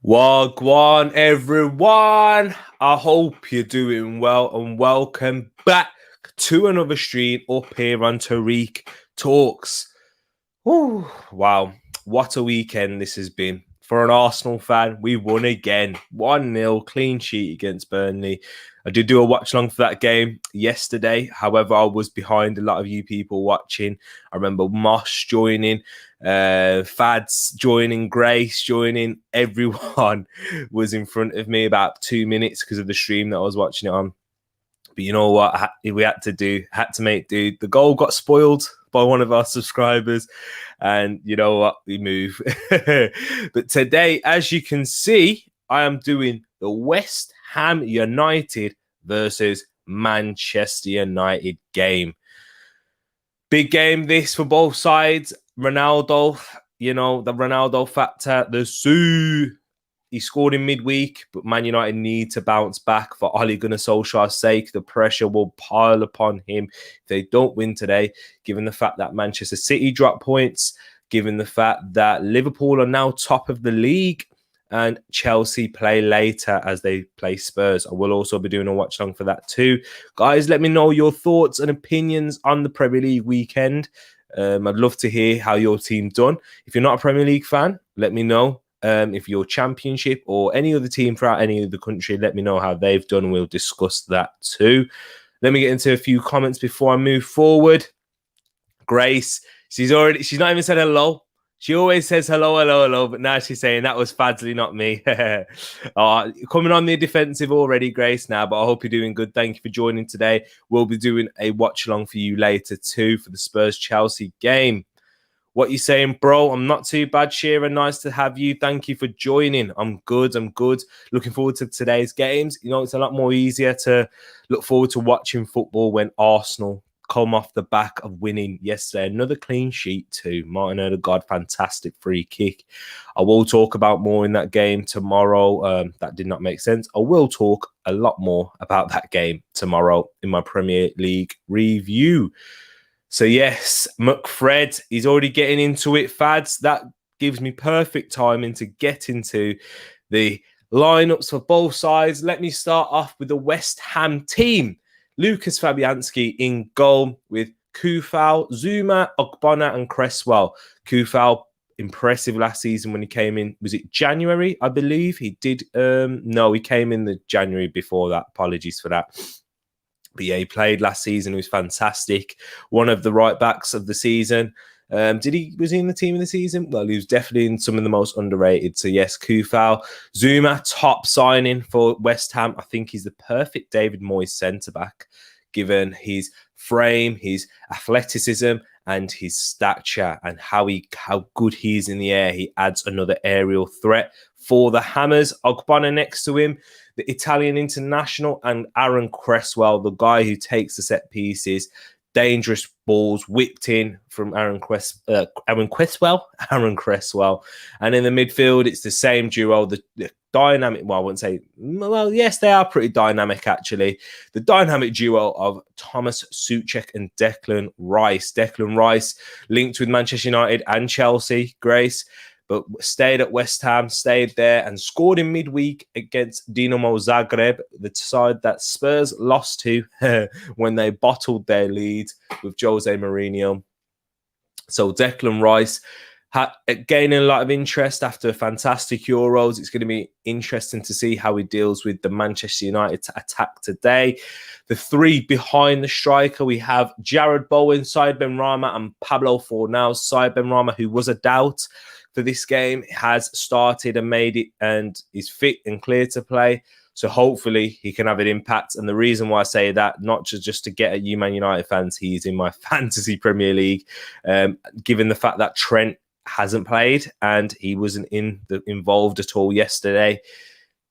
Wagwan, everyone. I hope you're doing well and welcome back to another stream up here on Tariq Talks. Whew, wow, what a weekend this has been. For an Arsenal fan, we won again. 1-0, clean sheet against Burnley. I did do a watch along for that game yesterday. However, I was behind a lot of you people watching. I remember Moss joining, Fads joining, Grace joining. Everyone was in front of me about 2 minutes because of the stream that I was watching it on. But you know what we had to make do. The goal got spoiled by one of our subscribers. And you know what? We move. But today, as you can see, I am doing the West Ham United versus Manchester United game. Big game this for both sides. Ronaldo, you know, the Ronaldo factor, the Sue. He scored in midweek, but Man United need to bounce back for Ole Gunnar Solskjaer's sake. The pressure will pile upon him if they don't win today, given the fact that Manchester City dropped points, given the fact that Liverpool are now top of the league and Chelsea play later as they play Spurs. I will also be doing a watch along for that too. Guys, let me know your thoughts and opinions on the Premier League weekend. I'd love to hear how your team done. If you're not a Premier League fan, let me know. If you're Championship or any other team throughout any other country, let me know how they've done. We'll discuss that too. Let me get into a few comments before I move forward. Grace, she's not even said hello. She always says hello, but now she's saying that was Fadsley, not me. Coming on the defensive already, Grace, now, but I hope you're doing good. Thank you for joining today. We'll be doing a watch along for you later too for the Spurs-Chelsea game. What you saying, bro? I'm not too bad, Shearer. Nice to have you. Thank you for joining. I'm good. Looking forward to today's games. You know, it's a lot more easier to look forward to watching football when Arsenal come off the back of winning yesterday. Another clean sheet too. Martin Odegaard, fantastic free kick. I will talk about more in that game tomorrow. That did not make sense. I will talk a lot more about that game tomorrow in my Premier League review. So yes, McFred, he's already getting into it, Fads. That gives me perfect timing to get into the lineups for both sides. Let me start off with the West Ham team. Lucas Fabianski in goal with Kufal, Zuma, Ogbonna and Cresswell. Kufal, impressive last season when he came in. Was it January, I believe? He did. No, he came in the January before that. Apologies for that. But yeah, he played last season. He was fantastic. One of the right backs of the season. Was he in the team of the season? Well, he was definitely in some of the most underrated. So yes, Kufal. Zuma, top signing for West Ham. I think he's the perfect David Moyes centre-back, given his frame, his athleticism, and his stature, and how good he is in the air. He adds another aerial threat for the Hammers. Ogbonna next to him, the Italian international, and Aaron Cresswell, the guy who takes the set pieces, dangerous balls whipped in from Aaron Cresswell. And in the midfield, it's the same duo, the dynamic, well, I wouldn't say, well, yes, they are pretty dynamic, actually. The dynamic duo of Thomas Souček and Declan Rice. Declan Rice linked with Manchester United and Chelsea, Grace, but stayed at West Ham, stayed there and scored in midweek against Dinamo Zagreb, the side that Spurs lost to when they bottled their lead with Jose Mourinho. So Declan Rice gaining a lot of interest after fantastic Euros. It's going to be interesting to see how he deals with the Manchester United attack today. The three behind the striker, we have Jared Bowen, Said Benrahma and Pablo Fornals. Said Benrahma, who was a doubt for this game, has started and made it and is fit and clear to play. So hopefully he can have an impact. And the reason why I say that, not just to get at you Man United fans, he's in my fantasy Premier League, given the fact that Trent hasn't played and he wasn't involved at all yesterday.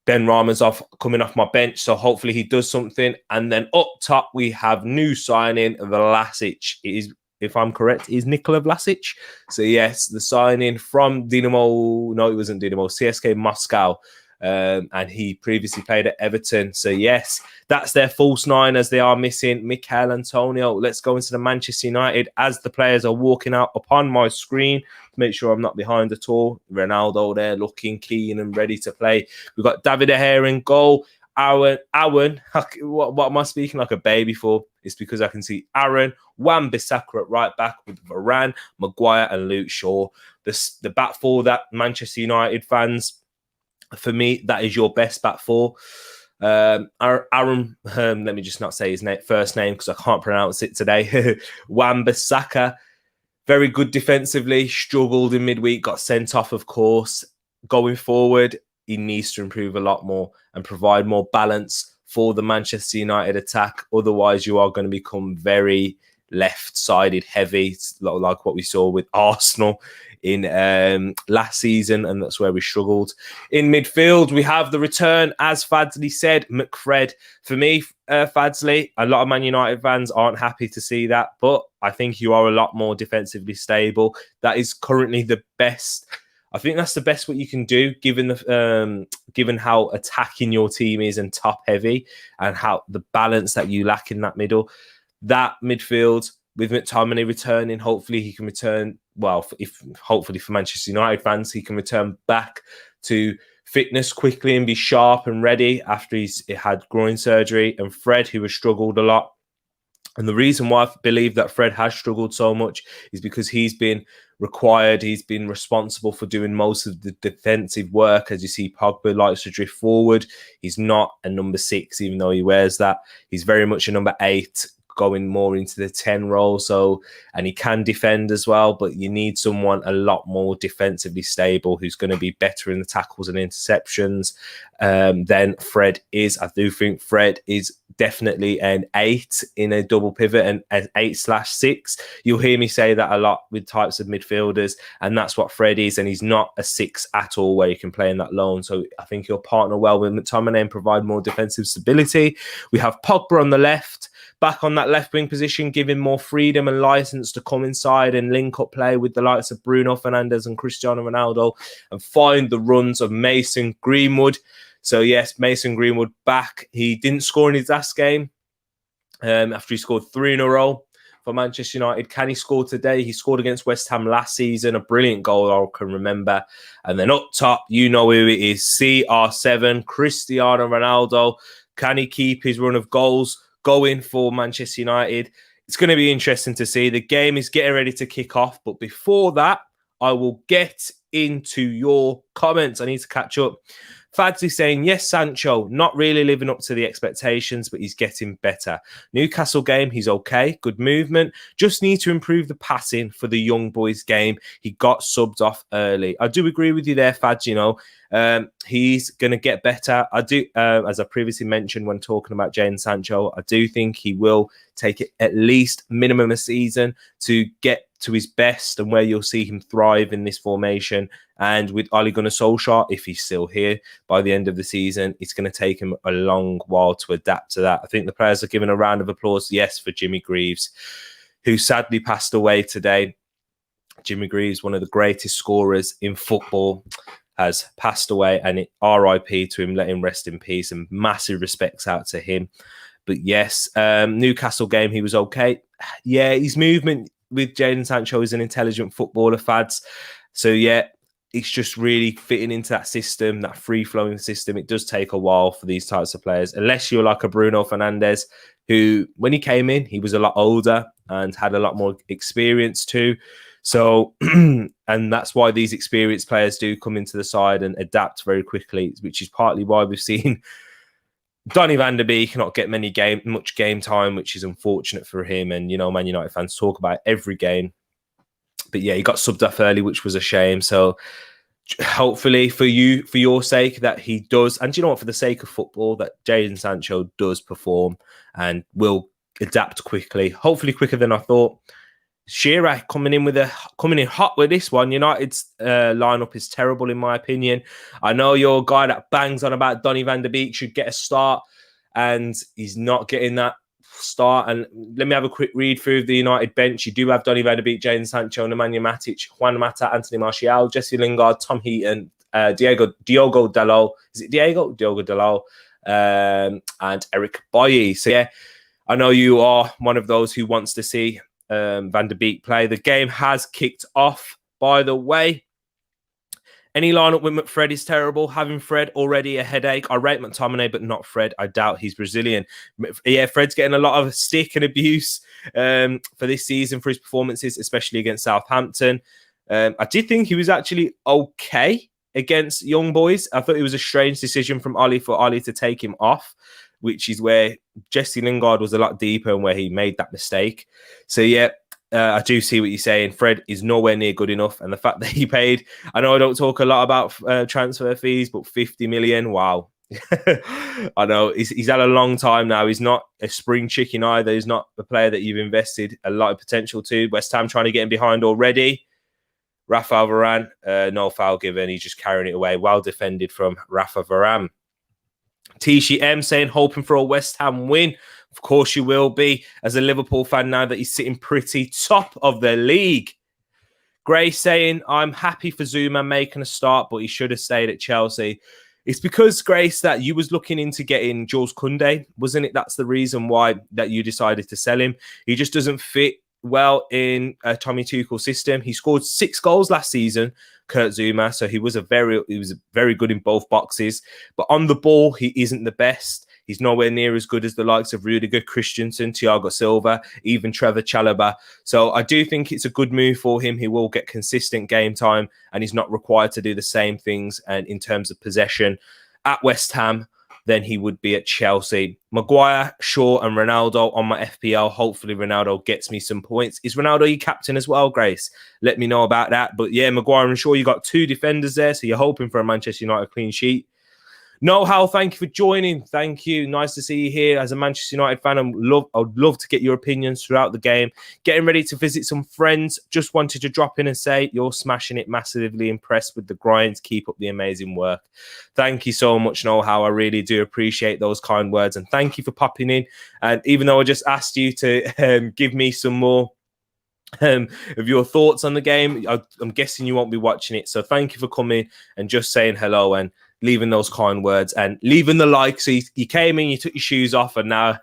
Benrahma's coming off my bench, so hopefully he does something. And then up top, we have new signing, Vlasic. It is, if I'm correct, is Nikola Vlasic. So yes, the signing from Dinamo, no, it wasn't Dinamo, CSK Moscow. and he previously played at Everton. So yes, that's their false nine, as they are missing Mikel Antonio. Let's go into the Manchester United as the players are walking out upon my screen to make sure I'm not behind at all. Ronaldo there looking keen and ready to play. We've got David De Gea in goal. Aaron, what am I speaking like a baby for? It's because I can see Aaron, Wan-Bissaka at right back with Varane, Maguire and Luke Shaw. The back four that Manchester United fans, for me, that is your best back four. Aaron, let me just not say his first name because I can't pronounce it today. Wan-Bissaka, very good defensively, struggled in midweek, got sent off, of course. Going forward, he needs to improve a lot more and provide more balance for the Manchester United attack. Otherwise, you are going to become very left-sided heavy, like what we saw with Arsenal in last season, and that's where we struggled. In midfield, we have the return, as Fadsley said, McFred. For me, Fadsley, a lot of Man United fans aren't happy to see that, but I think you are a lot more defensively stable. That is currently the best. I think that's the best what you can do, given the given how attacking your team is and top heavy, and how the balance that you lack in that middle. That midfield with McTominay returning, hopefully he can return. Well, hopefully for Manchester United fans, he can return back to fitness quickly and be sharp and ready after he's had groin surgery. And Fred, who has struggled a lot. And the reason why I believe that Fred has struggled so much is because he's been responsible for doing most of the defensive work. As you see, Pogba likes to drift forward. He's not a number 6, even though he wears that. He's very much a number 8, going more into the 10 role. So, and he can defend as well, but you need someone a lot more defensively stable who's going to be better in the tackles and interceptions than Fred is. I do think Fred is definitely an 8 in a double pivot and an 8/6. You'll hear me say that a lot with types of midfielders, and that's what Fred is. And he's not a 6 at all, where you can play in that lone. So I think he'll partner well with McTominay and provide more defensive stability. We have Pogba on the left, back on that left wing position, giving more freedom and license to come inside and link up play with the likes of Bruno Fernandes and Cristiano Ronaldo and find the runs of Mason Greenwood. So yes, Mason Greenwood back. He didn't score in his last game after he scored 3 in a row for Manchester United. Can he score today? He scored against West Ham last season, a brilliant goal I can remember. And then up top, you know who it is, CR7, Cristiano Ronaldo. Can he keep his run of goals going for Manchester United? It's going to be interesting to see. The game is getting ready to kick off. But before that, I will get into your comments. I need to catch up. Fadsley saying, yes, Sancho, not really living up to the expectations, but he's getting better. Newcastle game, he's okay. Good movement. Just need to improve the passing for the young boys game. He got subbed off early. I do agree with you there, Fads. You know, he's going to get better. I do, as I previously mentioned when talking about Jadon Sancho, I do think he will take it at least minimum a season to get to his best and where you'll see him thrive in this formation. And with Ole Gunnar Solskjaer, if he's still here by the end of the season, it's going to take him a long while to adapt to that. I think the players are giving a round of applause, yes, for Jimmy Greaves, who sadly passed away today. Jimmy Greaves, one of the greatest scorers in football, has passed away, and RIP to him, let him rest in peace, and massive respects out to him. But yes, Newcastle game, he was okay. Yeah, his movement with Jadon Sancho is an intelligent footballer, Fads. So yeah, it's just really fitting into that system, that free-flowing system. It does take a while for these types of players, unless you're like a Bruno Fernandes, who, when he came in, he was a lot older and had a lot more experience too. So, and that's why these experienced players do come into the side and adapt very quickly, which is partly why we've seen Donny van der Beek not get much game time, which is unfortunate for him. And, you know, Man United fans talk about every game. But yeah, he got subbed off early, which was a shame. So hopefully for your sake, that he does, and you know what, for the sake of football, that Jadon Sancho does perform and will adapt quickly, hopefully quicker than I thought. Shearer coming in hot with this one. United's lineup is terrible in my opinion. I know you're a guy that bangs on about Donny van der Beek should get a start, and he's not getting that start. And let me have a quick read through the United bench. You do have Donny van der Beek, Jadon Sancho, Nemanja Matic, Juan Mata, Anthony Martial, Jesse Lingard, Tom Heaton, Diogo Dalot. Is it Diogo Dalot? And Eric Bailly. So yeah, I know you are one of those who wants to see Van der Beek play. The game has kicked off, by the way. Any lineup with McFred is terrible. Having Fred already a headache. I rate McTominay, but not Fred. I doubt he's Brazilian. Yeah, Fred's getting a lot of stick and abuse for this season for his performances, especially against Southampton. I did think he was actually okay against Young Boys. I thought it was a strange decision from Ollie for Ollie to take him off, which is where Jesse Lingard was a lot deeper and where he made that mistake. So yeah, I do see what you're saying. Fred is nowhere near good enough. And the fact that he paid, I know I don't talk a lot about transfer fees, but 50 million, wow. I know he's had a long time now. He's not a spring chicken either. He's not a player that you've invested a lot of potential to. West Ham trying to get him behind already. Rafael Varane, no foul given. He's just carrying it away. Well defended from Rafa Varane. Tishi M saying, hoping for a West Ham win. Of course you will be, as a Liverpool fan now that he's sitting pretty top of the league. Gray saying, I'm happy for Zuma making a start, but he should have stayed at Chelsea. It's because, Grace, that you was looking into getting Jules Koundé, wasn't it? That's the reason why that you decided to sell him. He just doesn't fit well in Tommy Tuchel's system. He scored 6 goals last season, Kurt Zuma, so he was very good in both boxes. But on the ball, he isn't the best. He's nowhere near as good as the likes of Rudiger, Christensen, Thiago Silva, even Trevor Chalobah. So I do think it's a good move for him. He will get consistent game time and he's not required to do the same things and in terms of possession at West Ham than he would be at Chelsea. Maguire, Shaw and Ronaldo on my FPL. Hopefully Ronaldo gets me some points. Is Ronaldo your captain as well, Grace? Let me know about that. But yeah, Maguire and Shaw, you got 2 defenders there. So you're hoping for a Manchester United clean sheet. No, Hal, thank you for joining. Thank you. Nice to see you here. As a Manchester United fan, I'd love to get your opinions throughout the game. Getting ready to visit some friends. Just wanted to drop in and say you're smashing it. Massively impressed with the grinds. Keep up the amazing work. Thank you so much, Noel. How I really do appreciate those kind words. And thank you for popping in. And even though I just asked you to give me some more of your thoughts on the game, I'm guessing you won't be watching it. So thank you for coming and just saying hello and leaving those kind words and leaving the like. So you came in, you took your shoes off, and now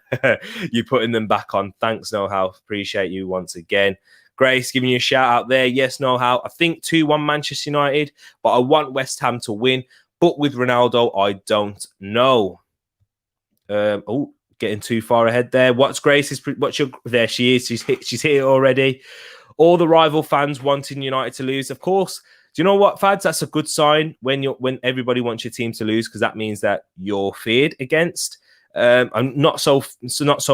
you're putting them back on. Thanks, Know-How. Appreciate you once again. Grace, giving you a shout out there. Yes, Know-How. I think 2-1 Manchester United, but I want West Ham to win. But with Ronaldo, I don't know. Getting too far ahead there. What's Grace's? There she is. She's here already. All the rival fans wanting United to lose, of course. Do you know what, Fads? That's a good sign when everybody wants your team to lose, because that means that you're feared against. I'm not so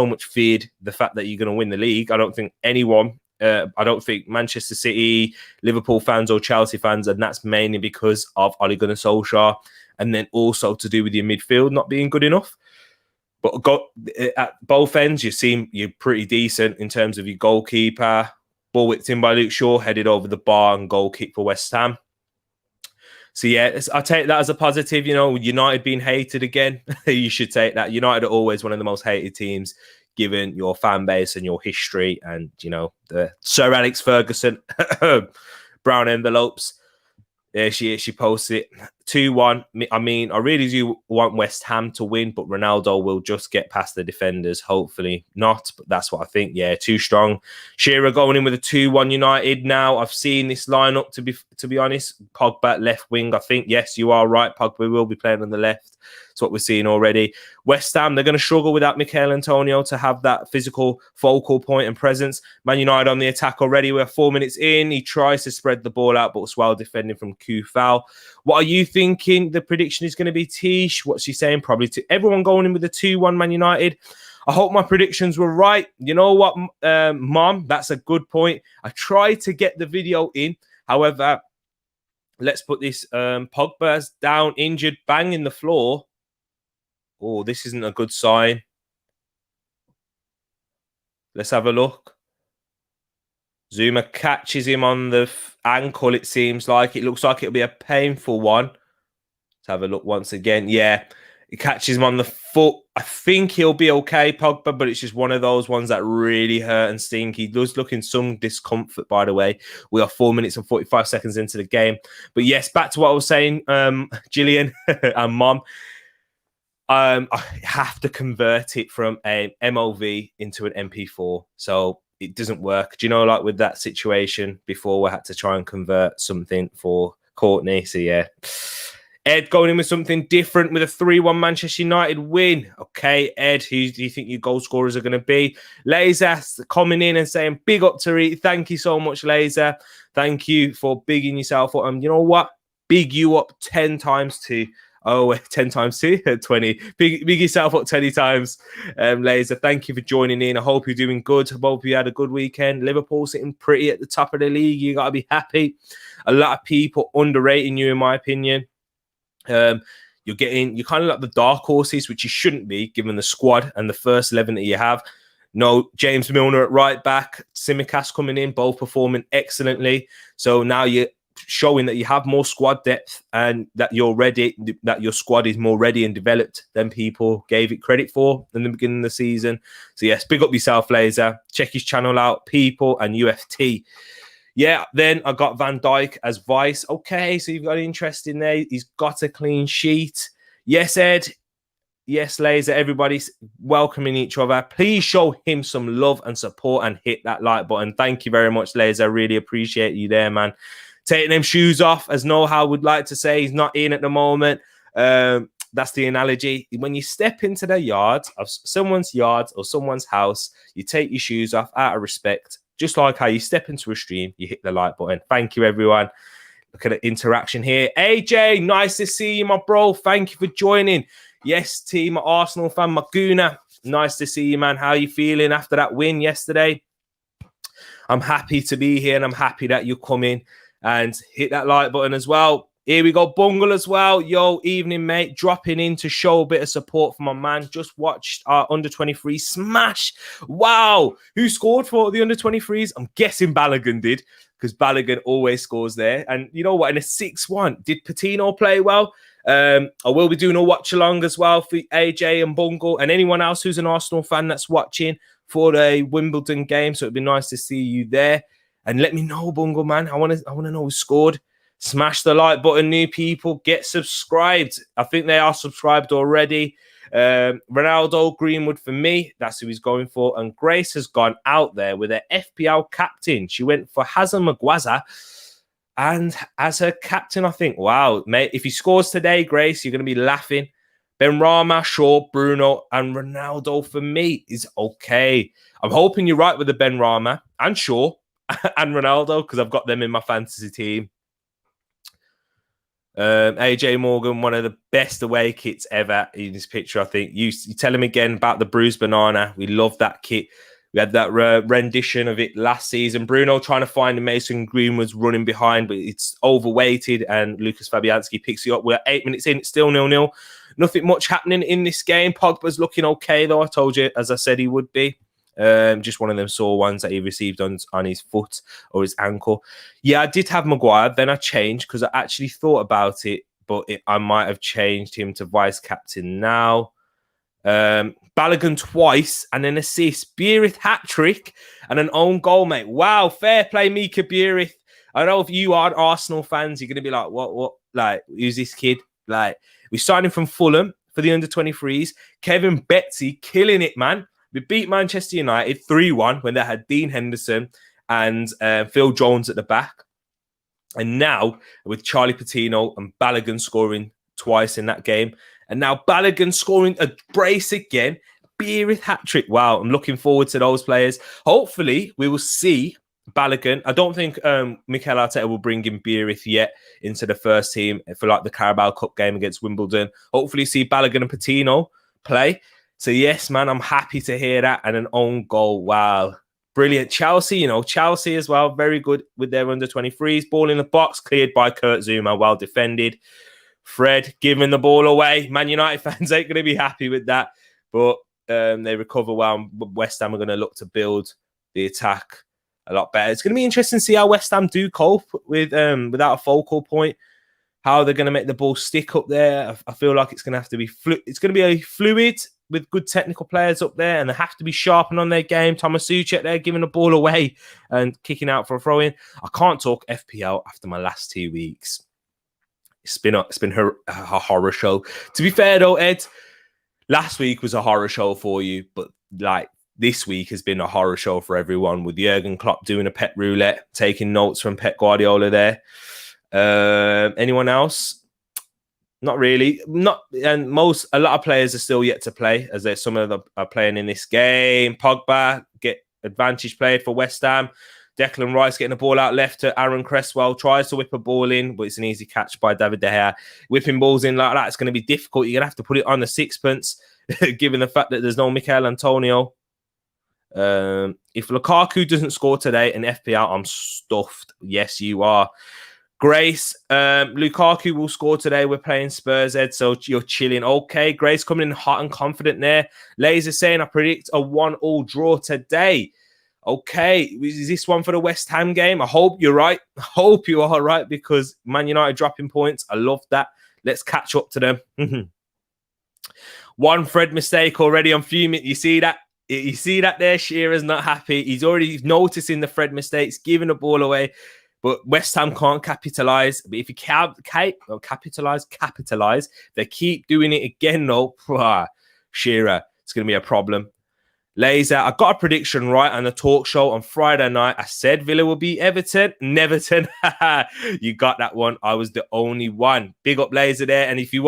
much feared the fact that you're going to win the league. I don't think anyone. I don't think Manchester City, Liverpool fans, or Chelsea fans, and that's mainly because of Ole Gunnar Solskjaer, and then also to do with your midfield not being good enough. But at both ends, you're pretty decent in terms of your goalkeeper. Ball whipped in by Luke Shaw, headed over the bar and goal kick for West Ham. So yeah, I take that as a positive. You know, United being hated again. You should take that. United are always one of the most hated teams, given your fan base and your history, and you know the Sir Alex Ferguson brown envelopes. There she is. She posted it 2-1. I mean, I really do want West Ham to win, but Ronaldo will just get past the defenders. Hopefully not, but that's what I think. Yeah, too strong. Shearer going in with a 2-1 United now. I've seen this lineup, to be honest. Pogba left wing. I think, yes, you are right. Pogba will be playing on the left. That's what we're seeing already. West Ham, they're going to struggle without Mikel Antonio to have that physical focal point and presence. Man United on the attack already. We're 4 minutes in. He tries to spread the ball out, but was well defending from Kufal. What are you thinking? The prediction is going to be Tish. What's she saying? Probably to everyone going in with a 2-1 Man United. I hope my predictions were right. You know what, Mom? That's a good point. I tried to get the video in. However, let's put this. Pogba's down, injured, banging the floor. Oh, this isn't a good sign. Let's have a look. Zuma catches him on the ankle, it seems like. It looks like it'll be a painful one. Let's have a look once again. Yeah, He catches him on the foot. I think he'll be okay, Pogba, but it's just one of those ones that really hurt and sting. He does look in some discomfort, by the way. We are 4 minutes and 45 seconds into the game. But yes, back to what I was saying, Gillian and Mom. I have to convert it from an MOV into an MP4. So it doesn't work. Do you know, like with that situation before, we had to try and convert something for Courtney. So yeah. Ed going in with something different with a 3-1 Manchester United win. Okay, Ed, who do you think your goal scorers are going to be? Laser coming in and saying, big up to Reed. Thank you so much, Laser. Thank you for bigging yourself up. You know what? Big you up 10 times too. Oh, 10 times 2, 20. Big yourself up 20 times, Laser. Thank you for joining in. I hope you're doing good. I hope you had a good weekend. Liverpool sitting pretty at the top of the league. You got to be happy. A lot of people underrating you, in my opinion. You're kind of like the dark horses, which you shouldn't be, given the squad and the first 11 that you have. No, James Milner at right back, Tsimikas coming in, both performing excellently. So now you're showing that you have more squad depth and that you're ready, that your squad is more ready and developed than people gave it credit for in the beginning of the season. So yes, big up yourself, Laser. Check his channel out, People and UFT. Yeah, then I got Van Dijk as vice. Okay, so you've got interest in there. He's got a clean sheet. Yes, Ed. Yes, Laser. Everybody's welcoming each other. Please show him some love and support and hit that like button. Thank you very much, Laser. I really appreciate you there, man. Taking them shoes off, as Noah would like to say. He's not in at the moment. That's the analogy. When you step into the yard of someone's yard or someone's house, you take your shoes off out of respect. Just like how you step into a stream, you hit the like button. Thank you, everyone. Look at the interaction here. AJ, nice to see you, my bro. Thank you for joining. Yes, team, Arsenal fan, Maguna. Nice to see you, man. How are you feeling after that win yesterday? I'm happy to be here, and I'm happy that you're coming and hit that like button as well. Here we go, Bungle as well. Yo, evening, mate. Dropping in to show a bit of support for my man. Just watched our under-23 smash. Wow. Who scored for the under-23s? I'm guessing Balogun did, because Balogun always scores there. And you know what? In a 6-1, did Patino play well? I will be doing a watch-along as well for AJ and Bungle and anyone else who's an Arsenal fan that's watching for the Wimbledon game. So it'd be nice to see you there. And let me know, Bungle, man. I want to know who scored. Smash the like button, new people. Get subscribed. I think they are subscribed already. Ronaldo, Greenwood for me. That's who he's going for. And Grace has gone out there with her FPL captain. She went for Hazan Maguaza. And as her captain, I think, wow, mate, if he scores today, Grace, you're going to be laughing. Benrahma, Shaw, Bruno, and Ronaldo for me is okay. I'm hoping you're right with the Benrahma and Shaw and Ronaldo, because I've got them in my fantasy team. AJ Morgan, one of the best away kits ever in this picture, I think. You tell him again about the bruised banana. We love that kit. We had that rendition of it last season. Bruno trying to find Mason Greenwood's running behind, but it's overweighted, and Lucas Fabianski picks it up. We're 8 minutes in, it's still 0-0. Nothing much happening in this game. Pogba's looking okay, though. I told you, as I said, he would be. Just one of them sore ones that he received on his foot or his ankle. Yeah, I did have Maguire. Then I changed because I actually thought about it, but I might have changed him to vice captain now. Balogun twice and an assist. Beerith hat-trick and an own goal, mate. Wow, fair play, Mika Beerith. I know if you are Arsenal fans, you're going to be like, what? Like, who's this kid? Like, we signed him from Fulham for the under-23s. Kevin Betsy killing it, man. We beat Manchester United 3-1 when they had Dean Henderson and Phil Jones at the back. And now with Charlie Patino and Balogun scoring twice in that game. And now Balogun scoring a brace again. Beerith hat-trick. Wow, I'm looking forward to those players. Hopefully, we will see Balogun. I don't think Mikel Arteta will bring in Beerith yet into the first team for like the Carabao Cup game against Wimbledon. Hopefully, see Balogun and Patino play. So, yes, man, I'm happy to hear that. And an own goal. Wow. Brilliant. Chelsea, Chelsea as well. Very good with their under-23s. Ball in the box, cleared by Kurt Zouma. Well defended. Fred giving the ball away. Man United fans ain't going to be happy with that. But they recover well. West Ham are going to look to build the attack a lot better. It's going to be interesting to see how West Ham do cope with without a focal point. how they're going to make the ball stick up there. I feel like it's going to have to be it's going to be a fluid with good technical players up there, and they have to be sharpened on their game. Thomas Suchek there giving the ball away and kicking out for a throw in. I can't talk FPL after my last 2 weeks. It's been a horror show. To be fair though, Ed, last week was a horror show for you, but like this week has been a horror show for everyone, with Jurgen Klopp doing a pet roulette, taking notes from Pep Guardiola there. Anyone else? Not really. A lot of players are still yet to play, as there's some of them are playing in this game. Pogba get advantage played for West Ham. Declan Rice getting the ball out left to Aaron Cresswell, tries to whip a ball in, but it's an easy catch by David De Gea. Whipping balls in like that, it's going to be difficult. You're going to have to put it on the sixpence, given the fact that there's no Mikel Antonio. If Lukaku doesn't score today in FPL, I'm stuffed. Yes, you are. Grace, Lukaku will score today. We're playing Spurs, Ed, so you're chilling. Okay, Grace coming in hot and confident there. Laser saying, I predict a 1-1 draw today. Okay, is this one for the West Ham game? I hope you're right. I hope you are right, because Man United dropping points. I love that. Let's catch up to them. One Fred mistake already. I'm fuming. You see that? You see that there? Shearer's not happy. He's already noticing the Fred mistakes, giving the ball away. But West Ham can't capitalise. But if you capitalise, they keep doing it again, though. Shearer, it's going to be a problem. Laser, I got a prediction right on the talk show on Friday night. I said Villa will beat Everton. Neverton. You got that one. I was the only one. Big up Laser there. And if you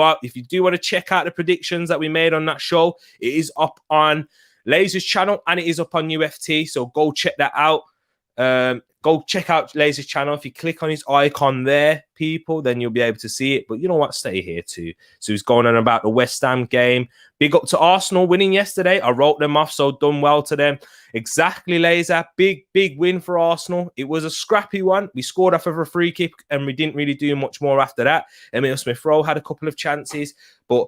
do want to check out the predictions that we made on that show, it is up on Laser's channel and it is up on UFT. So go check that out. Go check out Laser's channel. If you click on his icon there, people, then you'll be able to see it. But you know what? Stay here too. So he's going on about the West Ham game. Big up to Arsenal winning yesterday. I wrote them off, so done well to them. Exactly, Laser. Big win for Arsenal. It was a scrappy one. We scored off of a free kick and we didn't really do much more after that. Emile Smith-Rowe had a couple of chances. But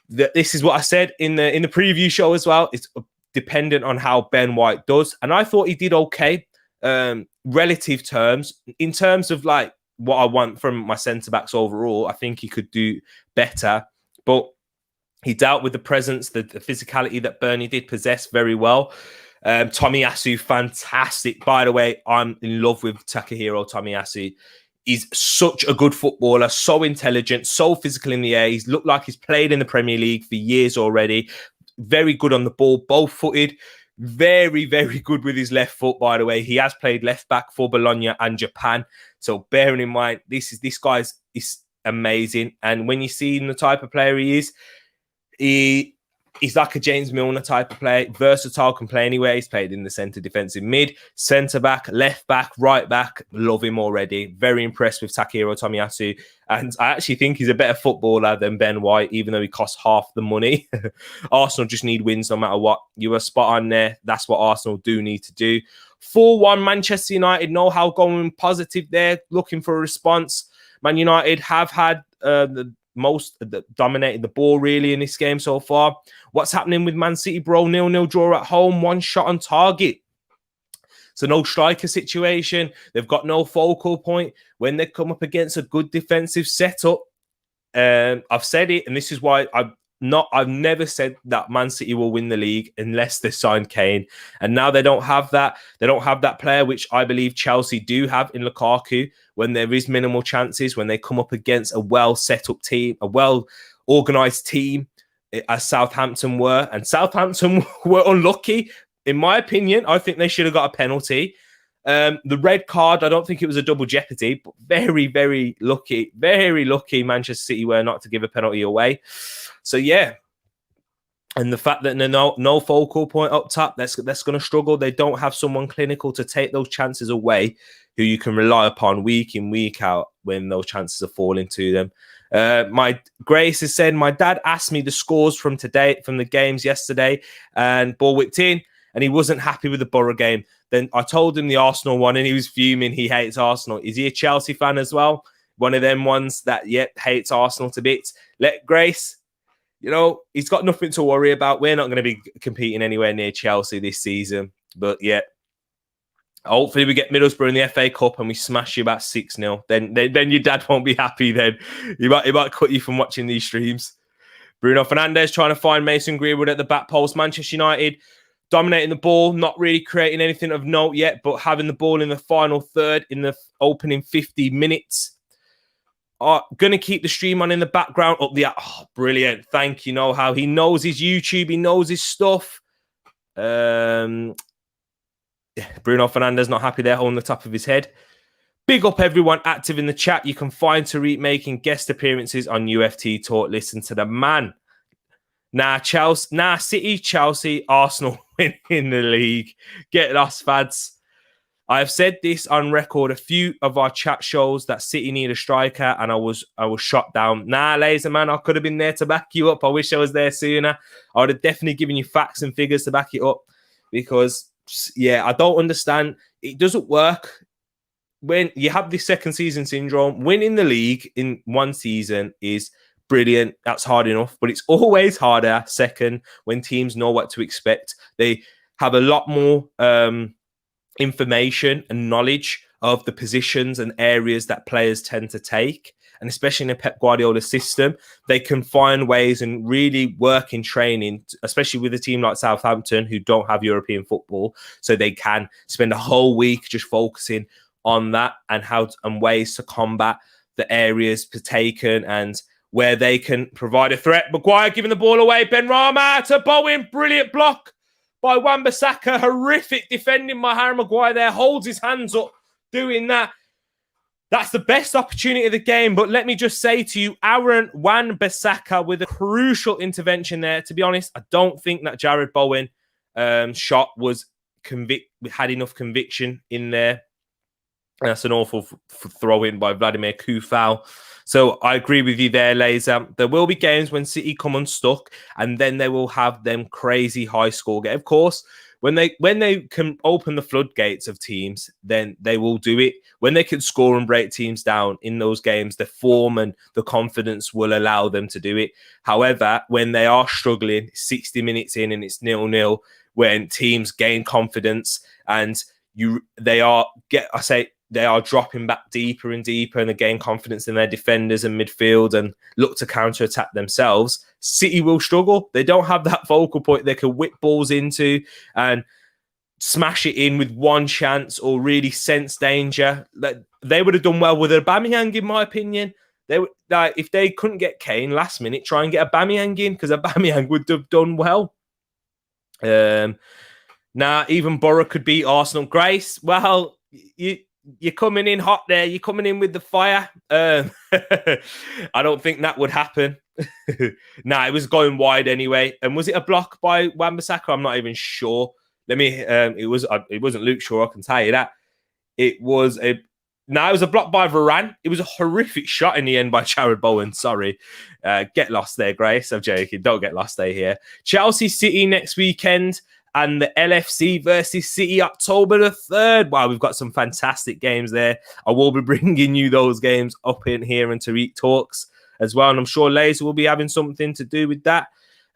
this is what I said in the preview show as well. It's dependent on how Ben White does. And I thought he did okay. Relative terms, in terms of like what I want from my centre backs overall, I think he could do better, but he dealt with the presence, the physicality that Burnley did possess very well. Tomiyasu, fantastic. By the way, I'm in love with Takahiro Tomiyasu. He's such a good footballer, so intelligent, so physical in the air. He's looked like he's played in the Premier League for years already. Very good on the ball, both-footed. Very, very good with his left foot, by the way. He has played left back for Bologna and Japan. So bearing in mind, this guy's is amazing. And when you see the type of player he is, he's like a James Milner type of player. Versatile, can play anywhere. He's played in the centre defensive mid, centre back, left back, right back. Love him already. Very impressed with Takahiro Tomiyasu. And I actually think he's a better footballer than Ben White, even though he costs half the money. Arsenal just need wins no matter what. You were spot on there. That's what Arsenal do need to do. 4-1 Manchester United. Know how going positive there. Looking for a response. Man United have had dominated the ball really in this game so far. What's happening with Man City, bro? 0-0 draw at home. One shot on target. So no striker situation. They've got no focal point when they come up against a good defensive setup. I've said it, and this is why I've never said that Man City will win the league unless they sign Kane. And now they don't have that. They don't have that player, which I believe Chelsea do have in Lukaku, when there is minimal chances, when they come up against a well set up team, a well organized team, as Southampton were. And Southampton were unlucky. In my opinion, I think they should have got a penalty. The red card, I don't think it was a double jeopardy, but very, very lucky Manchester City were not to give a penalty away. So, yeah. And the fact that no focal point up top, that's going to struggle. They don't have someone clinical to take those chances away, who you can rely upon week in, week out when those chances are falling to them. My Grace has said, my dad asked me the scores from the games yesterday, and ball whipped in. And he wasn't happy with the Borough game. Then I told him the Arsenal one, and he was fuming. He hates Arsenal. Is he a Chelsea fan as well? One of them ones that, hates Arsenal to bits. Let Grace, he's got nothing to worry about. We're not going to be competing anywhere near Chelsea this season. But, yeah, Hopefully we get Middlesbrough in the FA Cup and we smash you about 6-0. Then your dad won't be happy then. He might cut you from watching these streams. Bruno Fernandes trying to find Mason Greenwood at the back post. Manchester United dominating the ball, not really creating anything of note yet, but having the ball in the final third in the opening 50 minutes. Going to keep the stream on in the background. Brilliant. Thank you, Know How. He knows his YouTube. He knows his stuff. Bruno Fernandes not happy there, holding the top of his head. Big up everyone active in the chat. You can find Tariq making guest appearances on UFT Talk. Listen to the man. City, Chelsea, Arsenal win in the league. Get lost, fads. I have said this on record a few of our chat shows that City need a striker, and I was shot down. Laser man, I could have been there to back you up. I wish I was there sooner. I would have definitely given you facts and figures to back it up, because I don't understand. It doesn't work when you have this second season syndrome. Winning the league in one season is brilliant. That's hard enough, but it's always harder second when teams know what to expect. They have a lot more information and knowledge of the positions and areas that players tend to take. And especially in a Pep Guardiola system, they can find ways and really work in training, especially with a team like Southampton who don't have European football. So they can spend a whole week just focusing on that and ways to combat the areas taken and where they can provide a threat. Maguire giving the ball away. Benrahma to Bowen. Brilliant block by Wan-Bissaka. Horrific defending by Harry Maguire there. Holds his hands up doing that. That's the best opportunity of the game. But let me just say to you, Aaron Wan-Bissaka with a crucial intervention there. To be honest, I don't think that Jared Bowen shot had enough conviction in there. That's an awful throw-in by Vladimir Kufal. So I agree with you there, Laser. There will be games when City come unstuck, and then they will have them crazy high score game. Of course, when they can open the floodgates of teams, then they will do it. When they can score and break teams down in those games, the form and the confidence will allow them to do it. However, when they are struggling 60 minutes in and it's 0-0, when teams gain confidence and they are dropping back deeper and deeper and they gain confidence in their defenders and midfield and look to counter-attack themselves, City will struggle. They don't have that focal point they can whip balls into and smash it in with one chance or really sense danger. They would have done well with Aubameyang, in my opinion. If they couldn't get Kane last minute, try and get Aubameyang in, because Aubameyang would have done well. Even Borough could beat Arsenal. Grace, well, you're coming in hot there. You're coming in with the fire. I don't think that would happen. It was going wide anyway. And was it a block by Wan-Bissaka? I'm not even sure. It wasn't Luke Shaw, I can tell you that. It was a block by Varane. It was a horrific shot in the end by Jared Bowen. Sorry. Get lost there, Grace. I'm joking. Don't get lost there here. Chelsea City next weekend. And the LFC versus City, October the 3rd. Wow, we've got some fantastic games there. I will be bringing you those games up in here and Tariq Talks as well. And I'm sure Laser will be having something to do with that.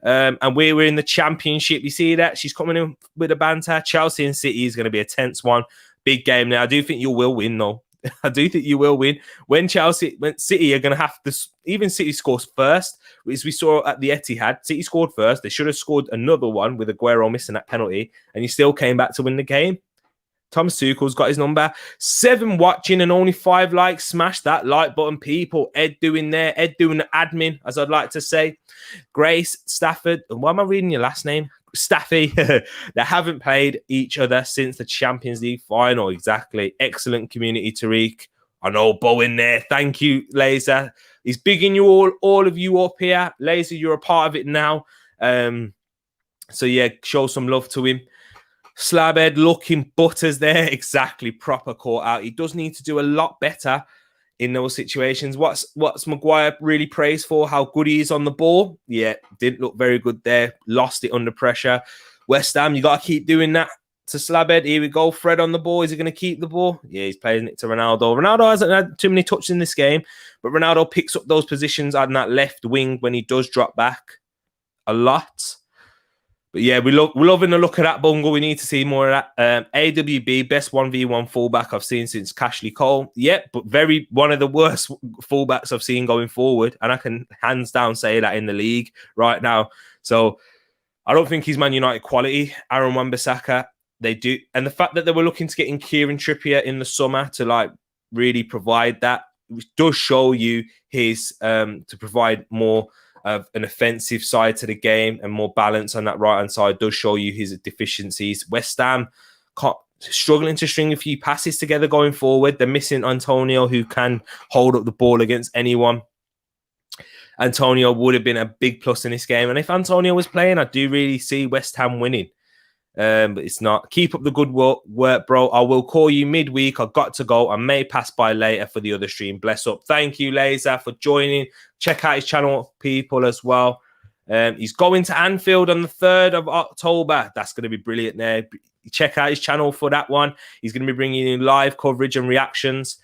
And we were in the Championship. You see that? She's coming in with a banter. Chelsea and City is going to be a tense one. Big game now. I do think you will win, though. I do think you will win. When City are going to have to, even City scores first, as we saw at the Etihad, City scored first. They should have scored another one with Aguero missing that penalty, and he still came back to win the game. Thomas Tuchel's got his number. 7 watching and only 5 likes. Smash that like button, people. Ed doing the admin, as I'd like to say. Grace, Stafford. Why am I reading your last name? Staffy. They haven't played each other since the Champions League final. Exactly. Excellent community, Tariq. I know Bowen there. Thank you, Laser. He's bigging you all of you up here. Laser, you're a part of it now. So yeah, show some love to him. Slabhead looking butters there. Exactly. Proper caught out. He does need to do a lot better in those situations. What's Maguire really praised for? How good he is on the ball. Yeah, didn't look very good there. Lost it under pressure. West Ham, you got to keep doing that to Slabhead. Here we go. Fred on the ball. Is he going to keep the ball? Yeah, he's playing it to Ronaldo. Ronaldo hasn't had too many touches in this game, but Ronaldo picks up those positions on that left wing when he does drop back a lot. But yeah, we're loving the look of that, Bungle. We need to see more of that. AWB, best 1v1 fullback I've seen since Cashley Cole. Yep, but one of the worst fullbacks I've seen going forward. And I can hands down say that in the league right now. So I don't think he's Man United quality. Aaron Wan-Bissaka, they do. And the fact that they were looking to get in Kieran Trippier in the summer to like really provide that, which does show you his to provide more of an offensive side to the game and more balance on that right-hand side, does show you his deficiencies. West Ham struggling to string a few passes together going forward. They're missing Antonio, who can hold up the ball against anyone. Antonio would have been a big plus in this game. And if Antonio was playing, I do really see West Ham winning. But it's not. Keep up the good work, bro. I will call you midweek. I've got to go. I may pass by later for the other stream. Bless up. Thank you, Laser, for joining. Check out his channel, people, as well. He's going to Anfield on the 3rd of October. That's going to be brilliant there. Check out his channel for that one. He's going to be bringing in live coverage and reactions.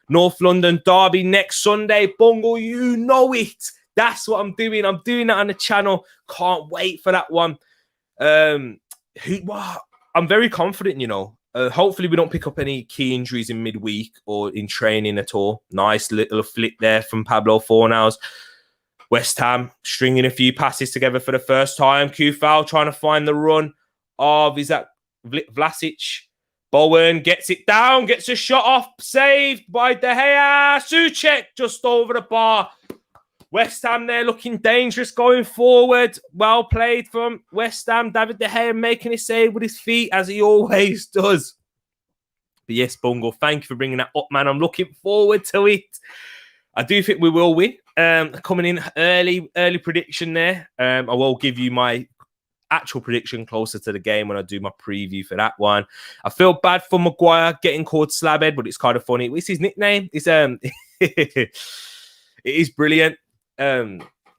North London Derby next Sunday. Bungle, you know it. That's what I'm doing. I'm doing that on the channel. Can't wait for that one. I'm very confident, you know. Hopefully we don't pick up any key injuries in midweek or in training at all. Nice little flick there from Pablo Fornals. West Ham stringing a few passes together for the first time. Kufal trying to find the run of, is that Vlasic? Bowen gets it down, gets a shot off, saved by De Gea. Souček just over the bar. West Ham there looking dangerous going forward. Well played from West Ham. David De Gea making a save with his feet, as he always does. But yes, Bungle, thank you for bringing that up, man. I'm looking forward to it. I do think we will win. Coming in early prediction there. I will give you my actual prediction closer to the game when I do my preview for that one. I feel bad for Maguire getting called Slabhead, but it's kind of funny. What's his nickname? It's it is brilliant.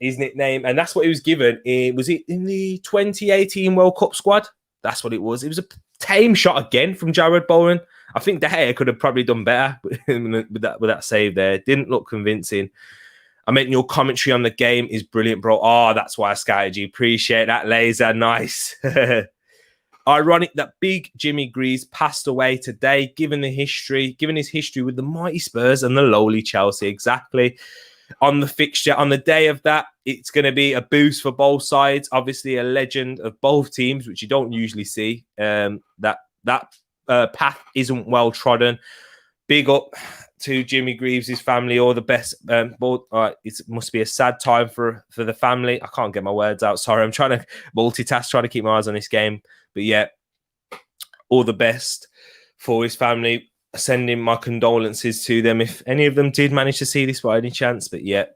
His nickname, and that's what he was given. Was it in the 2018 World Cup squad? That's what it was. It was a tame shot again from Jared Bowen. I think De Gea could have probably done better with that save there. Didn't look convincing. I meant your commentary on the game is brilliant, bro. Oh, that's why I scouted you. Appreciate that, Laser. Nice. Ironic that big Jimmy Greaves passed away today, given his history with the mighty Spurs and the lowly Chelsea. Exactly. On the fixture, on the day of that, it's going to be a boost for both sides. Obviously, a legend of both teams, which you don't usually see. That path isn't well trodden. Big up to Jimmy Greaves' family, all the best. It must be a sad time for the family. I can't get my words out. Sorry, I'm trying to multitask, trying to keep my eyes on this game. But yeah, all the best for his family. Sending my condolences to them if any of them did manage to see this by any chance. But yeah,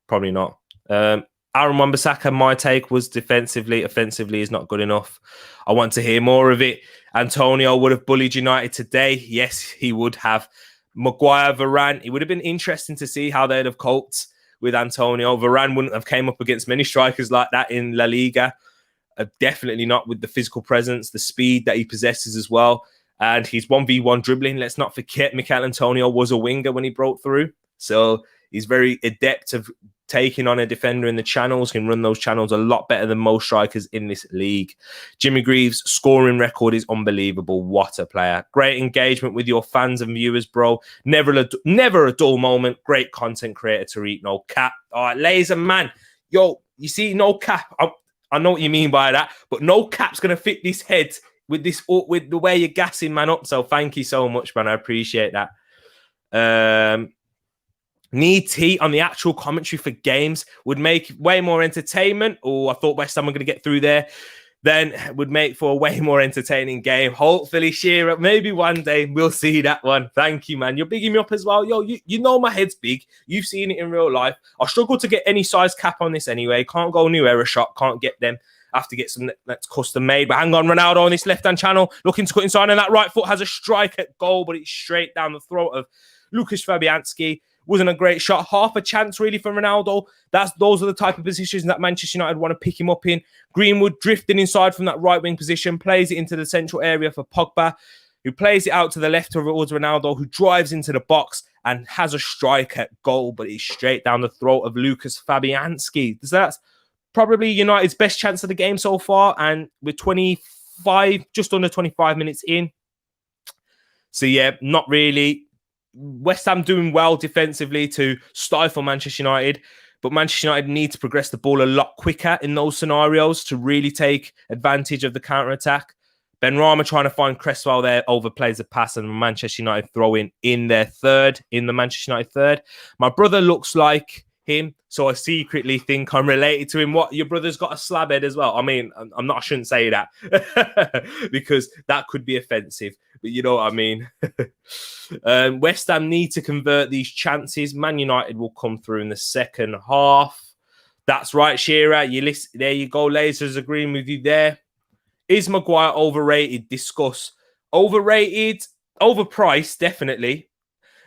probably not. Aaron Wan-Bissaka, my take was defensively, offensively is not good enough. I want to hear more of it. Antonio would have bullied United today. Yes, he would have. Maguire, Varane, it would have been interesting to see how they'd have coped with Antonio. Varane wouldn't have came up against many strikers like that in La Liga. Definitely not with the physical presence, the speed that he possesses as well. And he's 1v1 dribbling. Let's not forget, Mikel Antonio was a winger when he broke through. So he's very adept of taking on a defender in the channels, can run those channels a lot better than most strikers in this league. Jimmy Greaves' scoring record is unbelievable. What a player. Great engagement with your fans and viewers, bro. Never a dull moment. Great content creator, Tariq. No cap. All right, Laser, man. Yo, you see, no cap. I know what you mean by that, but no cap's going to fit this head with the way you're gassing man up. So thank you so much, man. I appreciate that. Needs heat on the actual commentary for games would make way more entertainment. Oh, I thought West Ham were going to get through there. Then would make for a way more entertaining game. Hopefully, Shearer, maybe one day we'll see that one. Thank you, man. You're bigging me up as well. Yo, you know my head's big. You've seen it in real life. I struggle to get any size cap on this anyway. Can't go new error shot. Can't get them. Have to get some that's custom made. But hang on, Ronaldo on this left-hand channel, looking to cut inside, and that right foot has a strike at goal, but it's straight down the throat of Lucas Fabianski. Wasn't a great shot. Half a chance, really, for Ronaldo. Those are the type of positions that Manchester United want to pick him up in. Greenwood drifting inside from that right-wing position, plays it into the central area for Pogba, who plays it out to the left towards Ronaldo, who drives into the box and has a strike at goal, but it's straight down the throat of Lucas Fabianski. probably United's best chance of the game so far, and we're 25, just under 25 minutes in. So yeah, not really. West Ham doing well defensively to stifle Manchester United, but Manchester United need to progress the ball a lot quicker in those scenarios to really take advantage of the counter-attack. Benrahma trying to find Cresswell there, overplays the pass, and Manchester United throwing in their third, in the Manchester United third. My brother looks like him, so I secretly think I'm related to him. What, your brother's got a slab head as well? I mean, I shouldn't say that because that could be offensive, but you know what I mean. West Ham need to convert these chances. Man United will come through in the second half. That's right, Shearer. You listen, there you go. Lasers agreeing with you there. Is Maguire overrated? Discuss. Overrated, overpriced, definitely.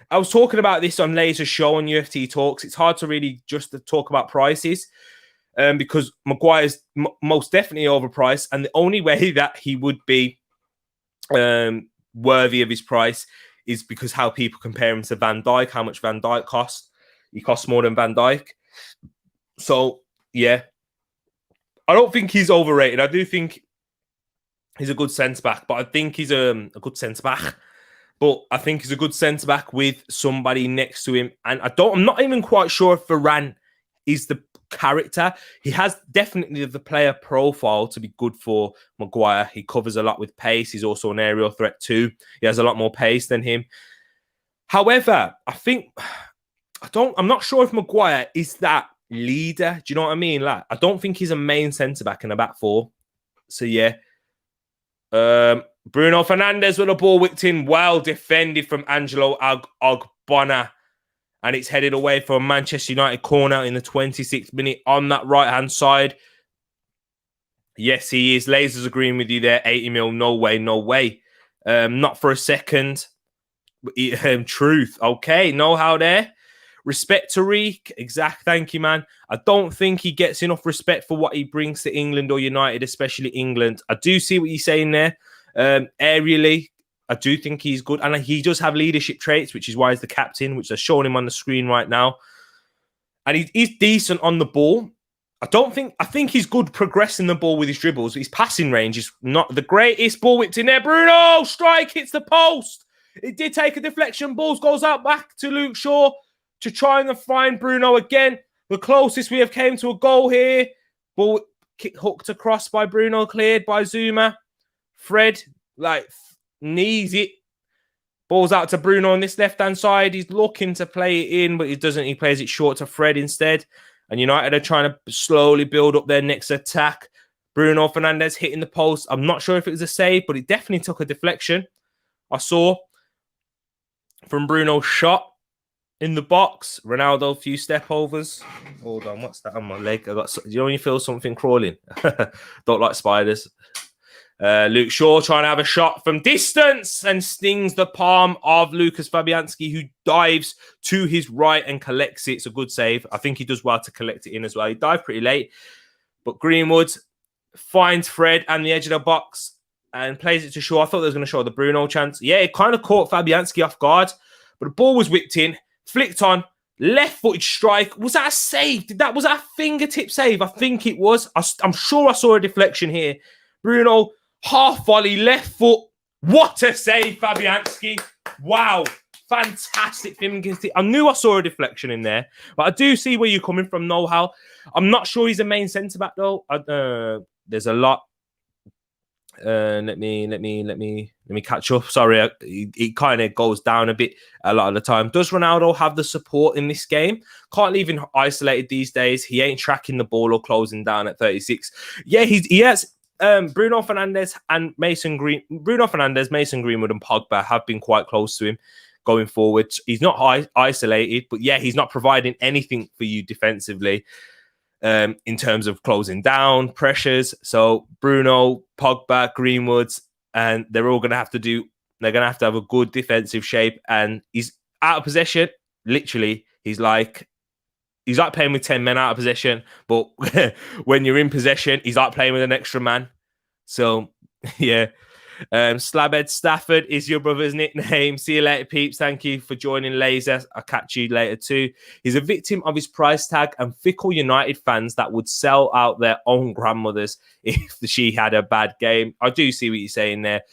I was talking about this on Laser's show on UFT Talks. It's hard to really just to talk about prices because Maguire's most definitely overpriced, and the only way that he would be worthy of his price is because how people compare him to Van Dijk, how much Van Dijk costs. He costs more than Van Dijk. So, yeah. I don't think he's overrated. I do think he's a good centre-back, but I think he's a good centre-back. But I think he's a good centre-back with somebody next to him. And I'm not even quite sure if Varane is the character. He has definitely the player profile to be good for Maguire. He covers a lot with pace. He's also an aerial threat too. He has a lot more pace than him. However, I'm not sure if Maguire is that leader. Do you know what I mean? Like, I don't think he's a main centre-back in a back four. So, yeah. Bruno Fernandes with the ball whipped in. Well defended from Angelo Ogbonna. And it's headed away for a Manchester United corner in the 26th minute on that right-hand side. Yes, he is. Lasers agreeing with you there. 80 mil. No way, no way. Not for a second. Truth. Okay, know-how there. Respect to Reek. Exact. Thank you, man. I don't think he gets enough respect for what he brings to England or United, especially England. I do see what you're saying there. Aerially, I do think he's good. And he does have leadership traits, which is why he's the captain, which they're showing him on the screen right now. And he's decent on the ball. I think he's good progressing the ball with his dribbles. His passing range is not the greatest. Ball whipped in there. Bruno, strike, hits the post. It did take a deflection. Balls goes out back to Luke Shaw to try and find Bruno again. The closest we have came to a goal here. Ball hooked across by Bruno, cleared by Zuma. Fred, knees it. Ball's out to Bruno on this left-hand side. He's looking to play it in, but he doesn't. He plays it short to Fred instead. And United are trying to slowly build up their next attack. Bruno Fernandes hitting the post. I'm not sure if it was a save, but it definitely took a deflection. I saw from Bruno's shot in the box. Ronaldo, a few step overs. Hold on, what's that on my leg? Do you know when you feel something crawling? Don't like spiders. Luke Shaw trying to have a shot from distance and stings the palm of Lucas Fabianski, who dives to his right and collects it. It's a good save. I think he does well to collect it in as well. He dived pretty late, but Greenwood finds Fred and the edge of the box and plays it to Shaw. I thought they was going to show the Bruno chance. Yeah, it kind of caught Fabianski off guard, but the ball was whipped in, flicked on, left-footed strike. Was that a save? Was that a fingertip save? I think it was. I'm sure I saw a deflection here. Bruno, half volley, left foot. What a save, Fabianski. Wow. Fantastic fingertip. I knew I saw a deflection in there, but I do see where you're coming from, know-how. I'm not sure he's a main centre-back, though. There's a lot. Let me catch up. Sorry, it kind of goes down a bit a lot of the time. Does Ronaldo have the support in this game? Can't leave him isolated these days. He ain't tracking the ball or closing down at 36. Yeah, he has. Bruno Fernandes, Mason Greenwood, and Pogba have been quite close to him going forward. He's not isolated, but yeah, he's not providing anything for you defensively. In terms of closing down pressures. So Bruno, Pogba, Greenwood, and they're all going to have to have a good defensive shape. And he's out of possession. Literally, he's like playing with 10 men out of possession. But when you're in possession, he's like playing with an extra man. So, yeah. Slabhead Stafford is your brother's nickname. See you later, peeps. Thank you for joining, Laser. I'll catch you later too. He's a victim of his price tag and fickle United fans that would sell out their own grandmothers if she had a bad game. I do see what you're saying there.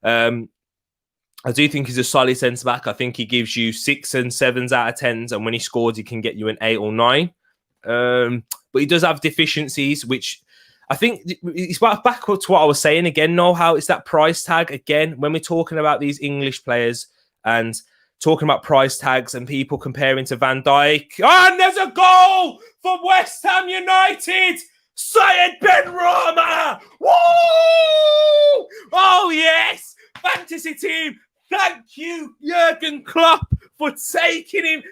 I do think he's a solid centre-back. I think he gives you 6 and 7s out of 10s, and when he scores, he can get you an 8 or 9. But he does have deficiencies, which I think it's back to what I was saying again, how it's that price tag again. When we're talking about these English players and talking about price tags and people comparing to Van Dijk. Oh, and there's a goal for West Ham United! Syed Benrahma! Woo! Oh, yes! Fantasy team! Thank you, Jurgen Klopp, for taking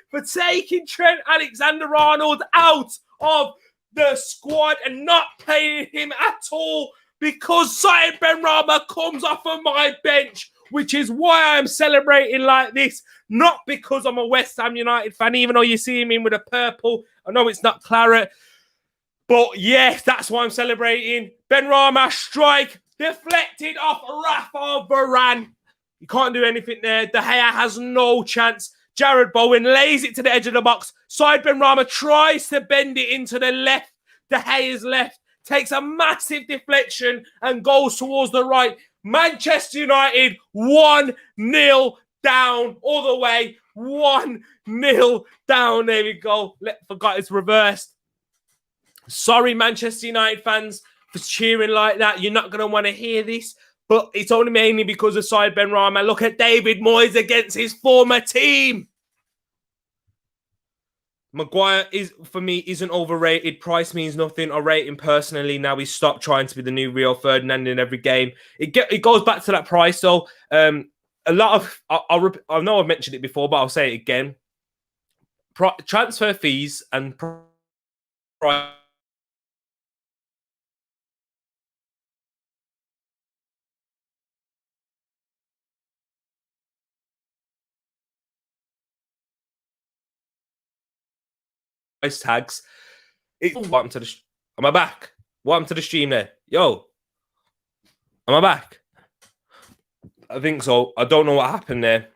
Trent Alexander-Arnold out of the squad and not playing him at all because Syed Benrahma comes off of my bench, which is why I'm celebrating like this. Not because I'm a West Ham United fan, even though you see him in with a purple. I know it's not claret, but yes, that's why I'm celebrating. Benrahma strike deflected off Rafa Varane. You can't do anything there. De Gea has no chance. Jared Bowen lays it to the edge of the box. Syed Benrahma tries to bend it into the left. De Gea's left. Takes a massive deflection and goes towards the right. Manchester United 1-0 down all the way. 1-0 down. There we go. Forgot it's reversed. Sorry, Manchester United fans, for cheering like that. You're not going to want to hear this. But it's only mainly because of Syed Benrahma. Look at David Moyes against his former team. Maguire for me isn't overrated. Price means nothing. I rate him personally. Now he's stopped trying to be the new Rio Ferdinand in every game. It goes back to that price though. A lot of I know I've mentioned it before, but I'll say it again. Transfer fees and price tags. Welcome to the. Am I back? Welcome to the stream there. Yo, am I back? I think so. I don't know what happened there.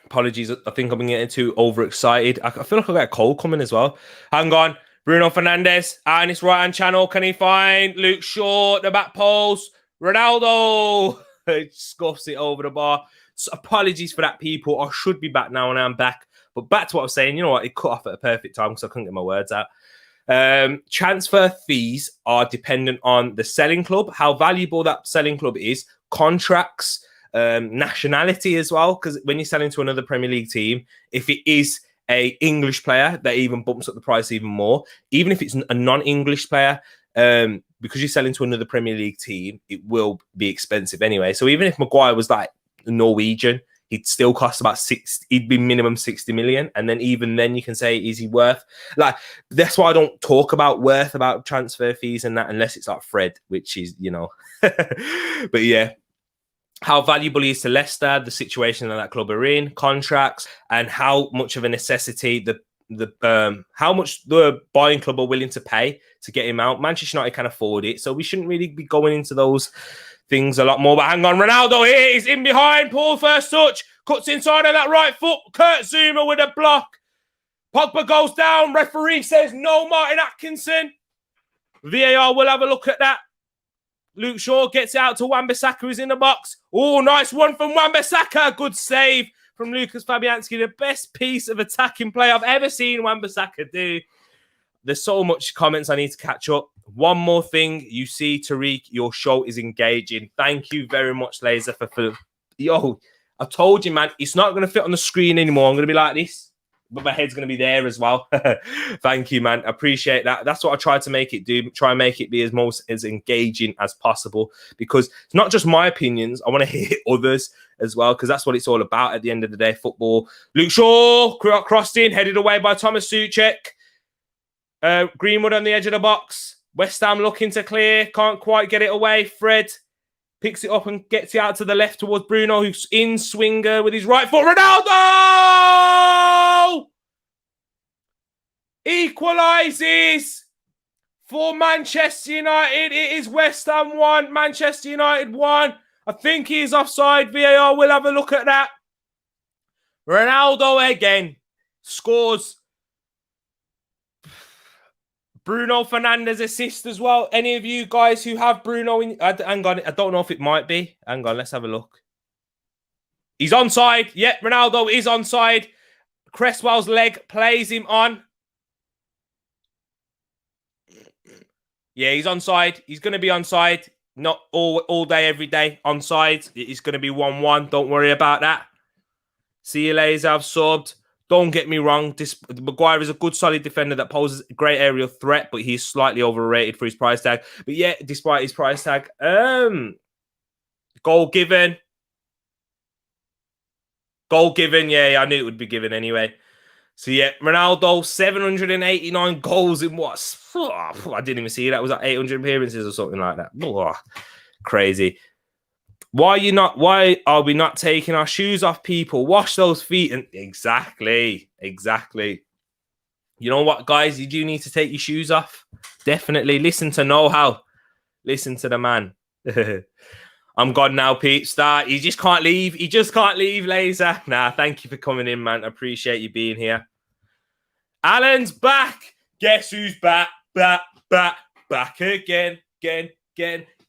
Apologies. I think I'm getting too overexcited. I feel like I got a cold coming as well. Hang on. Bruno Fernandes. And his right-hand channel. Can he find Luke Shaw at the back post? Ronaldo. Scuffs it over the bar. So apologies for that, people. I should be back now, and I'm back. But back to what I was saying, you know what? It cut off at a perfect time because I couldn't get my words out. Transfer fees are dependent on the selling club, how valuable that selling club is, contracts, nationality as well. Because when you're selling to another Premier League team, if it is an English player, that even bumps up the price even more. Even if it's a non-English player, because you're selling to another Premier League team, it will be expensive anyway. So even if Maguire was like Norwegian, he'd still cost about he'd be minimum 60 million. And then even then you can say, is he worth? Like, that's why I don't talk about transfer fees and that unless it's like Fred, which is, but yeah. How valuable he is to Leicester, the situation that club are in, contracts, and how much of a necessity how much the buying club are willing to pay to get him out. Manchester United can afford it, so we shouldn't really be going into those things a lot more. But hang on, Ronaldo here is in behind. Paul first touch, cuts inside of that right foot. Kurt Zuma with a block. Pogba goes down. Referee says no, Martin Atkinson. VAR will have a look at that. Luke Shaw gets it out to Wan-Bissaka, who's in the box. Oh, nice one from Wan-Bissaka. Good save from Lucas Fabianski. The best piece of attacking play I've ever seen Wan-Bissaka do. There's so much comments I need to catch up. One more thing. You see, Tariq, your show is engaging. Thank you very much, Laser, for yo, I told you, man, it's not going to fit on the screen anymore. I'm going to be like this. But my head's going to be there as well. Thank you, man. Appreciate that. That's what I try to make it do. Try and make it be as engaging as possible. Because it's not just my opinions. I want to hear others as well. Because that's what it's all about at the end of the day, football. Luke Shaw, crossed in, headed away by Thomas Souček. Greenwood on the edge of the box. West Ham looking to clear. Can't quite get it away. Fred picks it up and gets it out to the left towards Bruno, who's in swinger with his right foot. Ronaldo! Equalises for Manchester United. It is West Ham 1, Manchester United 1. I think he's offside. VAR will have a look at that. Ronaldo again scores. Bruno Fernandes assist as well. Any of you guys who have Bruno in... hang on, I don't know if it might be. Hang on, let's have a look. He's onside. Yeah, Ronaldo is onside. Cresswell's leg plays him on. Yeah, he's onside. He's going to be onside. Not all day, every day. Onside. It's going to be 1-1. Don't worry about that. See you later. I've subbed. Don't get me wrong. Maguire is a good, solid defender that poses a great aerial threat, but he's slightly overrated for his price tag. But yeah, despite his price tag, goal given. Goal given. Yeah, I knew it would be given anyway. So yeah, Ronaldo, 789 goals in what? I didn't even see that. It was like 800 appearances or something like that. Crazy. Why are we not taking our shoes off, people? Wash those feet. And exactly. You know what, guys? You do need to take your shoes off. Definitely. Listen to know-how. Listen to the man. I'm gone now, Pete. Start. You just can't leave. You just can't leave, Laser. Nah, thank you for coming in, man. I appreciate you being here. Alan's back. Guess who's back? Back again.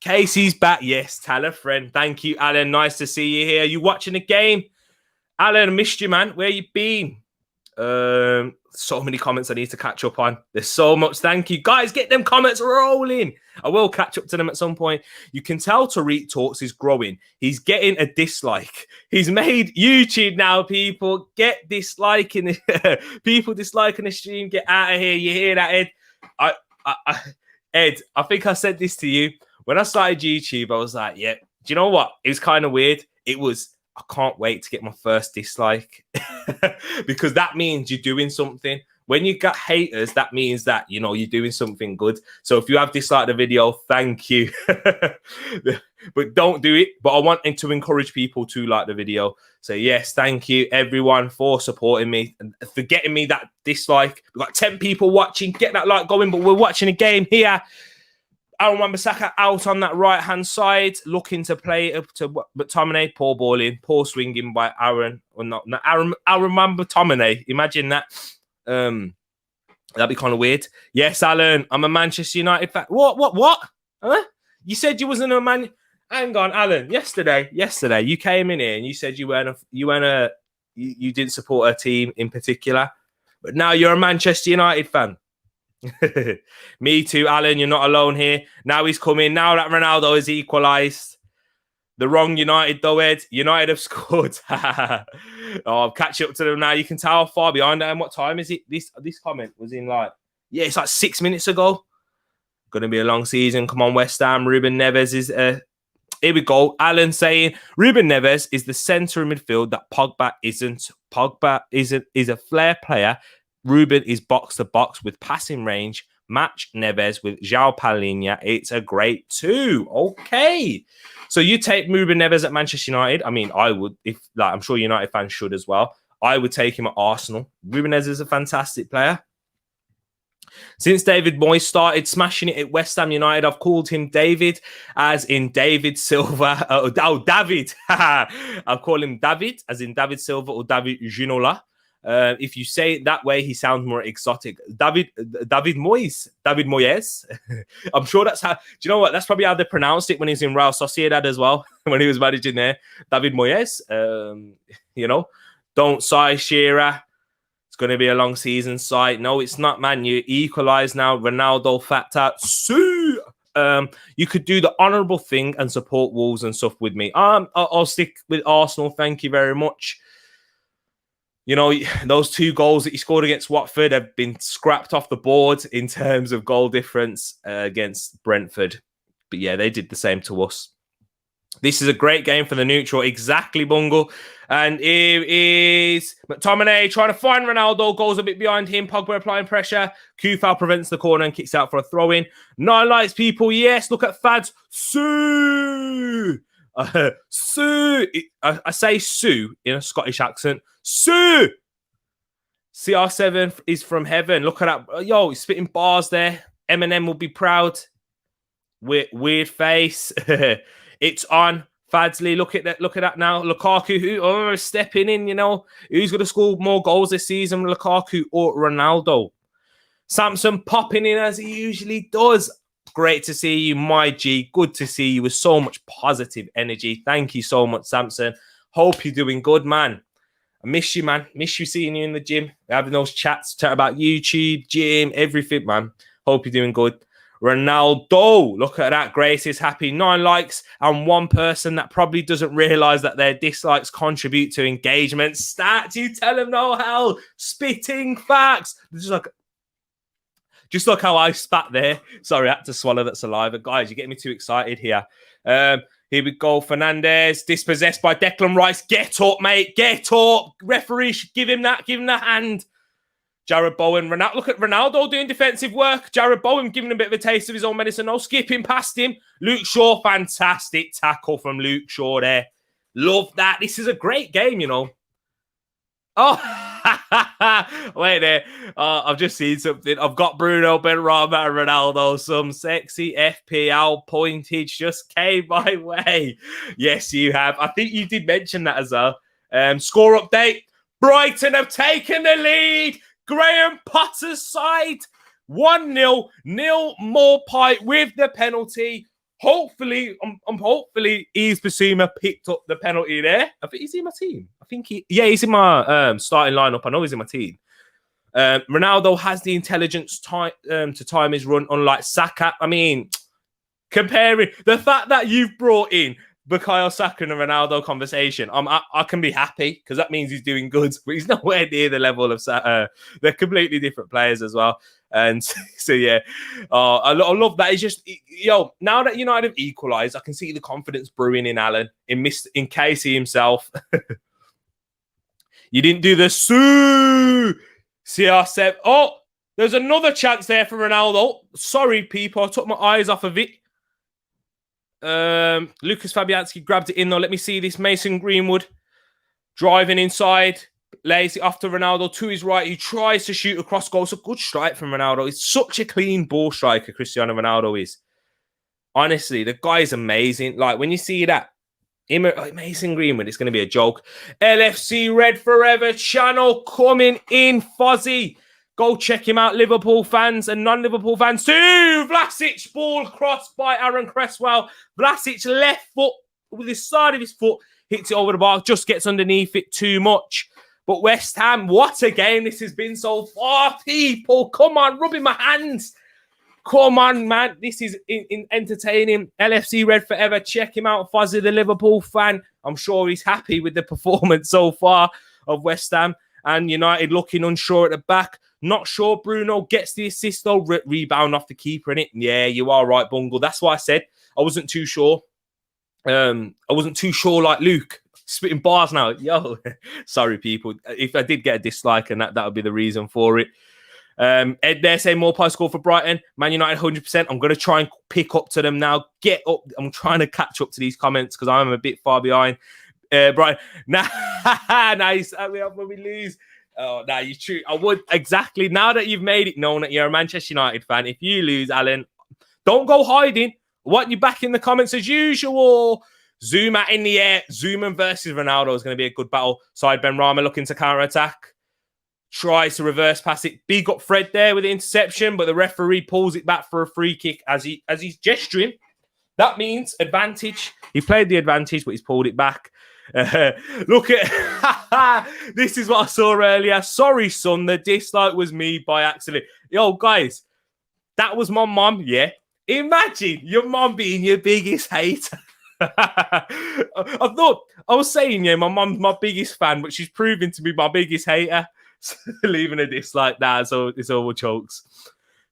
Casey's back. Yes, tell a friend. Thank you, Alan. Nice to see you here. You watching the game? Alan, I missed you, man. Where you been? So many comments I need to catch up on. There's so much. Thank you. Guys, get them comments rolling. I will catch up to them at some point. You can tell Tariq Talks is growing. He's getting a dislike. He's made YouTube now, people. Get disliking. People disliking the stream. Get out of here. You hear that, Ed? Ed, I think I said this to you. When I started YouTube, I was like, yeah, do you know what? It was kind of weird. I can't wait to get my first dislike because that means you're doing something. When you got haters, that means that, you know, you're doing something good. So if you have disliked the video, thank you. But don't do it. But I want to encourage people to like the video. So yes, thank you everyone for supporting me and for getting me that dislike. We've got 10 people watching. Get that like going, but we're watching a game here. Aaron Wan-Bissaka out on that right-hand side, looking to play up to McTominay. Poor balling, poor swinging by Aaron. Or not Aaron Wan-Bissaka. Imagine that. That'd be kind of weird. Yes, Alan, I'm a Manchester United fan. What? Huh? You said you wasn't a man. Hang on, Alan. Yesterday, you came in here and you said you didn't support a team in particular, but now you're a Manchester United fan. Me too, Alan. You're not alone here. Now he's coming. Now that Ronaldo has equalised. The wrong United, though, Ed. United have scored. I'll catch up to them now. You can tell how far behind I am. What time is it? This comment was in it's like 6 minutes ago. Going to be a long season. Come on, West Ham. Ruben Neves is... here we go. Alan saying, Ruben Neves is the centre of midfield that Pogba isn't. Pogba is a flair player. Ruben is box to box with passing range. Match Neves with João Palhinha. It's a great 2. Okay. So you take Ruben Neves at Manchester United. I mean, I would, I'm sure United fans should as well. I would take him at Arsenal. Ruben Neves is a fantastic player. Since David Moyes started smashing it at West Ham United, I've called him David, as in David Silva. David. I'll call him David, as in David Silva or David Ginola. If you say it that way, he sounds more exotic. David Moyes. I'm sure that's how... Do you know what? That's probably how they pronounced it when he was in Real Sociedad as well, when he was managing there. David Moyes. Don't sigh, Shearer. It's going to be a long season sight. No, it's not, man. You equalise now. Ronaldo fact out. You could do the honourable thing and support Wolves and stuff with me. I'll stick with Arsenal. Thank you very much. You know, those 2 goals that he scored against Watford have been scrapped off the board in terms of goal difference against Brentford. But yeah, they did the same to us. This is a great game for the neutral. Exactly, Bungle. And here is McTominay trying to find Ronaldo. Goes a bit behind him. Pogba applying pressure. Kufal prevents the corner and kicks out for a throw-in. 9 likes, people. Yes, look at Fads. Sue! Sue! I say Sue in a Scottish accent. Sue! CR7 is from heaven. Look at that. Yo, he's spitting bars there. Eminem will be proud. Weird face. It's on. Fadsley, look at that now. Lukaku, stepping in, you know. Who's going to score more goals this season, Lukaku or Ronaldo? Samson popping in as he usually does. Great to see you, my G. Good to see you with so much positive energy. Thank you so much, Samson. Hope you're doing good, man. I miss you, man. Miss you seeing you in the gym. We're having those chats, chat about YouTube, gym, everything, man. Hope you're doing good. Ronaldo, look at that. Grace is happy. 9 likes and one person that probably doesn't realize that their dislikes contribute to engagement. Stats, you tell them no hell. Spitting facts. Just look how I spat there. Sorry, I had to swallow that saliva. Guys, you're getting me too excited here. Here we go. Fernandez, dispossessed by Declan Rice. Get up, mate. Get up. Referee, give him that. Give him the hand. Jared Bowen. Look at Ronaldo doing defensive work. Jared Bowen giving a bit of a taste of his own medicine. No, skipping past him. Luke Shaw, fantastic tackle from Luke Shaw there. Love that. This is a great game, you know. Oh, wait there. I've just seen something. I've got Bruno, Benrahma, and Ronaldo. Some sexy FPL pointage just came my way. Yes, you have. I think you did mention that as well. Score update. Brighton have taken the lead. Graham Potter's side. 1-0. Neil Morpie with the penalty. Hopefully, hopefully, Yves Bissouma picked up the penalty there. I think he's in my team. He's in my starting lineup. I know he's in my team. Ronaldo has the intelligence to time his run, unlike Saka. I mean, comparing the fact that you've brought in Bukayo Saka and a Ronaldo conversation, I can be happy because that means he's doing good, but he's nowhere near the level of Saka. They're completely different players as well. And so, yeah, I love that. It's just, now that United have equalised, I can see the confidence brewing in Alan, in Casey himself. You didn't do the CR7. Oh, there's another chance there for Ronaldo. Sorry, people. I took my eyes off of it. Lucas Fabianski grabbed it in, though. Let me see this. Mason Greenwood driving inside. Lays it off to Ronaldo to his right. He tries to shoot across goal. It's a good strike from Ronaldo. He's such a clean ball striker, Cristiano Ronaldo is. Honestly, the guy is amazing. Like, when you see that, Mason Greenwood, it's going to be a joke. LFC Red Forever channel coming in. Fozzy. Go check him out, Liverpool fans and non-Liverpool fans too. Vlasic, ball crossed by Aaron Cresswell. Vlasic left foot with the side of his foot. Hits it over the bar. Just gets underneath it too much. But West Ham, what a game this has been so far, people. Come on, rubbing my hands. Come on, man. This is entertaining. LFC Red Forever. Check him out, Fozzy, the Liverpool fan. I'm sure he's happy with the performance so far of West Ham. And United looking unsure at the back. Not sure Bruno gets the assist, though. Rebound off the keeper, innit? Yeah, you are right, Bungle. That's why I said I wasn't too sure. I wasn't too sure like Luke. Spitting bars now. Yo, sorry, people. If I did get a dislike, and that would be the reason for it. Ed there saying Morpie score for Brighton. Man United 100%. I'm going to try and pick up to them now. Get up. I'm trying to catch up to these comments because I'm a bit far behind. Brighton. Nice. When we lose. Oh, no, you're true. I would. Exactly. Now that you've made it known that you're a Manchester United fan, if you lose, Alan, don't go hiding. I want you back in the comments as usual. Zuma in the air. Zuma versus Ronaldo is going to be a good battle. Side Benrahma looking to counter-attack. Tries to reverse pass it. Big up Fred there with the interception, but the referee pulls it back for a free kick as he's gesturing. That means advantage. He played the advantage, but he's pulled it back. Look at this is what I saw earlier. Sorry, son. The dislike was me by accident. Yo, guys, that was my mum. Yeah, imagine your mum being your biggest hater. I was saying, yeah, my mum's my biggest fan, but she's proven to be my biggest hater. Leaving a dislike that, so it's all jokes.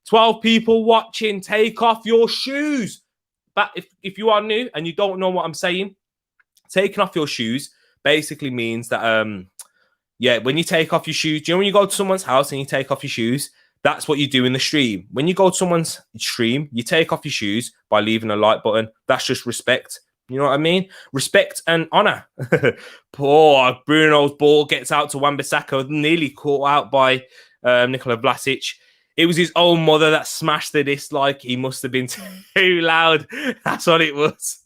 12 people watching. Take off your shoes. But if you are new and you don't know what I'm saying, taking off your shoes basically means that, when you take off your shoes, do you know when you go to someone's house and you take off your shoes? That's what you do in the stream. When you go to someone's stream, you take off your shoes by leaving a like button. That's just respect. You know what I mean? Respect and honor. Poor Bruno's ball gets out to Wan-Bissaka, nearly caught out by Nikola Vlasic. It was his own mother that smashed the dislike. He must have been too loud. That's what it was.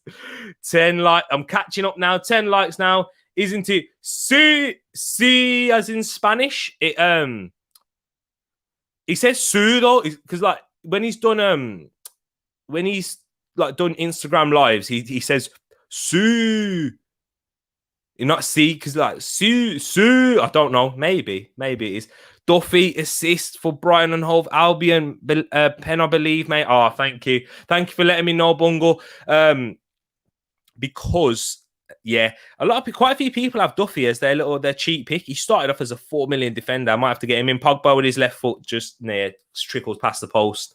10 like. I'm catching up now. 10 likes now. Isn't it? See, as in Spanish. He says "su" though, because like when he's done done Instagram lives, he says "su." You're not "see" because like "su." I don't know. Maybe it is. Duffy assist for Brighton and Hove Albion pen, I believe, mate. Oh, thank you for letting me know, Bungle. Because quite a few people have Duffy as their cheap pick. He started off as a 4 million defender. I might have to get him in. Pogba with his left foot just trickles past the post.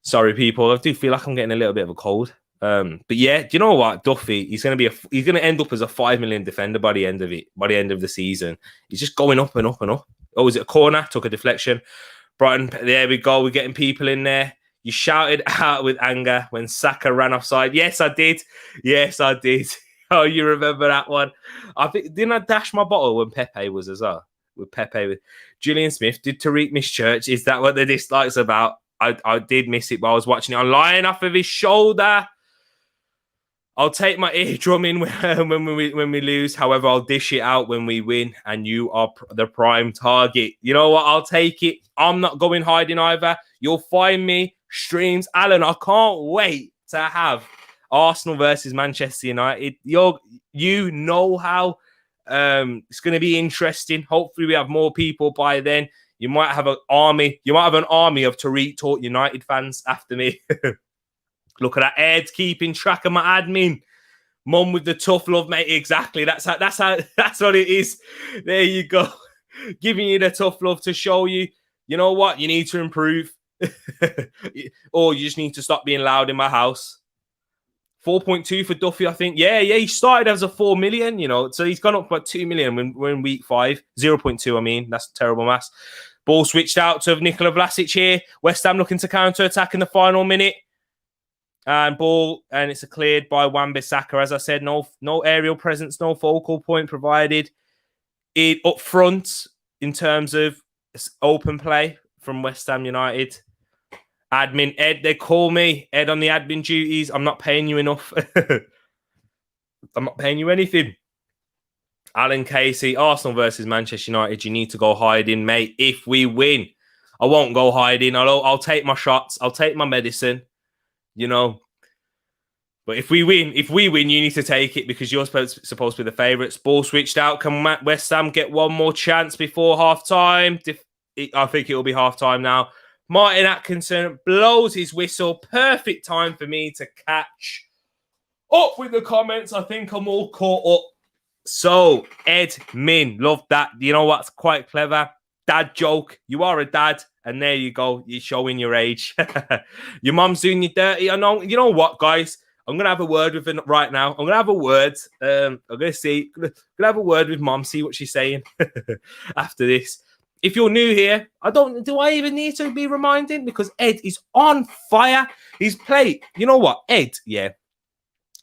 Sorry, people. I do feel like I'm getting a little bit of a cold. But yeah, do you know what? Duffy, he's going to end up as a 5 million defender by the end of the season. He's just going up and up and up. Oh, was it a corner? Took a deflection. Brighton, there we go. We're getting people in there. You shouted out with anger when Saka ran offside. Yes, I did. Oh, you remember that one? Didn't I dash my bottle when Pepe was as well? With Pepe, with Julian Smith. Did Tariq miss church? Is that what the dislikes about? I did miss it, but I was watching it online off of his shoulder. I'll take my eardrum in when we lose. However, I'll dish it out when we win, and you are the prime target. You know what? I'll take it. I'm not going hiding either. You'll find me streams. Alan, I can't wait to have Arsenal versus Manchester United. You know how it's going to be interesting. Hopefully, we have more people by then. You might have an army. You might have an army of Tariq Talk United fans after me. Look at that. Ed's keeping track of my admin. Mum with the tough love, mate. Exactly. That's what it is. There you go. Giving you the tough love to show you, you know what? You need to improve. Or you just need to stop being loud in my house. 4.2 for Duffy, I think. Yeah. He started as a 4 million, so he's gone up by 2 million when we're in week 5. 0.2, I mean. That's terrible maths. Ball switched out to Nikola Vlasic here. West Ham looking to counter-attack in the final minute. And it's cleared by Wan-Bissaka. As I said, no aerial presence, no focal point provided. Up front, in terms of open play from West Ham United. Admin, Ed, they call me. Ed on the admin duties. I'm not paying you enough. I'm not paying you anything. Alan Casey, Arsenal versus Manchester United. You need to go hiding, mate. If we win, I won't go hiding. I'll take my shots. I'll take my medicine. But if we win, you need to take it because you're supposed to be the favourites. Ball switched out. Can West Ham get one more chance before half-time? I think it'll be half-time now. Martin Atkinson blows his whistle. Perfect time for me to catch up with the comments. I think I'm all caught up. So, Ed Min, love that. You know what's quite clever? Dad joke. You are a dad. And there you go. You're showing your age. Your mum's doing you dirty. I know. You know what, guys? I'm going to have a word with her right now. I'm going to have a word. I'm going to have a word with mum, see what she's saying after this. If you're new here, do I even need to be reminding? Because Ed is on fire. He's played. You know what? Ed, yeah.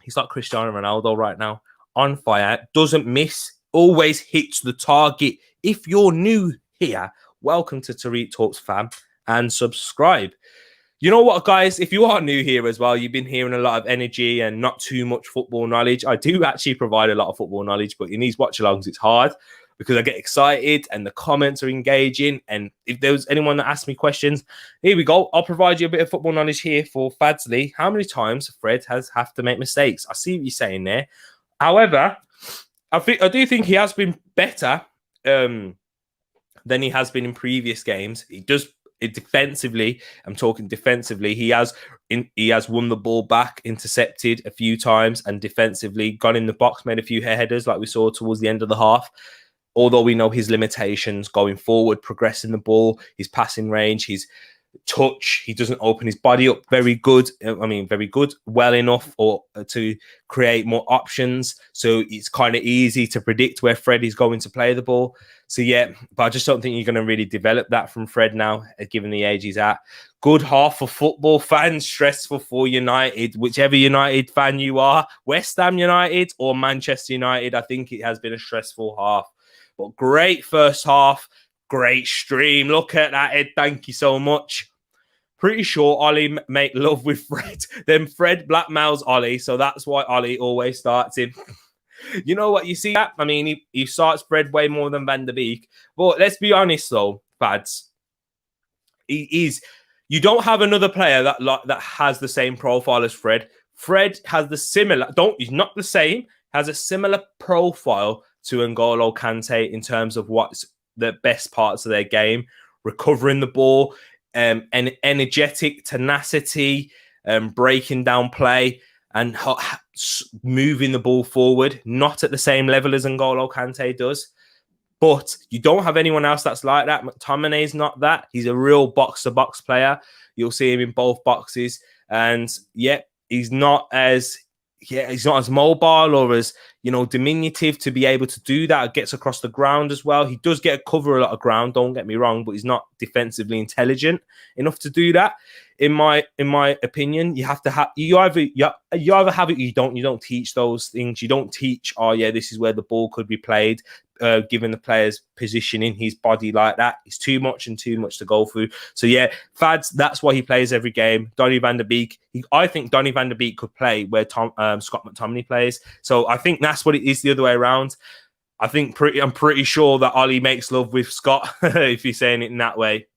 He's like Cristiano Ronaldo right now. On fire. Doesn't miss. Always hits the target. If you're new here, welcome to Tariq Talks fam and subscribe. You know what, guys? If you are new here as well, you've been hearing a lot of energy and not too much football knowledge. I do actually provide a lot of football knowledge, but in these watch-alongs, it's hard because I get excited and the comments are engaging. And if there was anyone that asked me questions, here we go. I'll provide you a bit of football knowledge here for Fadsley. How many times Fred has have to make mistakes? I see what you're saying there. However, I do think he has been better than he has been in previous games. Defensively, I'm talking defensively, he has won the ball back, intercepted a few times, and defensively gone in the box, made a few headers like we saw towards the end of the half. Although we know his limitations going forward, progressing the ball, his passing range, his touch, he doesn't open his body up very good, well enough or to create more options. So it's kind of easy to predict where Fred is going to play the ball. So yeah, but I just don't think you're going to really develop that from Fred now, given the age he's at. Good half for football fans, stressful for United, whichever United fan you are, West Ham United or Manchester United. I think it has been a stressful half, but great first half. Great stream. Look at that, Ed. Thank you so much. Pretty sure Ollie make love with Fred. Then Fred blackmails Ollie, so that's why Ollie always starts him. You know what? You see that? I mean, he starts Fred way more than Van der Beek. But let's be honest, though, Fads. You don't have another player that has the same profile as Fred. Fred has the similar. He's not the same. Has a similar profile to N'Golo Kante in terms of what's the best parts of their game: recovering the ball, and energetic tenacity, breaking down play, and moving the ball forward. Not at the same level as N'Golo Kante does. But you don't have anyone else that's like that. McTominay's not that. He's a real box-to-box player. You'll see him in both boxes. And he's not as mobile or as, diminutive to be able to do that. It gets across the ground as well. He does get a lot of ground, don't get me wrong, but he's not defensively intelligent enough to do that. In my opinion, you have to have you either have it, you don't teach those things. You don't teach, this is where the ball could be played, given the player's position in his body like that. It's too much to go through. So Fads, that's why he plays every game. Donny van der Beek. I think Donny van der Beek could play where Scott McTominay plays. So I think that's what it is the other way around. I'm pretty sure that Ollie makes love with Scott, if you're saying it in that way.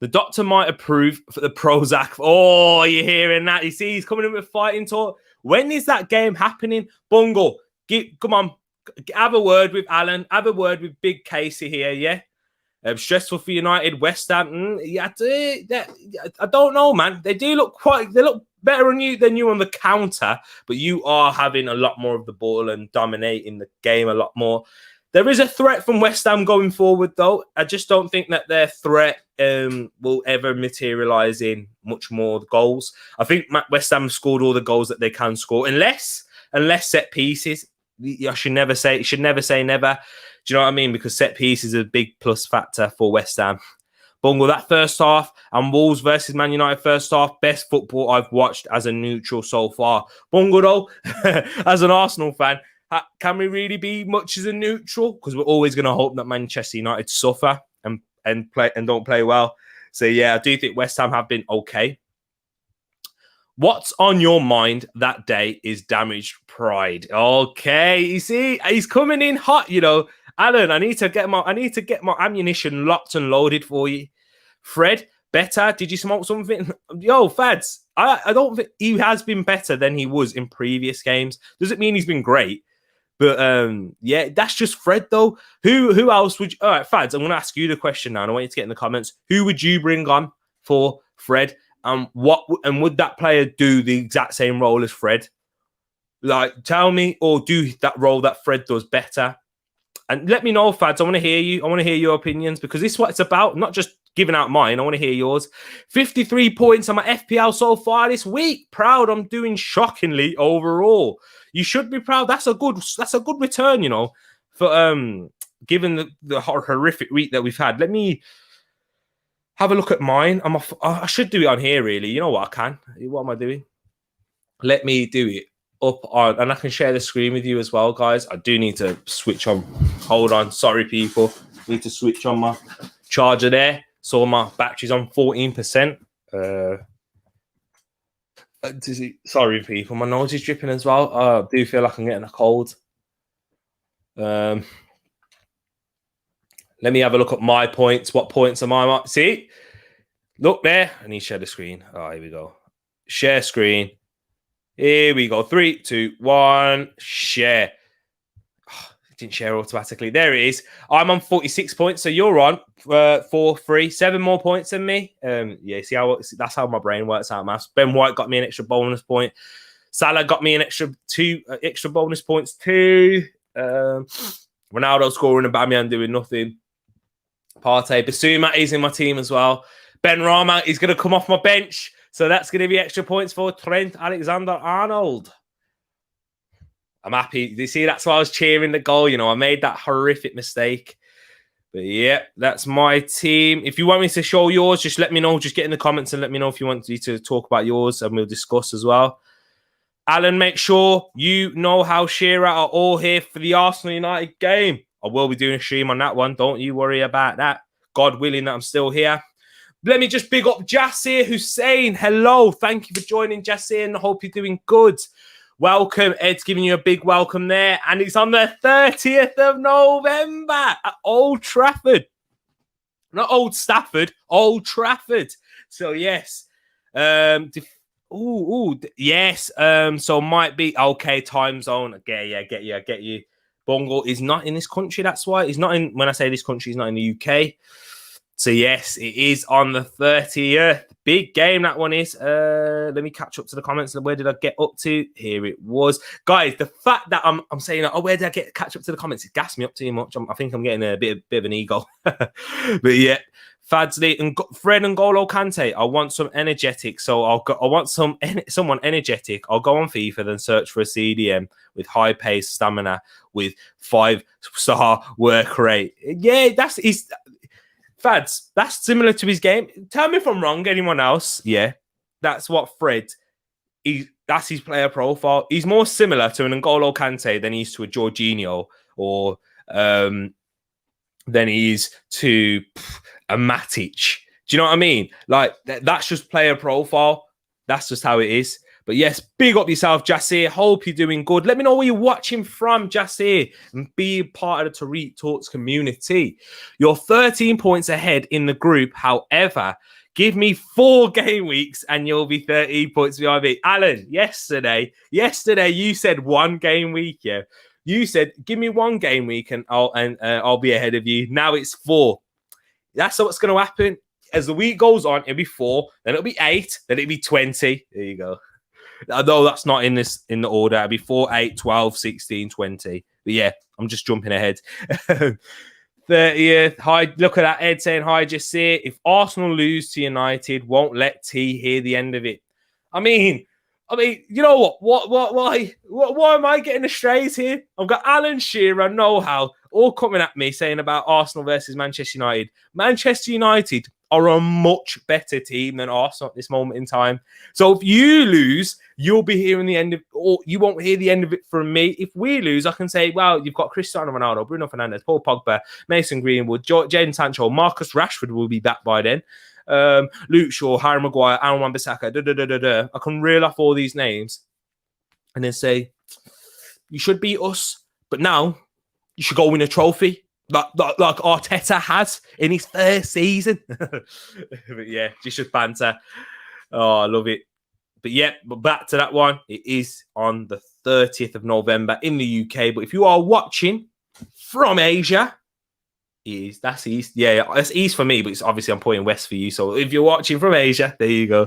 The doctor might approve for the Prozac. Oh, you're hearing that? You see, he's coming in with fighting talk. When is that game happening? Bungle, come on. Have a word with Alan. Have a word with Big Casey here, yeah? Stressful for United. West Ham. I don't know, man. They look better than you on the counter, but you are having a lot more of the ball and dominating the game a lot more. There is a threat from West Ham going forward, though. I just don't think that their threat will ever materialise in much more goals. I think West Ham scored all the goals that they can score, unless set pieces. I should never say never. Do you know what I mean? Because set piece is a big plus factor for West Ham. Bungle, that first half and Wolves versus Man United first half, best football I've watched as a neutral so far. Bungle, though, as an Arsenal fan, can we really be much as a neutral? Because we're always going to hope that Manchester United suffer and don't play well. So I do think West Ham have been okay. What's on your mind that day is damaged pride. Okay, you see, he's coming in hot. Alan, I need to get my ammunition locked and loaded for you. Fred, better. Did you smoke something? Yo, Fads, I don't think he has been better than he was in previous games. Doesn't mean he's been great. But that's just Fred though. Who else would you... All right, Fads, I'm going to ask you the question now, and I want you to get in the comments. Who would you bring on for Fred? Would that player do the exact same role as Fred? Like, tell me, or do that role that Fred does better? And let me know, Fads. I want to hear you. I want to hear your opinions, because this is what it's about. Not just giving out mine. I want to hear yours. 53 points on my FPL so far this week. Proud. I'm doing shockingly overall. You should be proud. That's a good return, for given the horrific week that we've had. Let me have a look at mine. I should do it on here, really. You know what? I can. What am I doing? Let me do it up on, and I can share the screen with you as well, guys. I do need to switch on. Hold on. Sorry, people. Need to switch on my charger there. So my battery's on 14%. Sorry, people. My nose is dripping as well. I do feel like I'm getting a cold. Let me have a look at my points. What points am I on? See? Look there. I need to share the screen. Oh, here we go. Share screen. Here we go. 3, 2, 1. Share. Oh, it didn't share automatically. There it is. I'm on 46 points. So you're on 4, 3, 7 more points than me. See that's how my brain works out, maths. Ben White got me an extra bonus point. Salah got me an extra 2 extra bonus points too. Ronaldo scoring and Aubameyang doing nothing. Partey, Basuma is in my team as well. Ben Rama is going to come off my bench. So that's going to be extra points for Trent Alexander-Arnold. I'm happy. You see, that's why I was cheering the goal. I made that horrific mistake. But that's my team. If you want me to show yours, just let me know. Just get in the comments and let me know if you want me to talk about yours, and we'll discuss as well. Alan, make sure you know how Shearer are all here for the Arsenal United game. I will be doing a stream on that one. Don't you worry about that. God willing that I'm still here. Let me just big up Jasir Hussein. Hello. Thank you for joining, Jasir, and I hope you're doing good. Welcome. Ed's giving you a big welcome there. And it's on the 30th of November at Old Trafford. Not Old Stafford, Old Trafford. So, yes. Yes. So, might be, okay, time zone. Okay, yeah, I get you. Bongo is not in this country. That's why. He's not in, when I say this country, he's not in the UK. So, yes, it is on the 30th. Big game, that one is. Let me catch up to the comments. Where did I get up to? Here it was. Guys, the fact that I'm saying, oh, where did I catch up to the comments? It gassed me up too much. I think I'm getting a bit of an ego. But, yeah, Fadsley and Fred and Golo Kante. I want some energetic. So, I want someone energetic. I'll go on FIFA, then search for a CDM with high pace, stamina, with 5-star work rate. Yeah, Fads, that's similar to his game. Tell me if I'm wrong, anyone else? Yeah, that's what Fred, that's his player profile. He's more similar to an N'Golo Kante than he is to a Jorginho or than he is to a Matic. Do you know what I mean? Like, that's just player profile. That's just how it is. But yes, big up yourself, Jasir. Hope you're doing good. Let me know where you're watching from, Jasir, and be part of the Tariq Talks community. You're 13 points ahead in the group. However, give me 4 game weeks and you'll be 13 points behind me. Alan, yesterday you said 1 game week. Yeah, you said give me 1 game week and I'll be ahead of you. Now it's 4. That's what's going to happen. As the week goes on, it'll be 4, then it'll be 8, then it'll be 20. There you go. Although that's not in the order. It'll be 4, 8, 12, 16, 20. But yeah, I'm just jumping ahead. 30th. Hi, look at that. Ed saying, hi, just say if Arsenal lose to United, won't let T hear the end of it. I mean, you know what? Why am I getting the strays here? I've got Alan Shearer, Know-How, all coming at me saying about Arsenal versus Manchester United. Manchester United are a much better team than Arsenal at this moment in time. So if you lose, you'll be hearing the end of, or you won't hear the end of it from me. If we lose, I can say, well, you've got Cristiano Ronaldo, Bruno Fernandes, Paul Pogba, Mason Greenwood, Jadon Sancho, Marcus Rashford will be back by then. Luke Shaw, Harry Maguire, Aaron Wan-Bissaka, I can reel off all these names and then say, you should beat us, but now you should go win a trophy. Like Arteta has in his first season. But yeah, just banter. Oh, I love it. But yeah, but back to that one. It is on the 30th of November in the UK. But if you are watching from Asia, that's east. Yeah, that's east for me, but it's obviously I'm pointing west for you. So if you're watching from Asia, there you go.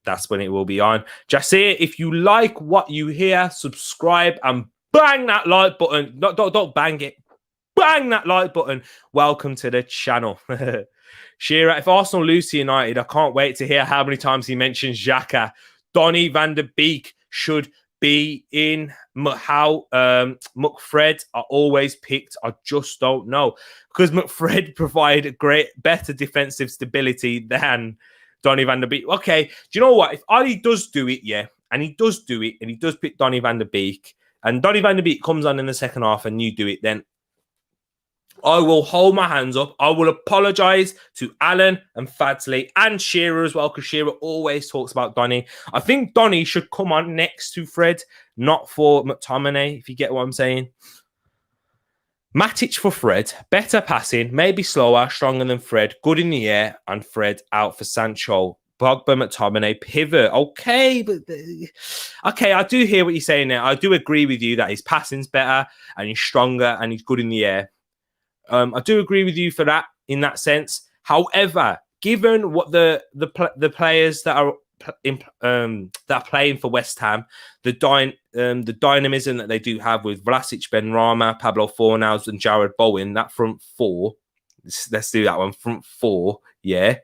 That's when it will be on. Jasir, if you like what you hear, subscribe and bang that like button. Don't bang it. Bang that like button. Welcome to the channel. Shearer, if Arsenal lose to United, I can't wait to hear how many times he mentions Xhaka. Donny van der Beek should be in. How McFred are always picked. I just don't know. Because McFred provide better defensive stability than Donny van der Beek. Okay, do you know what? If Ali does do it, yeah, and he does do it, and he does pick Donny van der Beek, and Donny van der Beek comes on in the second half and you do it, then I will hold my hands up. I will apologise to Alan and Fadsley and Shearer as well, because Shearer always talks about Donny. I think Donny should come on next to Fred, not for McTominay, if you get what I'm saying. Matic for Fred, better passing, maybe slower, stronger than Fred, good in the air, and Fred out for Sancho. Pogba, McTominay, pivot. Okay, I do hear what you're saying there. I do agree with you that his passing's better and he's stronger and he's good in the air. I do agree with you for that in that sense. However, given what the players that are playing for West Ham, the dynamism that they do have with Vlasic, Benrahma, Pablo Fornals, and Jared Bowen, that front four. Let's do that one. Front four, yeah.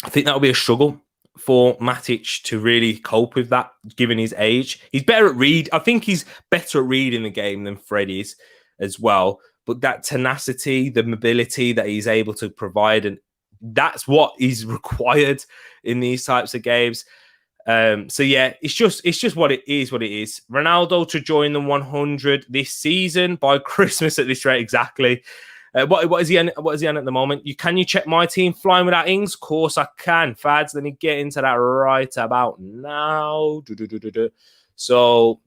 I think that'll be a struggle for Matic to really cope with that, given his age. He's better at read. I think he's better at reading the game than Fred is as well. But that tenacity, the mobility that he's able to provide, and that's what is required in these types of games. So yeah, it's just what it is. What it is. Ronaldo to join the 100 this season by Christmas at this rate. Exactly. What is he on? What is he on at the moment? Can you check my team flying without Ings? Of course I can, Fads. Let me get into that right about now. So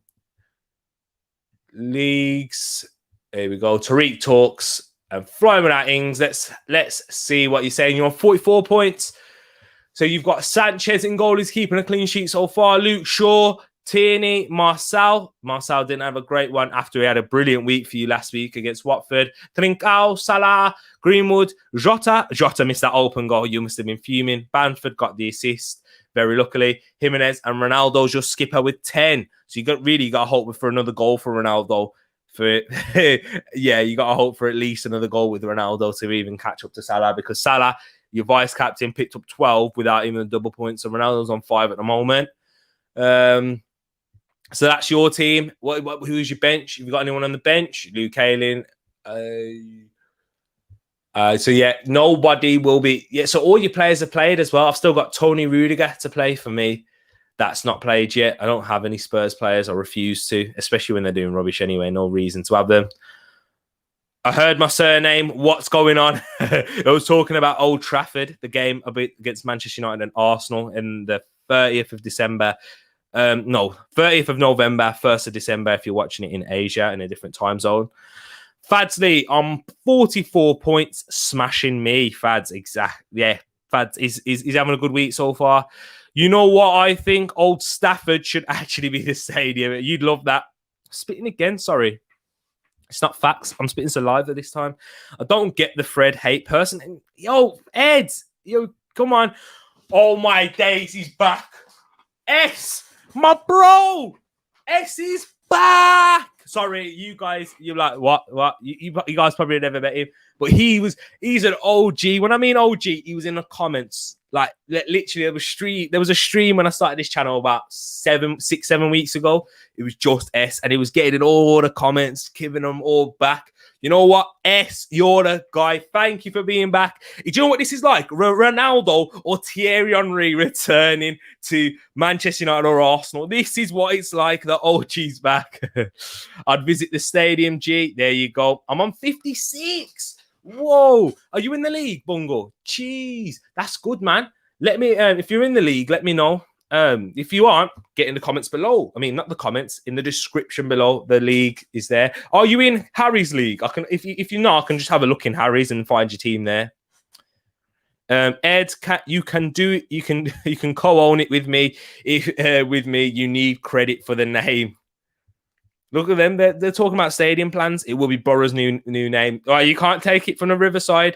leagues. Here we go. Tariq talks and flying without Ings. Let's see what you're saying. You're on 44 points. So you've got Sanchez in goal. He's keeping a clean sheet so far. Luke Shaw, Tierney, Marcel. Marcel didn't have a great one after he had a brilliant week for you last week against Watford. Trincao, Salah, Greenwood, Jota. Jota missed that open goal. You must have been fuming. Bamford got the assist, very luckily. Jimenez and Ronaldo's your skipper with 10. So you really got to hope for another goal for Ronaldo. Yeah, you got to hope for at least another goal with Ronaldo to even catch up to Salah, because Salah, your vice captain, picked up 12 without even a double point. So Ronaldo's on 5 at the moment. So that's your team. Who's your bench? Have you got anyone on the bench? Luke Ayling. So yeah, nobody will be. Yeah, so all your players have played as well. I've still got Tony Rudiger to play for me. That's not played yet. I don't have any Spurs players. I refuse to, especially when they're doing rubbish anyway. No reason to have them. I heard my surname. What's going on? I was talking about Old Trafford, the game against Manchester United and Arsenal in the 30th of December. 30th of November, 1st of December, if you're watching it in Asia in a different time zone. Fadsley on 44 points, smashing me. Fads, exactly. Yeah, Fads is having a good week so far. You know what I think? Old Stafford should actually be the stadium. You'd love that. Spitting again, sorry. It's not facts. I'm spitting saliva this time. I don't get the Fred hate person. Yo, Ed. Yo, come on. Oh, my days. He's back. S. My bro. S is back. Sorry, you guys. You're like, what? You guys probably never met him. But he's an OG. When I mean OG, he was in the comments. Like, literally, there was a stream when I started this channel about 7 weeks ago. It was just S, and he was getting in all the comments, giving them all back. You know what? S, you're the guy. Thank you for being back. Do you know what this is like? Ronaldo or Thierry Henry returning to Manchester United or Arsenal. This is what it's like. The OG's back. I'd visit the stadium, G. There you go. I'm on 56. Whoa. Are you in the league, Bungo? Jeez. That's good, man. Let me, if you're in the league, let me know. If you aren't, get in the comments below. I mean, not the comments, in the description below. The league is there. Are you in Harry's league? I can, if you're not, I can just have a look in Harry's and find your team there. Ed, you can do it. You can co-own it with me. If you need credit for the name. Look at them. They're talking about stadium plans. It will be Borough's new name. All right, you can't take it from the Riverside.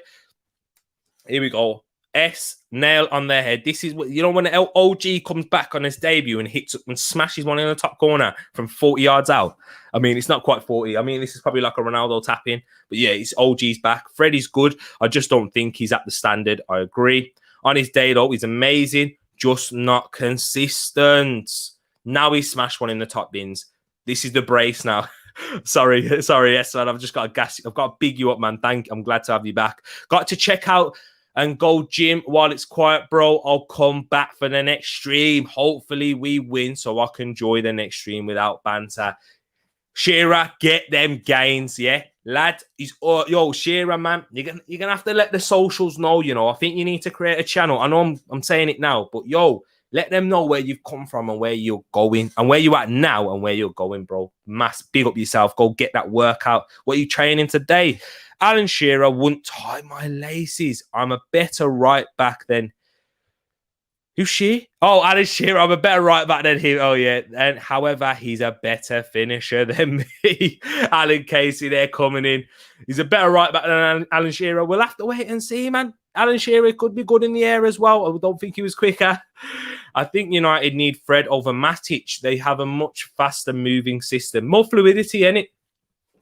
Here we go. S, nail on their head. This is what, you know, when the OG comes back on his debut and hits up and smashes one in the top corner from 40 yards out. I mean, it's not quite 40. I mean, this is probably like a Ronaldo tap-in. But yeah, it's OG's back. Freddie's good. I just don't think he's at the standard. I agree. On his day, though, he's amazing. Just not consistent. Now he's smashed one in the top bins. This is the brace now. sorry, yes, man. I've just got to gas. I've got to big you up, man. I'm glad to have you back. Got to check out and go gym while it's quiet, bro. I'll come back for the next stream. Hopefully we win so I can enjoy the next stream without banter. Shearer, get them gains, yeah? Lad, Shearer, man, you're gonna have to let the socials know, you know. I think you need to create a channel. I know I'm saying it now, but let them know where you've come from and where you're going and where you're at now and where you're going, bro. Big up yourself. Go get that workout. What are you training today? Alan Shearer wouldn't tie my laces. I'm a better right back than... Who's she? Oh, Alan Shearer. I'm a better right back than him. Oh, yeah. And however, he's a better finisher than me. Alan Casey, they're coming in. He's a better right back than Alan Shearer. We'll have to wait and see, man. Alan Shearer could be good in the air as well. I don't think he was quicker. I think United need Fred over Matic. They have a much faster moving system. More fluidity in it.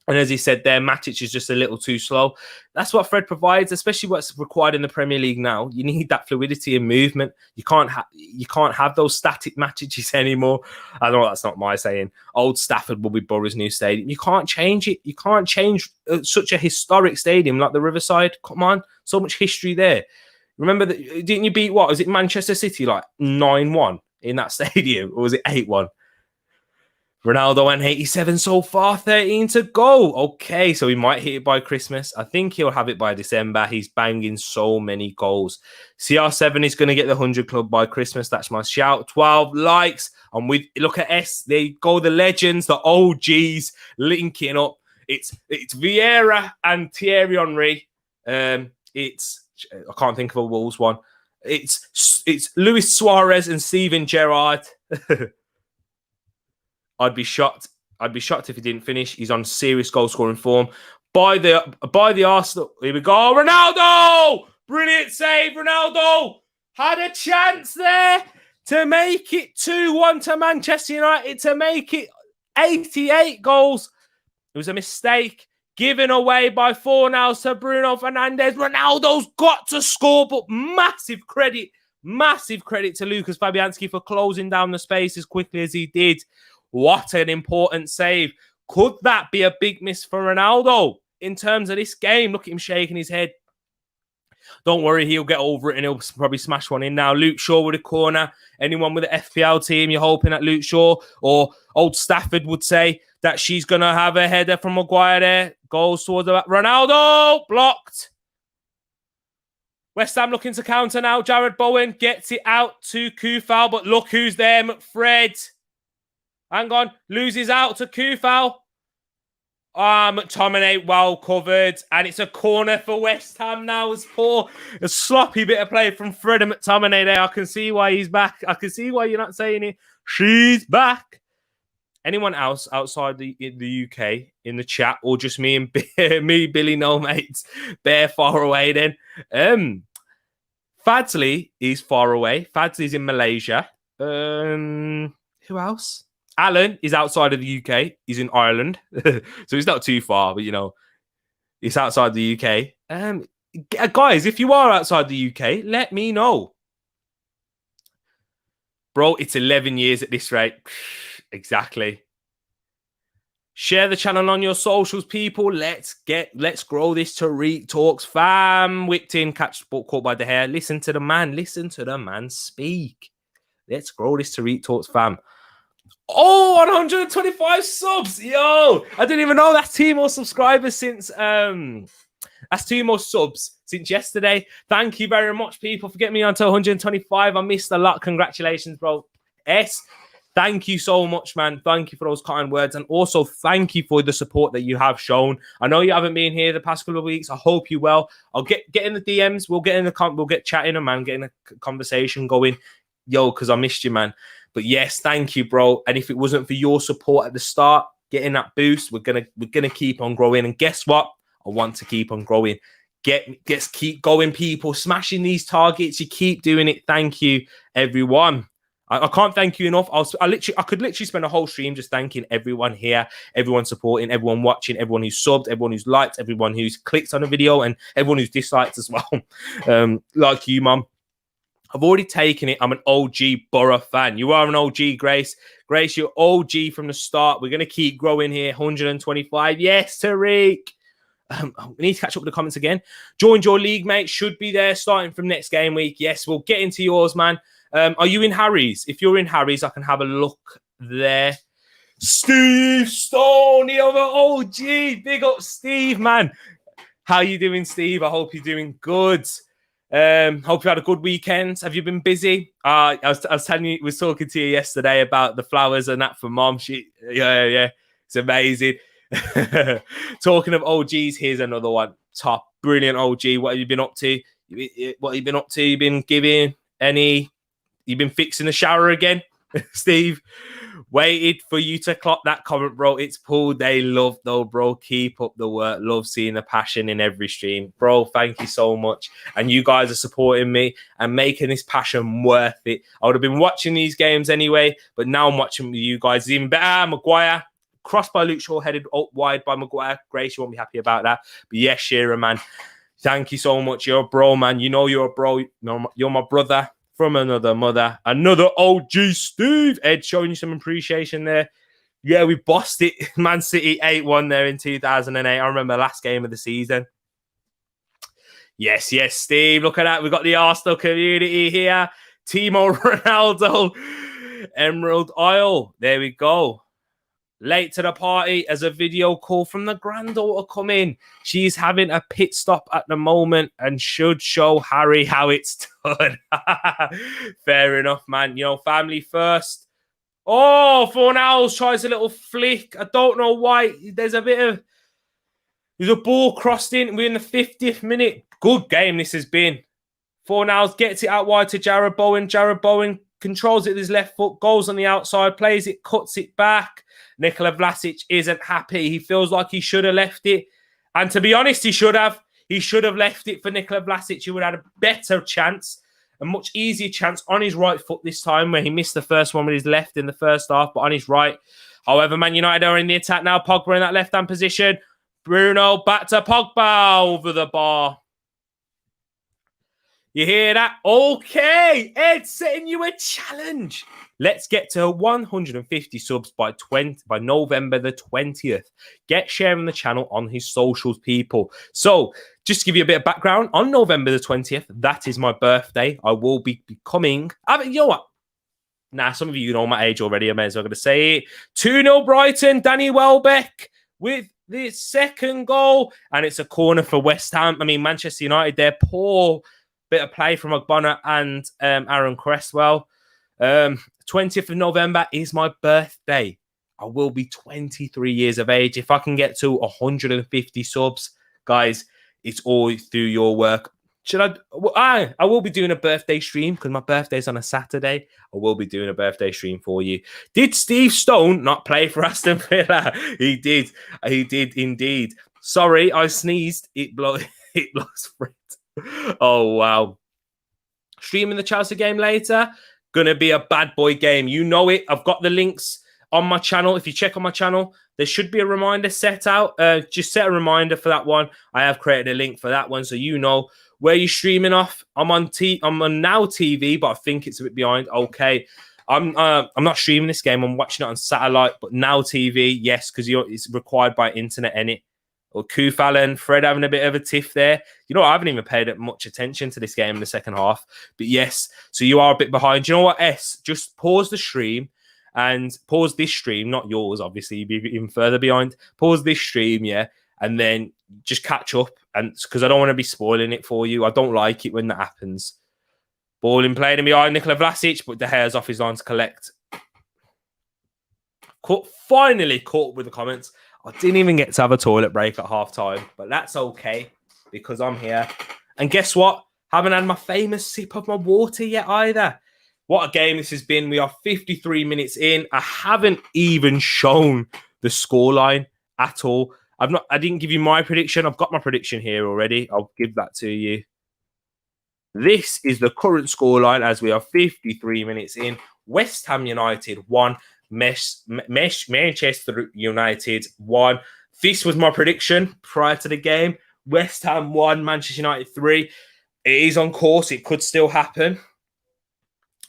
And as he said there, Matic is just a little too slow. That's what Fred provides, especially what's required in the Premier League now. You need that fluidity and movement. You can't have those static Matices anymore. I know that's not my saying. Old Stafford will be Borough's new stadium. You can't change it. You can't change such a historic stadium like the Riverside. Come on, so much history there. Remember that? Didn't you beat what? Was it Manchester City like 9-1 in that stadium? Or was it 8-1? Ronaldo and 87 so far, 13 to go. Okay, so he might hit it by Christmas. I think he'll have it by December. He's banging so many goals. CR7 is going to get the 100 club by Christmas. That's my shout. 12 likes. And look at S. There you go, the legends, the OGs linking up. It's Vieira and Thierry Henry. I can't think of a Wolves one. It's Luis Suarez and Steven Gerrard. I'd be shocked. I'd be shocked if he didn't finish. He's on serious goal scoring form. By the Arsenal. Here we go. Ronaldo! Brilliant save, Ronaldo. Had a chance there to make it 2-1 to Manchester United, to make it 88 goals. It was a mistake. Given away by Fornals to Bruno Fernandes. Ronaldo's got to score, but massive credit to Lucas Fabianski for closing down the space as quickly as he did. What an important save. Could that be a big miss for Ronaldo in terms of this game? Look at him shaking his head. Don't worry, he'll get over it and he'll probably smash one in now. Luke Shaw with a corner. Anyone with an FPL team, you're hoping that Luke Shaw or Old Stafford would say that she's going to have a header from Maguire there. Goes towards the back. Ronaldo, blocked. West Ham looking to counter now. Jared Bowen gets it out to Kufal, but look who's there, McFred. Hang on, loses out to Kufal. McTominay well covered, and it's a corner for West Ham now. It's poor, a sloppy bit of play from Fred and McTominay there. I can see why he's back. I can see why you're not saying it. She's back. Anyone else outside the UK in the chat, or just me and Billy No Mates? Bear far away then. Fadsley is far away. Fadsley's in Malaysia. Who else? Alan is outside of the UK. He's in Ireland. So he's not too far, but, you know, he's outside the UK. Guys, if you are outside the UK, let me know. Bro, it's 11 years at this rate. Exactly. Share the channel on your socials, people. Let's grow this to Tariq Talks. Fam, whipped in, caught by the hair. Listen to the man speak. Let's grow this to Tariq Talks, fam. Oh, 125 subs. Yo, I didn't even know that's 2 more subscribers since that's 2 more subs since yesterday. Thank you very much, people, for getting me onto 125. I missed a lot. Congratulations, bro. Thank you so much, man. Thank you for those kind words. And also thank you for the support that you have shown. I know you haven't been here the past couple of weeks. I hope you will. I'll get in the DMs. We'll get chatting, man, getting a conversation going. Yo, because I missed you, man. But yes, thank you, bro. And if it wasn't for your support at the start, getting that boost, we're gonna keep on growing. And guess what? I want to keep on growing. Keep going, people. Smashing these targets. You keep doing it. Thank you, everyone. I can't thank you enough. I could literally spend a whole stream just thanking everyone here, everyone supporting, everyone watching, everyone who's subbed, everyone who's liked, everyone who's clicked on a video, and everyone who's disliked as well. Like you, Mum. I've already taken it. I'm an OG Borough fan. You are an OG, Grace. Grace, you're OG from the start. We're going to keep growing here. 125. Yes, Tariq. We need to catch up with the comments again. Joined your league, mate. Should be there starting from next game week. Yes, we'll get into yours, man. Are you in Harry's? If you're in Harry's, I can have a look there. Steve Stone, the other OG. Big up, Steve, man. How you doing, Steve? I hope you're doing good. Hope you had a good weekend. Have you been busy? I was telling you, was talking to you yesterday about the flowers and that for Mom. Yeah, it's amazing. Talking of OGs, here's another one. Top, brilliant OG. What have you been up to? You've been giving any? You've been fixing the shower again, Steve? Waited for you to clock that comment, bro. It's pool day love, though, bro. Keep up the work. Love seeing the passion in every stream. Bro, thank you so much. And you guys are supporting me and making this passion worth it. I would have been watching these games anyway, but now I'm watching with you guys. It's even better. Maguire, crossed by Luke Shaw, headed up wide by Maguire. Grace, you won't be happy about that. But yes, Shearer, man. Thank you so much. You're a bro, man. You know you're a bro. You're my brother. From another mother, another OG Steve. Ed showing you some appreciation there. Yeah, we bossed it. Man City 8-1 there in 2008. I remember last game of the season. Yes, Steve. Look at that. We've got the Arsenal community here. Timo Ronaldo. Emerald Isle. There we go. Late to the party as a video call from the granddaughter come in. She's having a pit stop at the moment and should show Harry how it's done. Fair enough, man. You know, family first. Oh, Fornals tries a little flick. I don't know why. There's a ball crossed in. We're in the 50th minute. Good game this has been. Fornals gets it out wide to Jared Bowen. Jared Bowen controls it with his left foot, goes on the outside, plays it, cuts it back. Nikola Vlasic isn't happy. He feels like he should have left it. And to be honest, he should have. He should have left it for Nikola Vlasic. He would have had a better chance, a much easier chance on his right foot this time, where he missed the first one with his left in the first half, but on his right. However, Man United are in the attack now. Pogba in that left-hand position. Bruno back to Pogba over the bar. You hear that? Okay, Ed's setting you a challenge. Let's get to 150 subs by November the 20th. Get sharing the channel on his socials, people. So, just to give you a bit of background, on November the 20th, that is my birthday. I will be becoming... I mean, you know what? Nah, some of you know my age already. I may as well going to say it. 2-0 Brighton, Danny Welbeck with the second goal. And it's a corner for West Ham. I mean, Manchester United, they're poor... Bit of play from Ogbonna and Aaron Cresswell. 20th of November is my birthday. I will be 23 years of age. If I can get to 150 subs, guys, it's all through your work. I will be doing a birthday stream because my birthday's on a Saturday. I will be doing a birthday stream for you. Did Steve Stone not play for Aston Villa? He did. He did indeed. Sorry, I sneezed. It blows Fred. Oh, wow. Streaming the Chelsea game later. Gonna be a bad boy game. You know it. I've got the links on my channel. If you check on my channel, there should be a reminder set out. Just set a reminder for that one. I have created a link for that one, so you know where you're streaming off. I'm on Now TV, but I think it's a bit behind. Okay. I'm not streaming this game. I'm watching it on satellite, but Now TV, yes, because it's required by internet, innit? Or Kufal and Fred having a bit of a tiff there. You know, I haven't even paid much attention to this game in the second half. But yes, so you are a bit behind. You know what, S? Just pause the stream and pause this stream, not yours, obviously. You'd be even further behind. Pause this stream, yeah, and then just catch up. And because I don't want to be spoiling it for you. I don't like it when that happens. Ball in play in behind Nikola Vlasic, but De Gea's off his line to collect. Finally caught up with the comments. I didn't even get to have a toilet break at half time, but that's okay because I'm here. And guess what? Haven't had my famous sip of my water yet either. What a game this has been. We are 53 minutes in. I haven't even shown the scoreline at all. I didn't give you my prediction. I've got my prediction here already. I'll give that to you. This is the current scoreline as we are 53 minutes in. West Ham United 1. Manchester United 1. This was my prediction prior to the game. West Ham 1, Manchester United 3. It is on course. It could still happen.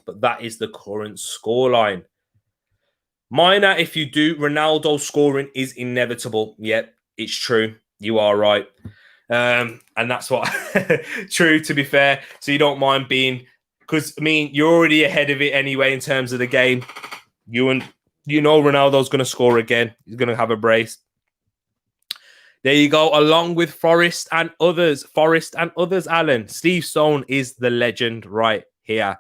But that is the current scoreline. Minor, if you do, Ronaldo scoring is inevitable. Yep, it's true. You are right. And that's what... true, to be fair. So you don't mind being... Because, I mean, you're already ahead of it anyway in terms of the game. You know Ronaldo's going to score again. He's going to have a brace. There you go. Along with Forest and others, Alan. Steve Stone is the legend right here.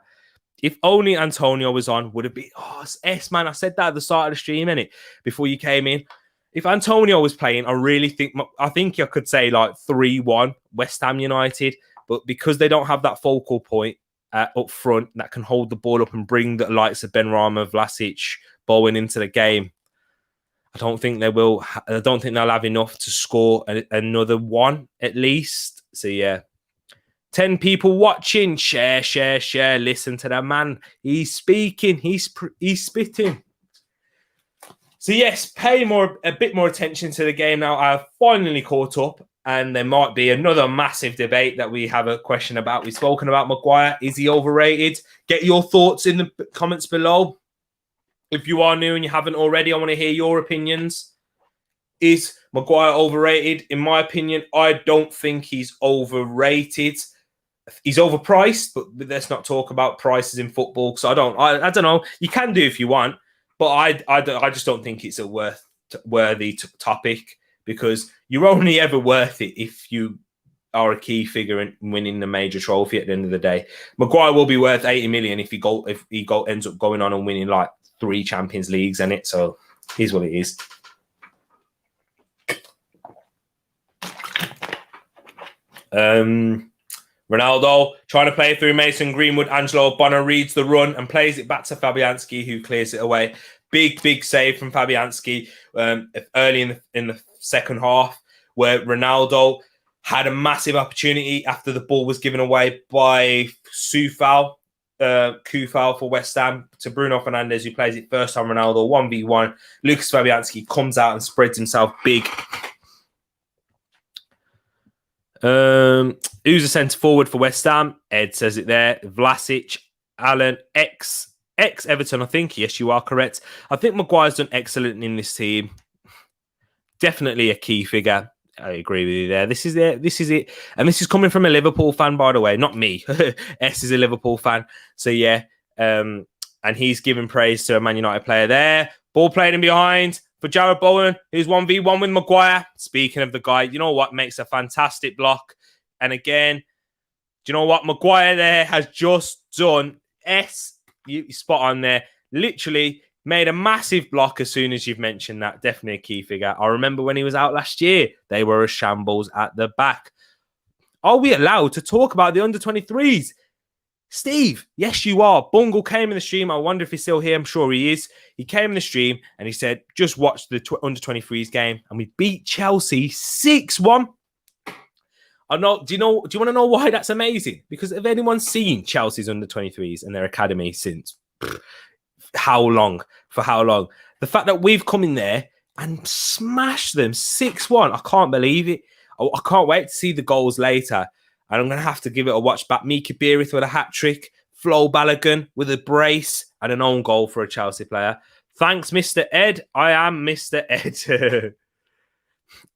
If only Antonio was on, would it be... Oh, S, man. I said that at the start of the stream, innit? Before you came in. If Antonio was playing, I think I could say like 3-1 West Ham United. But because they don't have that focal point, up front that can hold the ball up and bring the likes of Benrahma, Vlasic, Bowen into the game, I don't think they will. I don't think they'll have enough to score another one at least. So yeah, 10 people watching. Share. Listen to that man. He's speaking. He's spitting. So yes, pay a bit more attention to the game now. I've finally caught up. And there might be another massive debate that we have a question about. We've spoken about Maguire. Is he overrated? Get your thoughts in the comments below. If you are new and you haven't already, I want to hear your opinions. Is Maguire overrated? In my opinion, I don't think he's overrated. he's overpriced, but let's not talk about prices in football. So I don't know. You can do if you want, but I just don't think it's a worthy topic, because you're only ever worth it if you are a key figure in winning the major trophy at the end of the day. Maguire will be worth 80 million if he ends up going on and winning like 3 Champions Leagues in it. So here's what it is. Ronaldo trying to play through Mason Greenwood. Angelo Bonner reads the run and plays it back to Fabianski, who clears it away. Big save from Fabianski early in the second half, where Ronaldo had a massive opportunity after the ball was given away by Kufal for West Ham to Bruno Fernandes, who plays it first time. Ronaldo 1v1. Lucas Fabianski comes out and spreads himself big. Who's a centre forward for West Ham? Ed says it there. Vlasic, Allen, ex Everton, I think. Yes, you are correct. I think Maguire's done excellent in this team. Definitely a key figure. I agree with you there. This is it. And this is coming from a Liverpool fan, by the way, not me. S is a Liverpool fan. So yeah. And he's giving praise to a Man United player there. Ball played in behind for Jarrod Bowen, who's 1v1 with Maguire. Speaking of the guy, you know what? Makes a fantastic block. And again, do you know what? Maguire there has just done you spot on there. Literally made a massive block as soon as you've mentioned that. Definitely a key figure. I remember when he was out last year, they were a shambles at the back. Are we allowed to talk about the under-23s? Steve, yes, you are. Bungle came in the stream. I wonder if he's still here. I'm sure he is. He came in the stream and he said, just watch the under-23s game. And we beat Chelsea 6-1. I know. Do you want to know why that's amazing? Because have anyone seen Chelsea's under-23s and their academy since how long? For how long? The fact that we've come in there and smashed them 6-1. I can't believe it. I can't wait to see the goals later. And I'm going to have to give it a watch back. Mika Bierith with a hat-trick. Flo Balogun with a brace and an own goal for a Chelsea player. Thanks, Mr. Ed. I am Mr. Ed.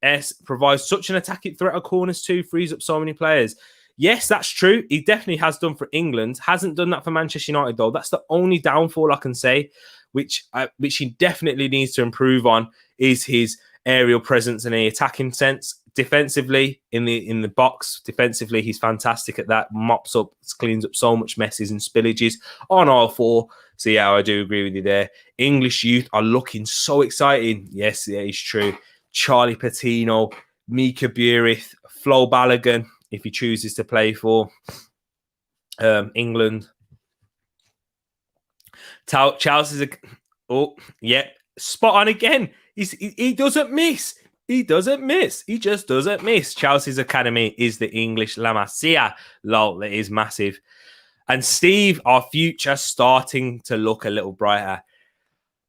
S provides such an attacking threat at corners too. Frees up so many players. Yes, that's true. He definitely has done for England. Hasn't done that for Manchester United, though. That's the only downfall I can say, which he definitely needs to improve on, is his aerial presence in an attacking sense. Defensively, in the box, defensively, he's fantastic at that. Mops up, cleans up so much messes and spillages on all 4. So yeah, I do agree with you there. English youth are looking so exciting. Yes, yeah, it's true. Charlie Patino, Mika Bierith, Flo Balogun, if he chooses to play for England. Chelsea's spot on again. He doesn't miss. He doesn't miss. He just doesn't miss. Chelsea's academy is the English La Masia. Lol, that is massive. And Steve, our future starting to look a little brighter.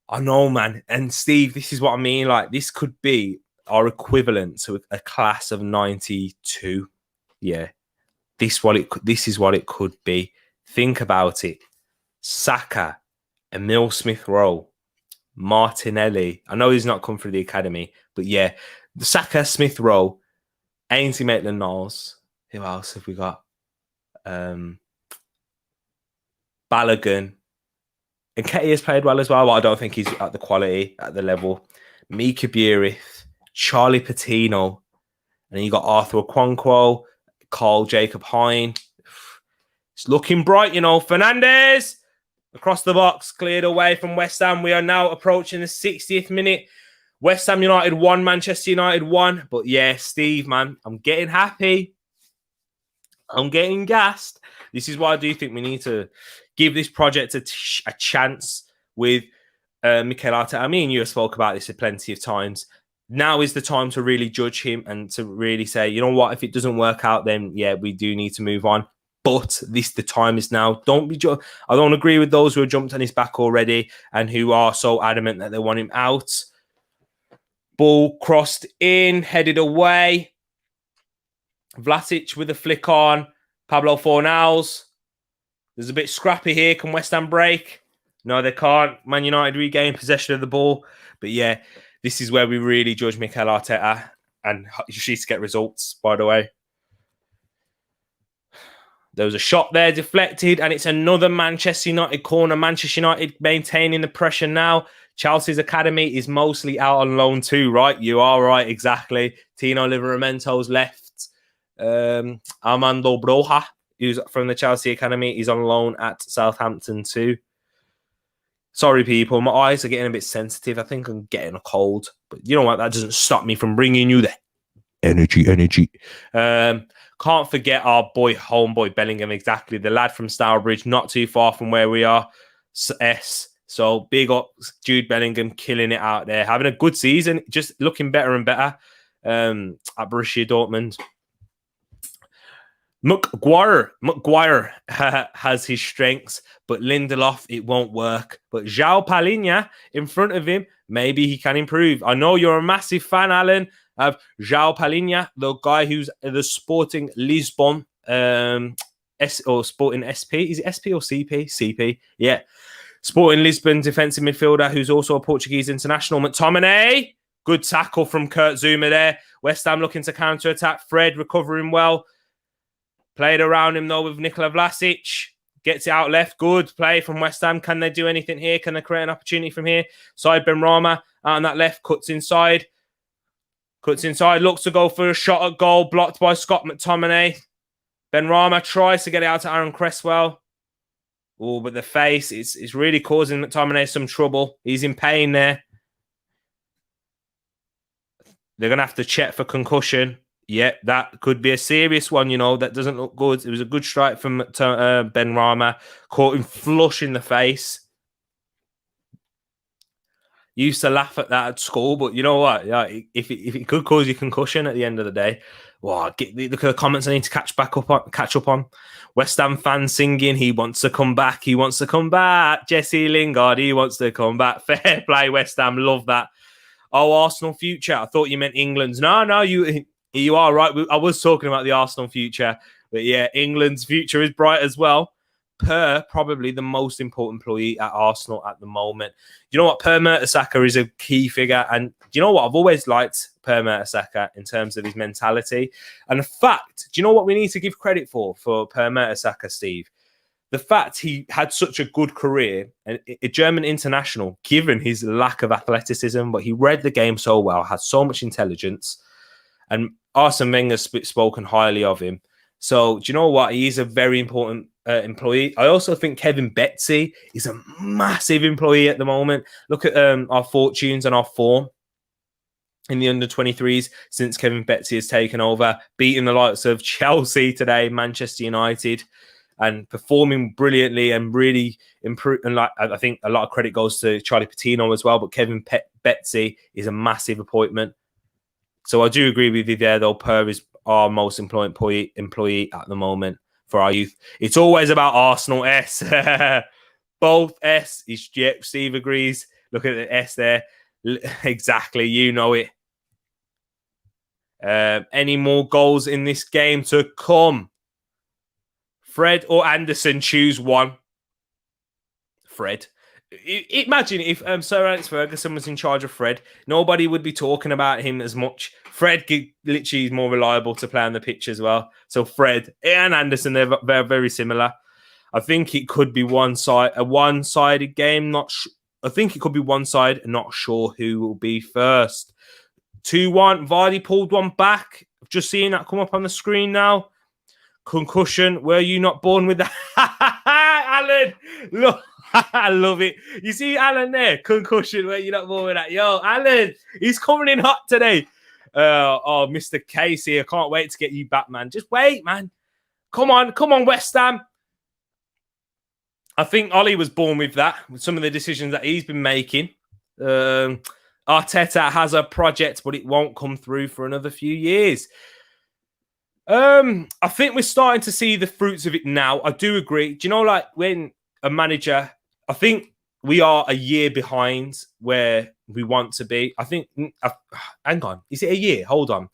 I know, man. And Steve, this is what I mean. Like, this could be our equivalent to a class of 92. Yeah. This is what it could be. Think about it. Saka, Emil Smith-Rowe, Martinelli. I know he's not come through the academy, but yeah, the Saka, Smith-Rowe, Ainsley Maitland-Niles. Who else have we got? Balogun. And Ketty has played well as well, but I don't think he's at the quality, at the level. Mika Bierith, Charlie Patino, and then you got Arthur Okonkwo, Carl Jacob Hine. It's looking bright, Fernandes across the box, cleared away from West Ham. We are now approaching the 60th minute. West Ham United 1, Manchester United 1. But yeah, Steve, man, I'm getting happy. I'm getting gassed. This is why I do think we need to give this project a chance with Mikel Arteta. I mean, you have spoke about this plenty of times. Now is the time to really judge him and to really say, you know what, if it doesn't work out, then yeah, we do need to move on. But the time is now. I don't agree with those who have jumped on his back already and who are so adamant that they want him out. Ball crossed in, headed away. Vlasic with a flick on. Pablo Fornals. There's a bit scrappy here. Can West Ham break? No, they can't. Man United regain possession of the ball. But yeah, this is where we really judge Mikel Arteta. And she needs to get results, by the way. There was a shot there deflected, and it's another Manchester United corner. Manchester United maintaining the pressure now. Chelsea's academy is mostly out on loan too, right? You are right, exactly. Tino Liveramento's left. Armando Broja, who's from the Chelsea academy, is on loan at Southampton too. Sorry, people, my eyes are getting a bit sensitive. I think I'm getting a cold. But you know what? That doesn't stop me from bringing you the energy. Can't forget our homeboy Bellingham, exactly. The lad from Stourbridge, not too far from where we are. So big up Jude Bellingham, killing it out there. Having a good season, just looking better and better at Borussia Dortmund. Maguire has his strengths, but Lindelof, it won't work. But João Palhinha in front of him, maybe he can improve. I know you're a massive fan, Alan, of João Palhinha, the guy who's the Sporting Lisbon or Sporting SP. Is it SP or CP? CP, yeah. Sporting Lisbon defensive midfielder who's also a Portuguese international. McTominay, good tackle from Kurt Zouma there. West Ham looking to counter-attack. Fred recovering well. Played around him, though, with Nikola Vlasic. Gets it out left. Good play from West Ham. Can they do anything here? Can they create an opportunity from here? Side Benrahma out on that left. Cuts inside. Looks to go for a shot at goal. Blocked by Scott McTominay. Benrahma tries to get it out to Aaron Cresswell. Oh, but the face is really causing McTominay some trouble. He's in pain there. They're going to have to check for concussion. Yeah, that could be a serious one, you know. That doesn't look good. It was a good strike from Benrahma. Caught him flush in the face. Used to laugh at that at school, but you know what? Yeah, if it could cause you concussion at the end of the day, look at the comments I need to catch up on. West Ham fans singing, he wants to come back. He wants to come back. Jesse Lingard, he wants to come back. Fair play, West Ham. Love that. Oh, Arsenal future. I thought you meant England's. No, you are right. I was talking about the Arsenal future. But yeah, England's future is bright as well. Per, probably the most important employee at Arsenal at the moment. You know what? Per Mertesacker is a key figure. And you know what? I've always liked Per Mertesacker in terms of his mentality. And the fact, do you know what we need to give credit for Per Mertesacker, Steve? The fact he had such a good career, and a German international, given his lack of athleticism, but he read the game so well, had so much intelligence. And Arsene Wenger's spoken highly of him. So, do you know what? He is a very important employee. I also think Kevin Betsy is a massive employee at the moment. Look at our fortunes and our form in the under-23s since Kevin Betsy has taken over, beating the likes of Chelsea today, Manchester United, and performing brilliantly and really improved. And I think a lot of credit goes to Charlie Patino as well, but Kevin Betsy is a massive appointment. So I do agree with you there, though. Per is our most important employee at the moment for our youth. It's always about Arsenal. S. Both S. Steve agrees. Look at the S there. Exactly. You know it. Any more goals in this game to come? Fred or Anderson, choose one. Fred. Imagine if Sir Alex Ferguson was in charge of Fred, nobody would be talking about him as much. Fred literally is more reliable to play on the pitch as well. So Fred and Anderson, they're very, very similar. I think it could be a one-sided game. I think it could be one side. Not sure who will be first. 2-1. Vardy pulled one back. Just seeing that come up on the screen now. Concussion. Were you not born with that? Alan, look. I love it. You see Alan there? Concussion, where you're not born with that. Yo, Alan, he's coming in hot today. Mr. Casey, I can't wait to get you back, man. Just wait, man. Come on, West Ham. I think Ollie was born with that, with some of the decisions that he's been making. Arteta has a project, but it won't come through for another few years. I think we're starting to see the fruits of it now. I do agree. Do you know, like when a manager, I think we are a year behind where we want to be. I think, hang on, is it a year? Hold on.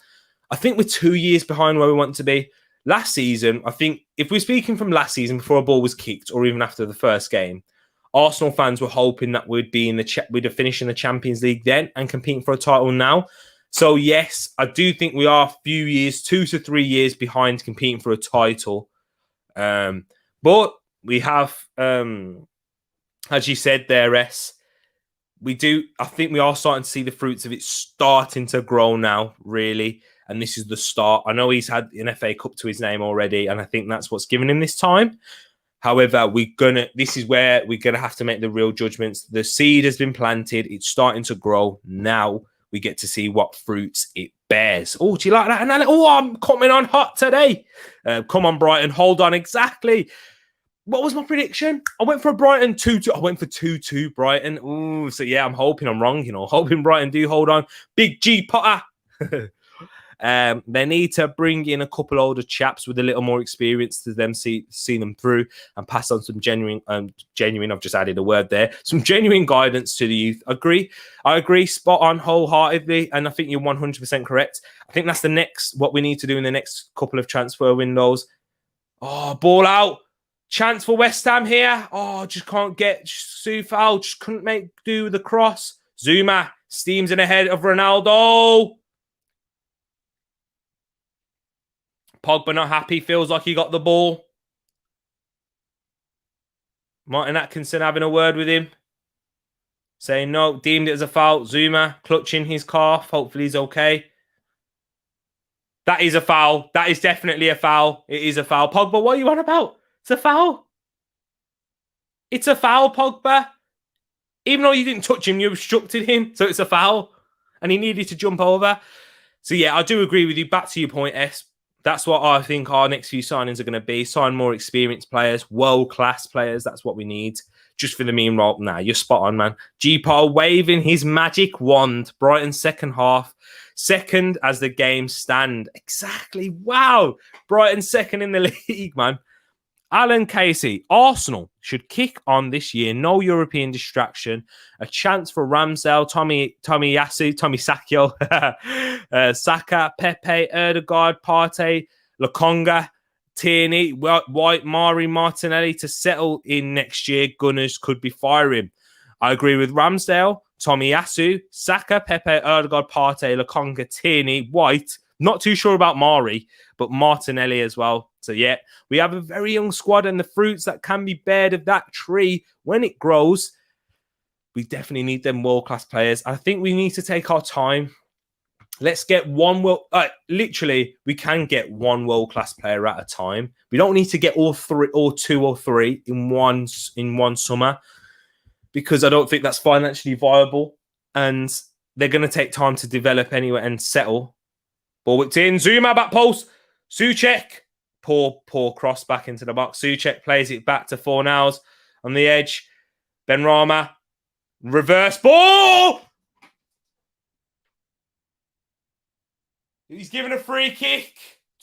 I think we're 2 years behind where we want to be. Last season, I think if we're speaking from last season before a ball was kicked or even after the first game, Arsenal fans were hoping that we'd have finished in the Champions League then and competing for a title now. So yes, I do think we are a few years, 2 to 3 years behind competing for a title. But we have, as you said there, S, I think we are starting to see the fruits of it starting to grow now, really. And this is the start. I know he's had an FA Cup to his name already, and I think that's what's given him this time. However, this is where we're gonna have to make the real judgments. The seed has been planted, it's starting to grow. Now we get to see what fruits it bears. Oh, do you like that? And I'm coming on hot today. Come on, Brighton, hold on. Exactly. What was my prediction? I went for a Brighton 2-2. I went for 2-2 Brighton. Ooh, so yeah, I'm hoping I'm wrong, hoping Brighton do hold on. Big G Potter. They need to bring in a couple older chaps with a little more experience to them see them through and pass on some genuine, I've just added a word there, some genuine guidance to the youth. I agree, spot on wholeheartedly, and I think you're 100% correct. I think that's what we need to do in the next couple of transfer windows. Oh, ball out. Chance for West Ham here. Oh, just can't get Soufal. Just couldn't make do with the cross. Zuma steams in ahead of Ronaldo. Pogba not happy. Feels like he got the ball. Martin Atkinson having a word with him. Saying no. Deemed it as a foul. Zuma clutching his calf. Hopefully he's okay. That is a foul. That is definitely a foul. It is a foul. Pogba, what are you on about? It's a foul. It's a foul, Pogba. Even though you didn't touch him, you obstructed him. So it's a foul. And he needed to jump over. So yeah, I do agree with you. Back to your point, S. That's what I think our next few signings are going to be. Sign more experienced players, world-class players. That's what we need. Just for the meme role. Nah, you're spot on, man. G-Paul waving his magic wand. Brighton's second half. Second as the games stand. Exactly. Wow. Brighton second in the league, man. Alan Casey, Arsenal should kick on this year. No European distraction. A chance for Ramsdale, Tommy Sakio, Saka, Pepe, Erdegaard, Partey, Lokonga, Tierney, White, Mari, Martinelli to settle in next year. Gunners could be firing. I agree with Ramsdale, Tomiyasu, Saka, Pepe, Erdegaard, Partey, Lokonga, Tierney, White. Not too sure about Mari, but Martinelli as well. So yeah, we have a very young squad, and the fruits that can be bared of that tree when it grows, we definitely need them world-class players. I think we need to take our time. Let's get literally, we can get one world-class player at a time. We don't need to get all two or three in one summer, because I don't think that's financially viable, and they're going to take time to develop anyway and settle. Ball whipped in. Zuma back post. Souček. Poor cross back into the box. Souček plays it back to Fornals on the edge. Benrahma. Reverse ball. He's given a free kick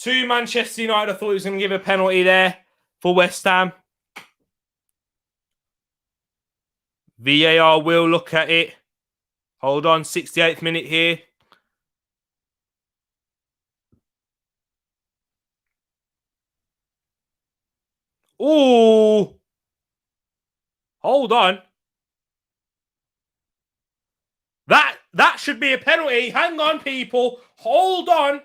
to Manchester United. I thought he was going to give a penalty there for West Ham. VAR will look at it. Hold on. 68th minute here. Oh, hold on. That should be a penalty. Hang on, people. Hold on.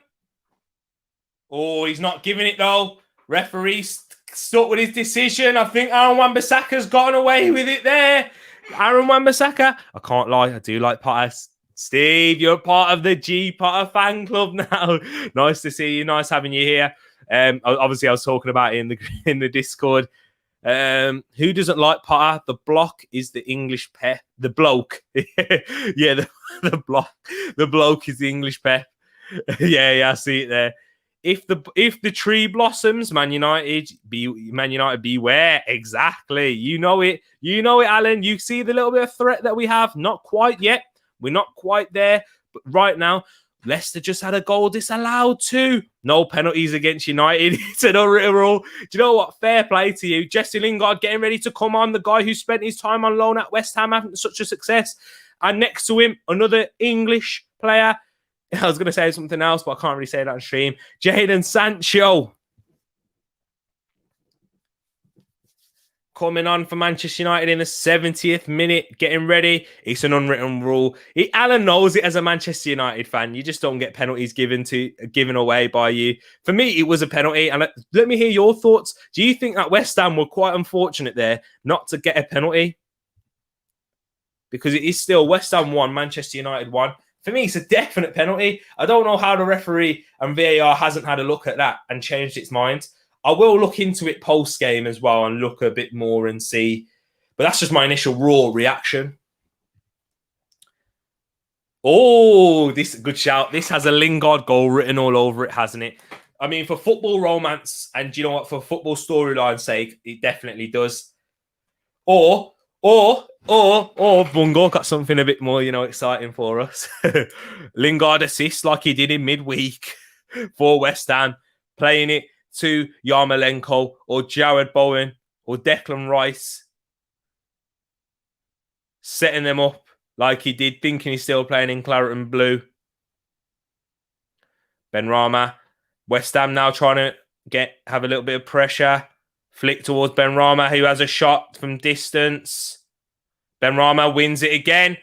Oh, he's not giving it, though. Referee stuck with his decision. I think Aaron Wan-Bissaka's gotten away with it there. Aaron Wan-Bissaka. I can't lie. I do like Potter. Steve, you're part of the G Potter fan club now. Nice to see you. Nice having you here. Obviously, I was talking about it in the Discord. Who doesn't like Potter? The block is the English pep. The bloke. Yeah, the bloke is the English pep. Yeah, I see it there. If the tree blossoms, Man United beware. Exactly. You know it, Alan. You see the little bit of threat that we have. Not quite yet. We're not quite there, but right now, Leicester just had a goal disallowed too. No penalties against United. It's an unwritten rule. Do you know what? Fair play to you. Jesse Lingard getting ready to come on. The guy who spent his time on loan at West Ham having such a success. And next to him, another English player. I was going to say something else, but I can't really say that on stream. Jadon Sancho. coming on for Manchester United in the 70th minute, getting ready. It's an unwritten rule. Alan knows it as a Manchester United fan. You just don't get penalties given away by you. For me, it was a penalty. And let me hear your thoughts. Do you think that West Ham were quite unfortunate there not to get a penalty? Because it is still West Ham 1, Manchester United 1. For me, it's a definite penalty. I don't know how the referee and VAR hasn't had a look at that and changed its mind. I will look into it post-game as well and look a bit more and see. But that's just my initial raw reaction. Oh, this is a good shout. This has a Lingard goal written all over it, hasn't it? I mean, for football romance and, you know what, for football storyline's sake, it definitely does. Or Bungo got something a bit more, exciting for us. Lingard assists like he did in midweek for West Ham, playing it to Yarmolenko or Jared Bowen or Declan Rice, setting them up like he did, thinking he's still playing in claret and blue. Benrahma, West Ham now trying to have a little bit of pressure. Flick towards Benrahma, who has a shot from distance. Benrahma wins it again.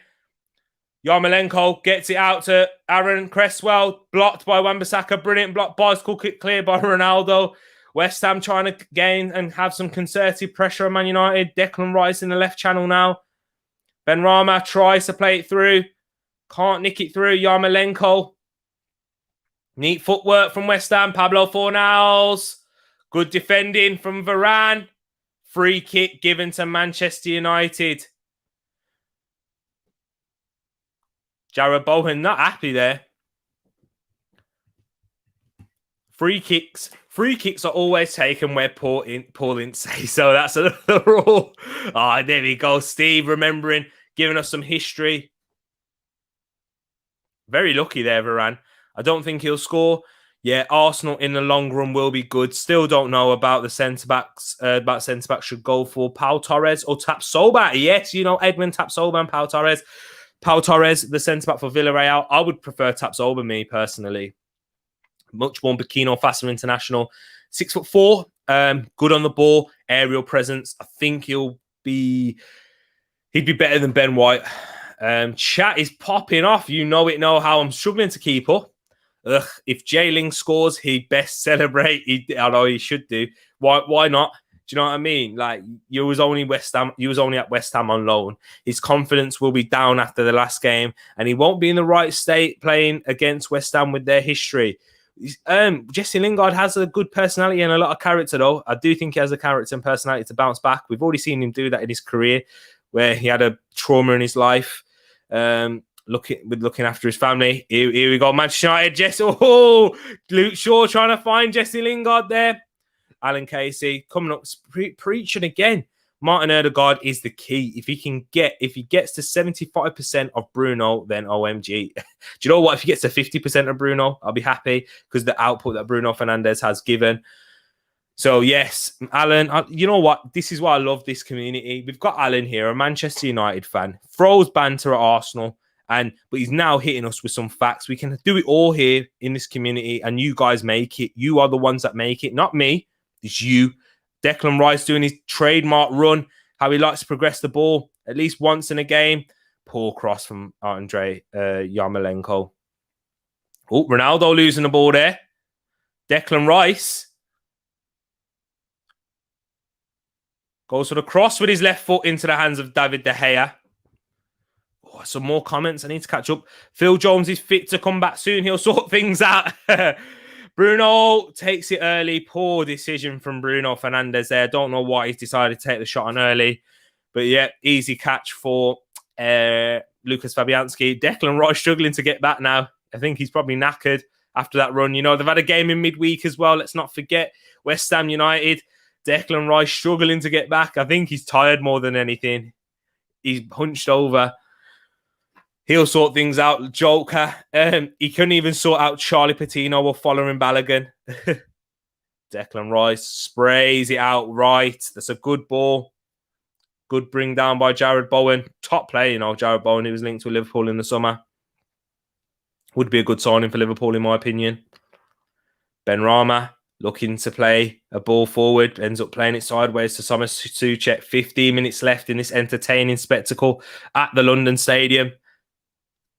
Yarmolenko gets it out to Aaron Cresswell. Blocked by Wan-Bissaka. Brilliant block. Bicycle kick clear by Ronaldo. West Ham trying to gain and have some concerted pressure on Man United. Declan Rice in the left channel now. Benrahma tries to play it through. Can't nick it through. Yarmolenko. Neat footwork from West Ham. Pablo Fornals. Good defending from Varane. Free kick given to Manchester United. Jared Bowen not happy there. Free kicks are always taken where Paul didn't say so. That's another rule. Oh, there we go. Steve remembering, giving us some history. Very lucky there, Varane. I don't think he'll score. Yeah, Arsenal in the long run will be good. Still don't know about the centre-backs. About centre-backs should go for Pau Torres or Tapsoba. Yes, Edmund Tapsoba and Pau Torres. Pau Torres, the centre-back for Villarreal. I would prefer Tapsoba, me personally. Much more Burkina Faso international. 6'4", good on the ball, aerial presence. I think he'd be better than Ben White. Chat is popping off. You know how I'm struggling to keep up. If Jay Ling scores, he'd best celebrate. I know he should do. Why not? Do you know what I mean? Like, you was only at West Ham on loan. His confidence will be down after the last game, and he won't be in the right state playing against West Ham with their history. Jesse Lingard has a good personality and a lot of character, though. I do think he has the character and personality to bounce back. We've already seen him do that in his career, where he had a trauma in his life. Looking after his family. Here we go, Manchester United. Jesse, Luke Shaw trying to find Jesse Lingard there. Alan Casey coming up, preaching again. Martin Odegaard is the key. If he gets to 75% of Bruno, then OMG. Do you know what? If he gets to 50% of Bruno, I'll be happy because the output that Bruno Fernandes has given. So yes, Alan, you know what? This is why I love this community. We've got Alan here, a Manchester United fan, throws banter at Arsenal, but he's now hitting us with some facts. We can do it all here in this community, and you guys make it. You are the ones that make it, not me. It's you. Declan Rice doing his trademark run, how he likes to progress the ball at least once in a game. Poor cross from Andrei Yarmolenko. Oh, Ronaldo losing the ball there. Declan Rice goes for the cross with his left foot into the hands of David De Gea. Oh, some more comments. I need to catch up. Phil Jones is fit to come back soon. He'll sort things out. Bruno takes it early. Poor decision from Bruno Fernandes there. Don't know why he's decided to take the shot on early. But yeah, easy catch for Lucas Fabianski. Declan Rice struggling to get back now. I think he's probably knackered after that run. They've had a game in midweek as well. Let's not forget West Ham United. Declan Rice struggling to get back. I think he's tired more than anything. He's hunched over. He'll sort things out. Joker. He couldn't even sort out Charlie Patino or following Balogun. Declan Rice sprays it out right. That's a good ball. Good bring down by Jared Bowen. Top player, Jared Bowen. He was linked to Liverpool in the summer. Would be a good signing for Liverpool, in my opinion. Benrahma. looking to play a ball forward, ends up playing it sideways to Thomas Souček. 15 minutes left in this entertaining spectacle at the London Stadium.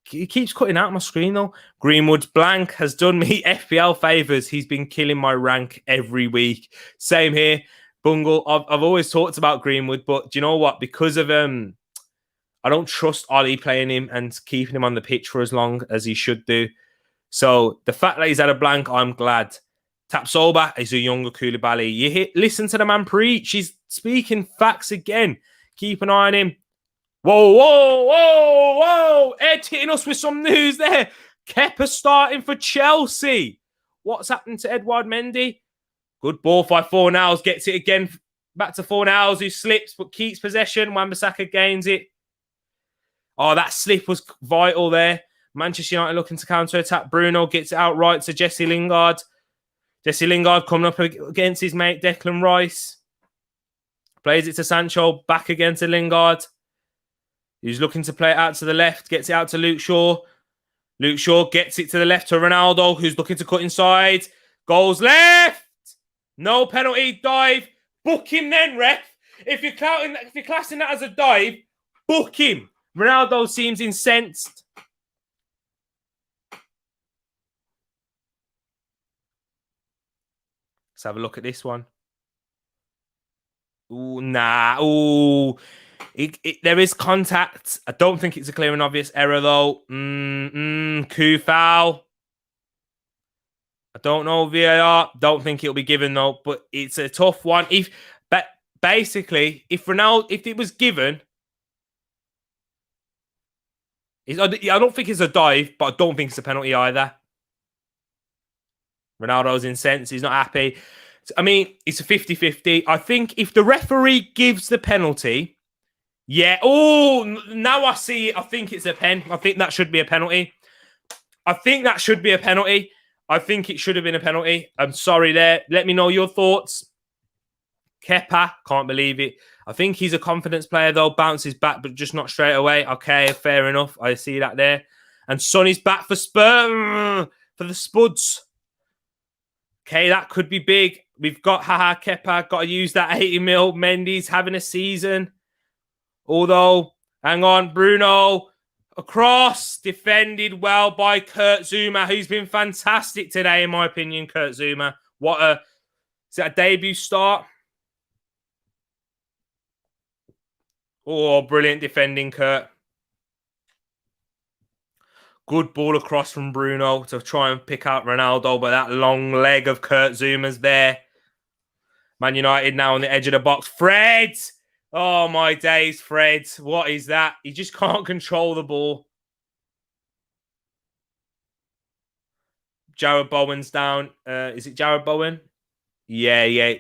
He keeps cutting out my screen though. Greenwood's blank has done me FPL favours. He's been killing my rank every week. Same here. Bungle, I've always talked about Greenwood, but do you know what? Because of I don't trust Ollie playing him and keeping him on the pitch for as long as he should do. So the fact that he's had a blank, I'm glad. Tapsoba is a younger Koulibaly. Listen to the man preach. He's speaking facts again. Keep an eye on him. Whoa, whoa, whoa, whoa. Ed hitting us with some news there. Kepa starting for Chelsea. What's happened to Edouard Mendy? Good ball by Fornals. Gets it again. Back to Fornals, who slips but keeps possession. Wan-Bissaka gains it. Oh, that slip was vital there. Manchester United looking to counter-attack. Bruno gets it outright to Jesse Lingard. Jesse Lingard coming up against his mate Declan Rice. Plays it to Sancho. Back again to Lingard. He's looking to play it out to the left. Gets it out to Luke Shaw. Luke Shaw gets it to the left to Ronaldo, who's looking to cut inside. Goes left. No penalty. Dive. Book him then, ref. If you're classing that as a dive, book him. Ronaldo seems incensed. Let's have a look at this one. Ooh, nah. Ooh. There is contact. I don't think it's a clear and obvious error, though. Coup foul. I don't know VAR. Don't think it'll be given, though. But it's a tough one. Basically, if it was given, I don't think it's a dive, but I don't think it's a penalty either. Ronaldo's incensed. He's not happy. I mean, it's a 50-50. I think if the referee gives the penalty, yeah. Oh, now I see it. I think it's a pen. I think that should be a penalty. I think it should have been a penalty. I'm sorry there. Let me know your thoughts. Kepa, can't believe it. I think he's a confidence player, though. Bounces back, but just not straight away. Okay, fair enough. I see that there. And Sonny's back for for the Spuds. Okay, that could be big. We've got Kepa. Got to use that 80 mil. Mendy's having a season. Although, hang on, Bruno across, defended well by Kurt Zouma, who's been fantastic today, in my opinion. Kurt Zouma, is that a debut start? Oh, brilliant defending, Kurt. Good ball across from Bruno to try and pick out Ronaldo, but that long leg of Kurt Zouma's there. Man United now on the edge of the box. Fred! Oh, my days, Fred. What is that? He just can't control the ball. Jared Bowen's down. Is it Jared Bowen? Yeah.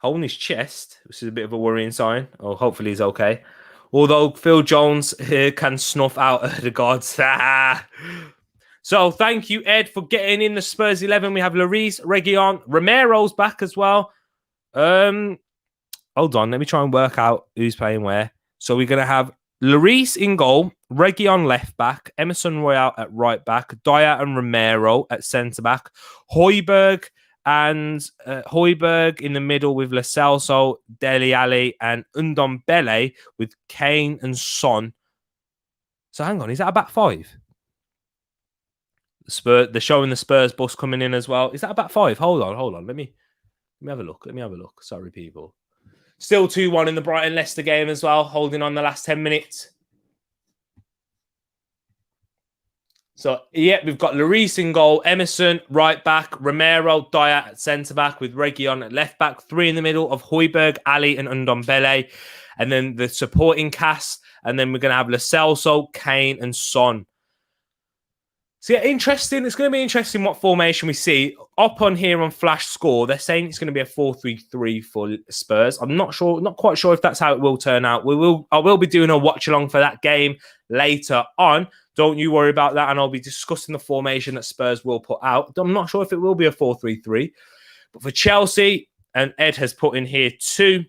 Holding his chest, which is a bit of a worrying sign. Oh, hopefully he's okay. Although Phil Jones can snuff out the gods. So thank you, Ed, for getting in the Spurs 11. We have Lloris, Reguilon, Romero's back as well. Hold on, let me try and work out who's playing where. So we're going to have Lloris in goal, Reguilon left back, Emerson Royal at right back, Dyer and Romero at centre back, Højbjerg in the middle with Lo Celso, Dele Alli and Ndombele with Kane and Son. So hang on, is that a back five? They're showing the Spurs bus coming in as well. Is that a back five? Hold on. Let me have a look. Sorry, people. Still 2-1 in the Brighton-Leicester game as well, holding on the last 10 minutes. So, yeah, we've got Lloris in goal, Emerson, right back, Romero, Dyer at centre-back with Reguilon at left-back, 3 in the middle of Højbjerg, Ali and Ndombele. And then the supporting cast. And then we're going to have Lo Celso, Kane and Son. So, yeah, interesting. It's going to be interesting what formation we see. Up on here on Flash Score, they're saying it's going to be a 4-3-3 for Spurs. I'm not quite sure if that's how it will turn out. I will be doing a watch-along for that game later on. Don't you worry about that, and I'll be discussing the formation that Spurs will put out. I'm not sure if it will be a 4-3-3. But for Chelsea, and Ed has put in here 2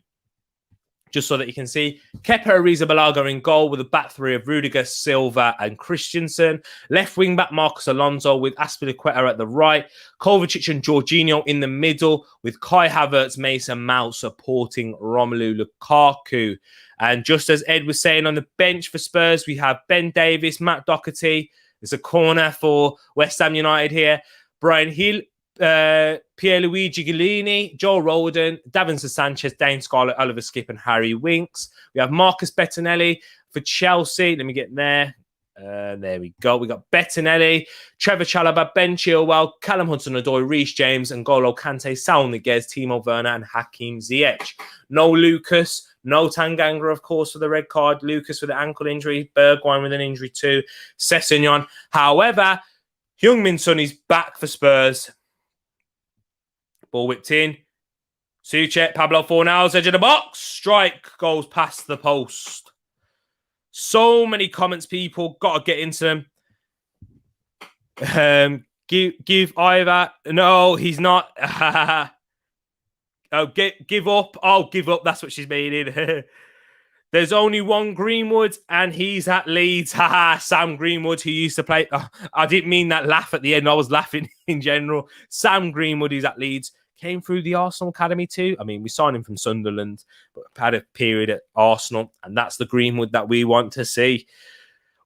just so that you can see. Kepa Arrizabalaga in goal with a back three of Rudiger, Silva and Christensen. Left wing back Marcos Alonso with Azpilicueta at the right. Kovacic and Jorginho in the middle with Kai Havertz, Mason Mount supporting Romelu Lukaku. And just as Ed was saying, on the bench for Spurs, we have Ben Davies, Matt Doherty. There's a corner for West Ham United here. Brian Hill, Pierluigi Gallini, Joel Roldan, Davinson Sanchez, Dane Scarlett, Oliver Skip, and Harry Winks. We have Marcus Bettinelli for Chelsea. Let me get there. There we go. We got Bettinelli, Trevor Chalobah, Ben Chilwell, Callum Hudson-Odoi, Reece James, and N'Golo Kante, Saul Niguez, Timo Werner, and Hakim Ziyech. No Lucas, no Tanganga, of course, for the red card. Lucas with the ankle injury, Bergwijn with an injury too, Sessegnon. However, Heung-min Son is back for Spurs. Ball whipped in. Souček, Pablo Fornals, edge of the box. Strike goes past the post. So many comments, people. Got to get into them. Give Ivor. No, he's not. Oh, give up. Oh, give up. That's what she's meaning. There's only one Greenwood, and he's at Leeds. Sam Greenwood, who used to play. Oh, I didn't mean that laugh at the end. I was laughing in general. Sam Greenwood, who's at Leeds, came through the Arsenal Academy too. I mean, we signed him from Sunderland, but had a period at Arsenal, and that's the Greenwood that we want to see.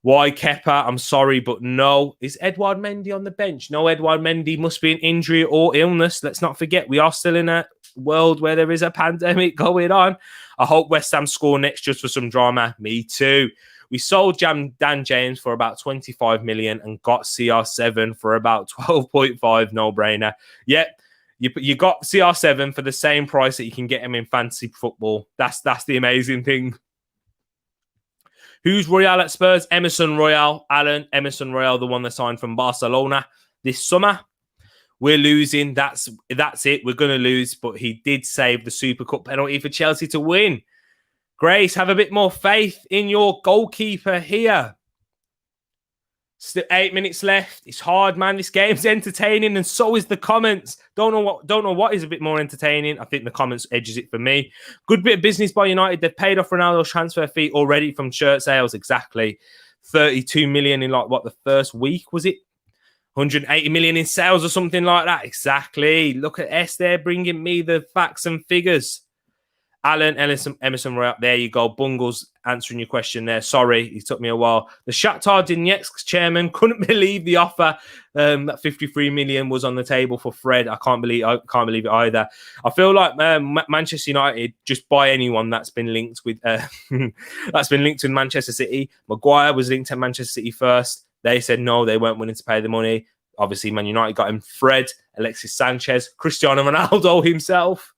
Why Kepa? I'm sorry, but no. Is Edouard Mendy on the bench? No, Edouard Mendy must be an injury or illness. Let's not forget, we are still in a world where there is a pandemic going on. I hope West Ham score next just for some drama. Me too. We sold Dan James for about 25 million and got CR7 for about 12.5. No-brainer. Yep. You got CR7 for the same price that you can get him in fantasy football. That's the amazing thing. Who's Royale at Spurs? Emerson Royale. Alan, Emerson Royale, the one that signed from Barcelona this summer. We're losing. That's it. We're going to lose. But he did save the Super Cup penalty for Chelsea to win. Grace, have a bit more faith in your goalkeeper here. Still 8 minutes left. It's hard, man. This game's entertaining, and so is the comments. Don't know what is a bit more entertaining. I think the comments edges it for me. Good bit of business by United. They've paid off Ronaldo's transfer fee already from shirt sales. Exactly. 32 million in the first week, was it? 180 million in sales or something like that. Exactly. Look at S there bringing me the facts and figures. Alan, Emerson Royale. There you go. Bungles answering your question there. Sorry, it took me a while. The Shakhtar Donetsk chairman couldn't believe the offer that 53 million was on the table for Fred. I can't believe it either. I feel like Manchester United just buy anyone that's been linked with Manchester City. Maguire was linked to Manchester City first. They said no, they weren't willing to pay the money. Obviously, Man United got him. Fred, Alexis Sanchez, Cristiano Ronaldo himself.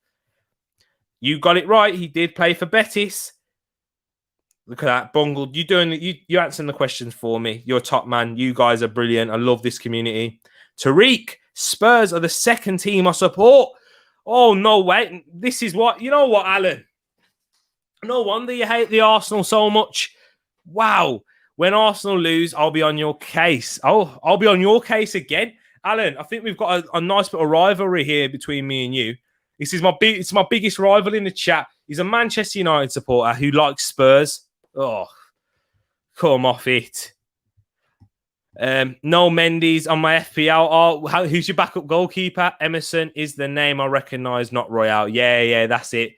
You got it right. He did play for Betis. Look at that, bungled. You answering the questions for me. You're a top man. You guys are brilliant. I love this community. Tariq, Spurs are the second team I support. Oh, no way. This is what... You know what, Alan? No wonder you hate the Arsenal so much. Wow. When Arsenal lose, I'll be on your case. Oh, I'll be on your case again. Alan, I think we've got a nice little rivalry here between me and you. It's my biggest rival in the chat. He's a Manchester United supporter who likes Spurs. Oh, come off it. No Mendy's on my FPL. Oh, who's your backup goalkeeper? Emerson is the name I recognise, not Royale. Yeah, that's it.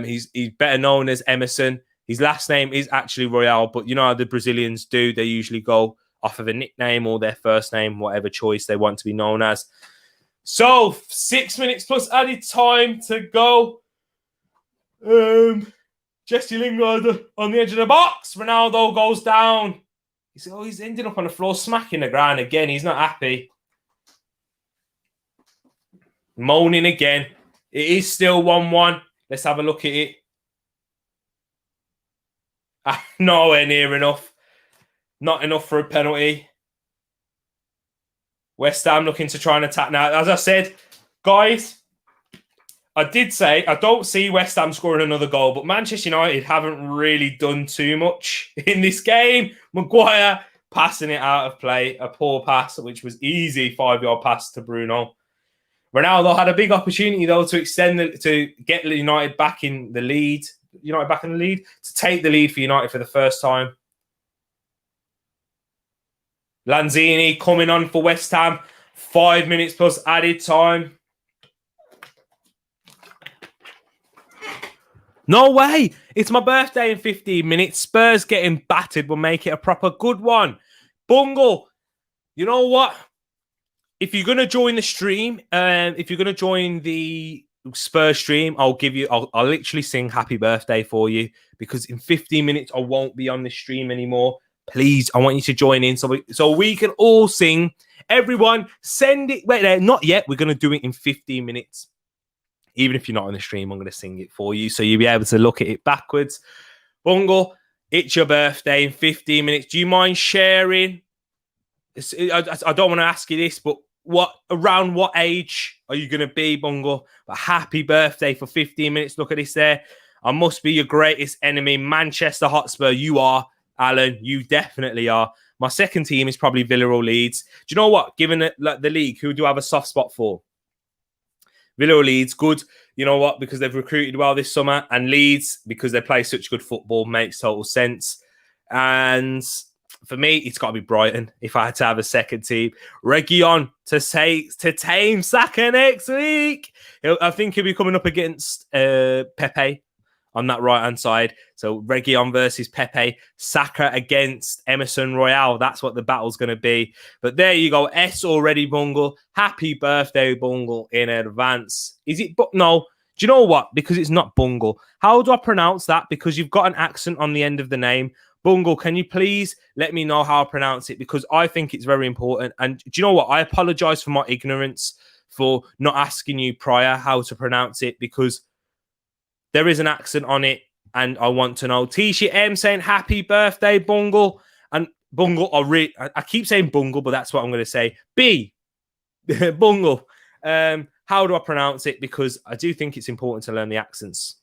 He's better known as Emerson. His last name is actually Royale, but you know how the Brazilians do. They usually go off of a nickname or their first name, whatever choice they want to be known as. So, 6 minutes plus added time to go. Jesse Lingard on the edge of the box. Ronaldo goes down. He's ending up on the floor, smacking the ground again. He's not happy. Moaning again. It is still 1-1. Let's have a look at it. Nowhere near enough. Not enough for a penalty. West Ham looking to try and attack now. As I said, guys, I did say I don't see West Ham scoring another goal, but Manchester United haven't really done too much in this game. Maguire passing it out of play. A poor pass, which was easy 5-yard pass to Bruno. Ronaldo had a big opportunity, though, to get United back in the lead. United back in the lead, to take the lead for United for the first time. Lanzini coming on for West Ham. 5 minutes plus added time. No way. It's my birthday in 15 minutes. Spurs getting battered will make it a proper good one. Bungle, you know what? If you're going to join the stream, if you're going to join the Spurs stream, I'll literally sing happy birthday for you, because in 15 minutes, I won't be on the stream anymore. Please, I want you to join in so we can all sing. Everyone, send it. Wait there, not yet. We're going to do it in 15 minutes. Even if you're not on the stream, I'm going to sing it for you, so you'll be able to look at it backwards. Bungle, it's your birthday in 15 minutes. Do you mind sharing? I don't want to ask you this, but around what age are you going to be, Bungle? But happy birthday for 15 minutes. Look at this there. I must be your greatest enemy, Manchester Hotspur. You are, Alan. You definitely are. My second team is probably Villa or Leeds. Do you know what? Given the league, who do I have a soft spot for? Villa or Leeds, good. You know what? Because they've recruited well this summer. And Leeds, because they play such good football, makes total sense. And for me, it's got to be Brighton if I had to have a second team. Reguilon to tame Saka next week. I think he'll be coming up against Pepe on that right-hand side. So Reguilon versus Pepe. Saka against Emerson Royale. That's what the battle's going to be. But there you go. S already, Bungle. Happy birthday, Bungle, in advance. Is it? No. Do you know what? Because it's not Bungle. How do I pronounce that? Because you've got an accent on the end of the name. Bungle, can you please let me know how I pronounce it? Because I think it's very important. And do you know what? I apologize for my ignorance for not asking you prior how to pronounce it, because there is an accent on it and I want to know. Tisha M saying happy birthday, Bungle. And Bungle, I keep saying Bungle, but that's what I'm going to say. B, Bungle. How do I pronounce it? Because I do think it's important to learn the accents.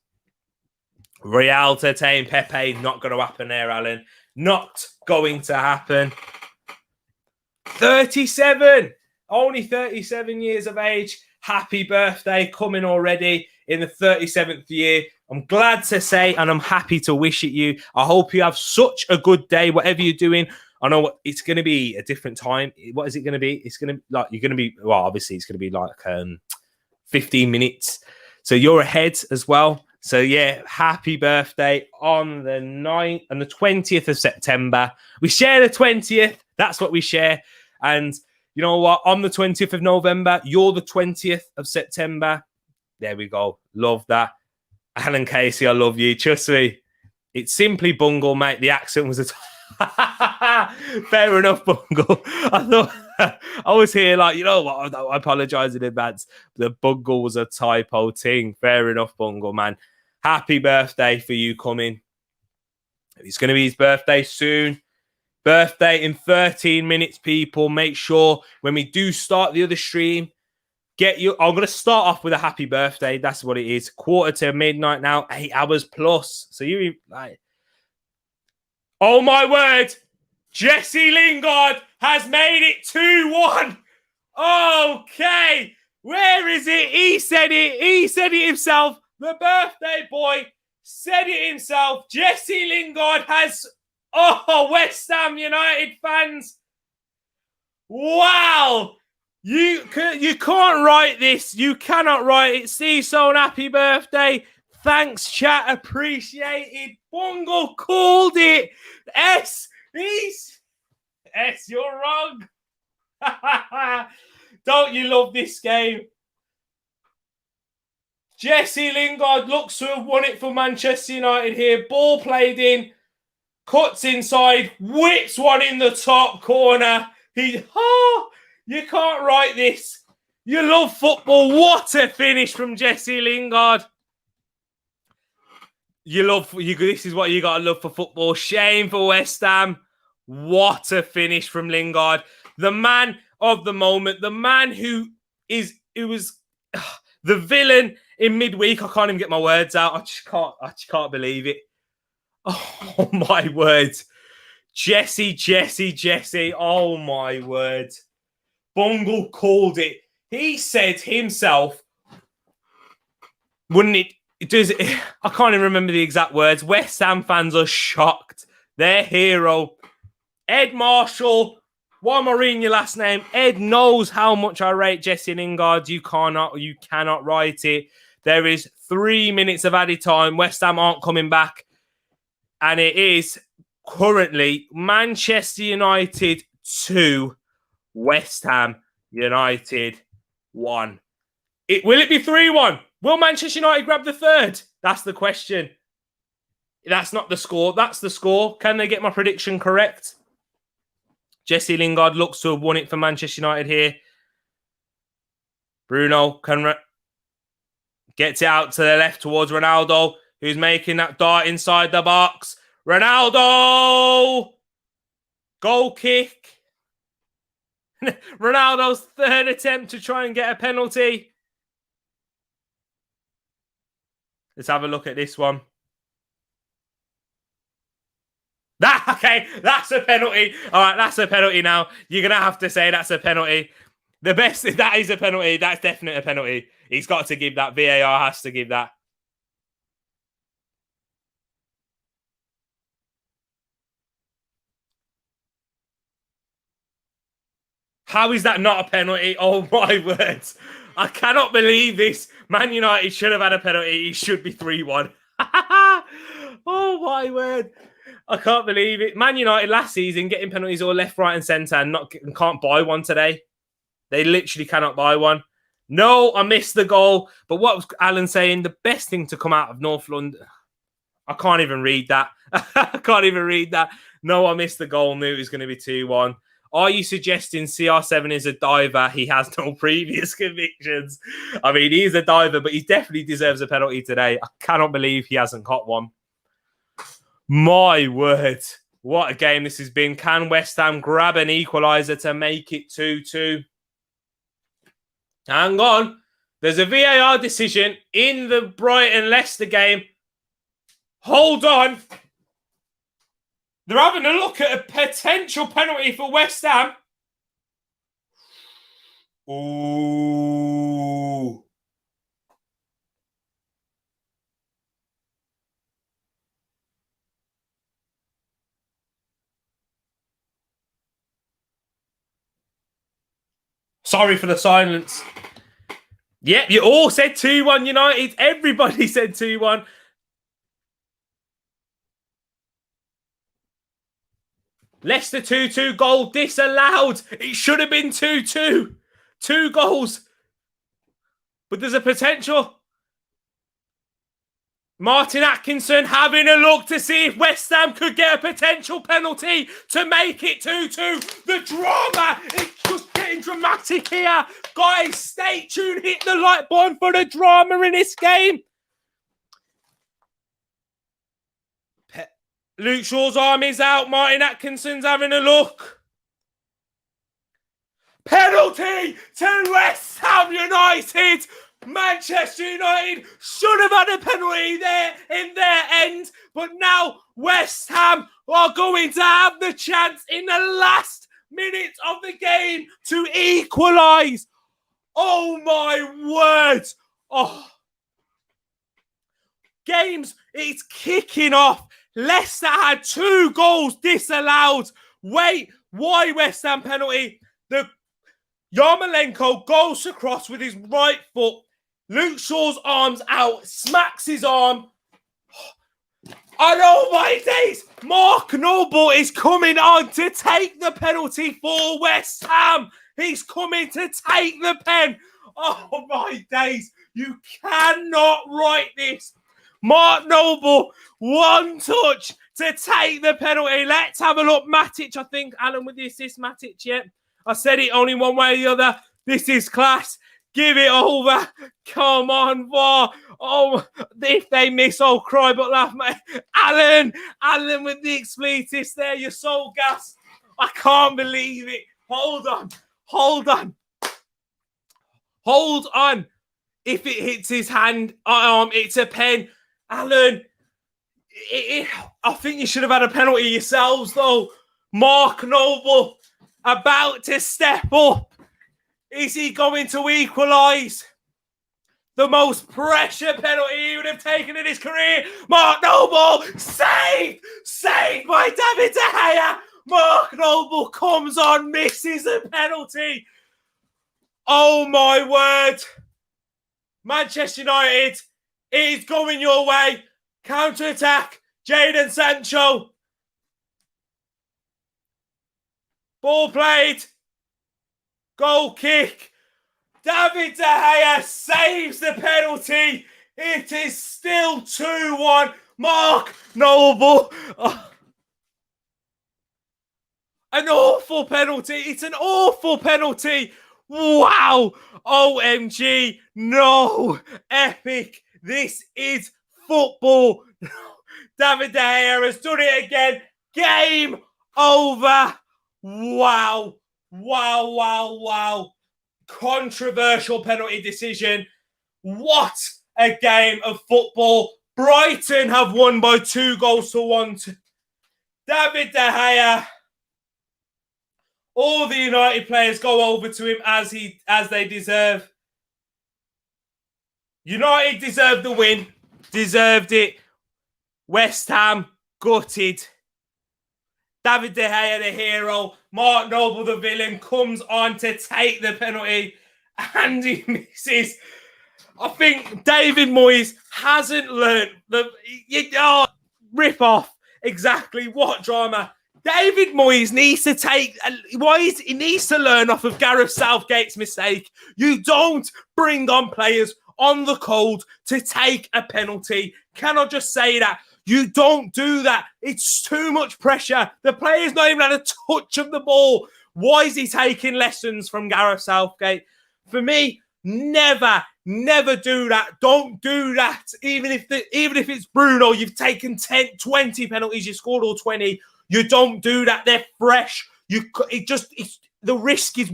Real to tame Pepe, not going to happen there, Alan. Not going to happen. 37, only 37 years of age. Happy birthday coming already in the 37th year. I'm glad to say, and I'm happy to wish it you. I hope you have such a good day, whatever you're doing. I know it's going to be a different time. What is it going to be? It's going to like, you're going to be, well, obviously it's going to be like 15 minutes. So you're ahead as well. So yeah, happy birthday on the 9th and the 20th of September. We share the 20th. That's what we share. And you know what? On the 20th of November, you're the 20th of September. There we go. Love that. Alan Casey, I love you. Trust me. It's simply Bungle, mate. The accent was fair enough, Bungle. I thought I was here like, you know what? I apologize in advance. The Bungle was a typo thing. Fair enough, Bungle, man. Happy birthday for you coming. It's going to be his birthday soon. Birthday in 13 minutes, people. Make sure when we do start the other stream, I'm going to start off with a happy birthday. That's what it is. 1:45 now, 8 hours plus. So you like, oh my word, Jesse Lingard has made it 2-1. Okay, where is it? He said it. He said it himself. The birthday boy said it himself. Jesse Lingard has... Oh, West Ham United fans. Wow. You can't write this. You cannot write it. Steve Sohn, happy birthday. Thanks, chat. Appreciated. Bungle called it. S, you're wrong. Don't you love this game? Jesse Lingard looks to have won it for Manchester United here. Ball played in. Cuts inside. Whips one in the top corner. You can't write this. You love football. What a finish from Jesse Lingard. This is what you got to love for football. Shame for West Ham. What a finish from Lingard. The man of the moment. The man who was the villain in midweek. I can't even get my words out. I just can't believe it. Oh my word. Jesse. Oh my word. Bungle called it. He said himself, wouldn't it? I can't even remember the exact words. West Ham fans are shocked. Their hero, Ed Marshall. Why am I reading your last name? Ed knows how much I rate Jesse Lingard. You cannot write it. There is 3 minutes of added time. West Ham aren't coming back. And it is currently Manchester United 2, West Ham United 1. Will it be 3-1? Will Manchester United grab the third? That's the question. That's not the score. That's the score. Can they get my prediction correct? Jesse Lingard looks to have won it for Manchester United here. Bruno gets it out to the left towards Ronaldo, who's making that dart inside the box. Ronaldo! Goal kick. Ronaldo's third attempt to try and get a penalty. Let's have a look at this one. Okay, that's a penalty. All right, that's a penalty now. You're going to have to say that's a penalty. That is a penalty. That's definitely a penalty. He's got to give that. VAR has to give that. How is that not a penalty? Oh, my words. I cannot believe this. Man United should have had a penalty. It should be 3-1. Oh, my word. I can't believe it. Man United last season getting penalties all left, right and centre and can't buy one today. They literally cannot buy one. No, I missed the goal. But what was Alan saying? The best thing to come out of North London... I can't even read that. I can't even read that. No, I missed the goal. Knew it was going to be 2-1. Are you suggesting CR7 is a diver? He has no previous convictions. I mean, he's a diver, but he definitely deserves a penalty today. I cannot believe he hasn't got one. My word. What a game this has been. Can West Ham grab an equaliser to make it 2-2? Hang on. There's a VAR decision in the Brighton-Leicester game. Hold on. They're having a look at a potential penalty for West Ham. Ooh. Sorry for the silence. Yep, you all said 2-1 United. Everybody said 2-1. Leicester 2-2 goal disallowed. It should have been 2-2. 2 goals. But there's a potential. Martin Atkinson having a look to see if West Ham could get a potential penalty to make it 2-2. The drama is just getting dramatic here. Guys, stay tuned. Hit the like button for the drama in this game. Luke Shaw's arm is out. Martin Atkinson's having a look. Penalty to West Ham United. Manchester United should have had a penalty there in their end. But now West Ham are going to have the chance in the last minutes of the game to equalise. Oh, my word. Oh. Games, it's kicking off. Leicester had 2 goals disallowed. Wait, why West Ham penalty? The Yarmolenko goes across with his right foot. Luke Shaw's arms out, smacks his arm. And oh my days, Mark Noble is coming on to take the penalty for West Ham. He's coming to take the pen. Oh my days, you cannot write this. Mark Noble, 1 touch to take the penalty. Let's have a look. Matic, I think. Alan with the assist. Matic, yeah. I said it only one way or the other. This is class. Give it over. Come on, VAR. Oh, if they miss, I'll cry but laugh, mate. Alan with the expletives there. You're so gassed. I can't believe it. Hold on. If it hits his hand, it's a pen. Alan, I think you should have had a penalty yourselves, though. Mark Noble about to step up. Is he going to equalise? The most pressure penalty he would have taken in his career. Mark Noble, saved by David De Gea. Mark Noble comes on, misses a penalty. Oh my word. Manchester United, it is going your way. Counter-attack, Jadon Sancho. Ball played. Goal kick. David De Gea saves the penalty. It is still 2-1. Mark Noble. Oh. An awful penalty. It's an awful penalty. Wow. OMG. No. Epic. This is football. David De Gea has done it again. Game over. Wow. Wow, wow, wow. Controversial penalty decision. What a game of football. Brighton have won by 2-1. David De Gea. All the United players go over to him as they deserve. United deserved the win. Deserved it. West Ham gutted. David De Gea, the hero. Mark Noble, the villain, comes on to take the penalty. And he misses. I think David Moyes hasn't learned. Rip off. Exactly. What drama. David Moyes needs to he needs to learn off of Gareth Southgate's mistake. You don't bring on players on the cold to take a penalty. Can I just say that? You don't do that. It's too much pressure. The player's not even had a touch of the ball. Why is he taking lessons from Gareth Southgate? For me, never do that. Don't do that. Even if it's Bruno, you've taken 10, 20 penalties, you scored all 20. You don't do that. They're fresh. The risk is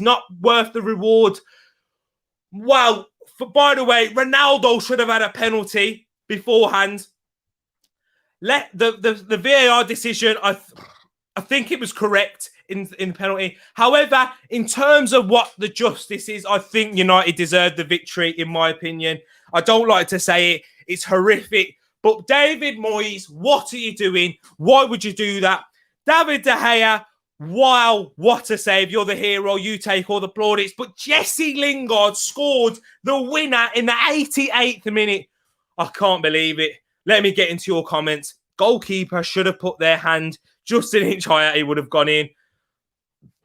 not worth the reward. Wow. By the way, Ronaldo should have had a penalty beforehand. Let the VAR decision, I think it was correct in the penalty. However, in terms of what the justice is, I think United deserved the victory, in my opinion. I don't like to say it. It's horrific. But David Moyes, what are you doing? Why would you do that? David De Gea, wow, what a save. You're the hero. You take all the plaudits. But Jesse Lingard scored the winner in the 88th minute. I can't believe it. Let me get into your comments. Goalkeeper should have put their hand just an inch higher. He would have gone in.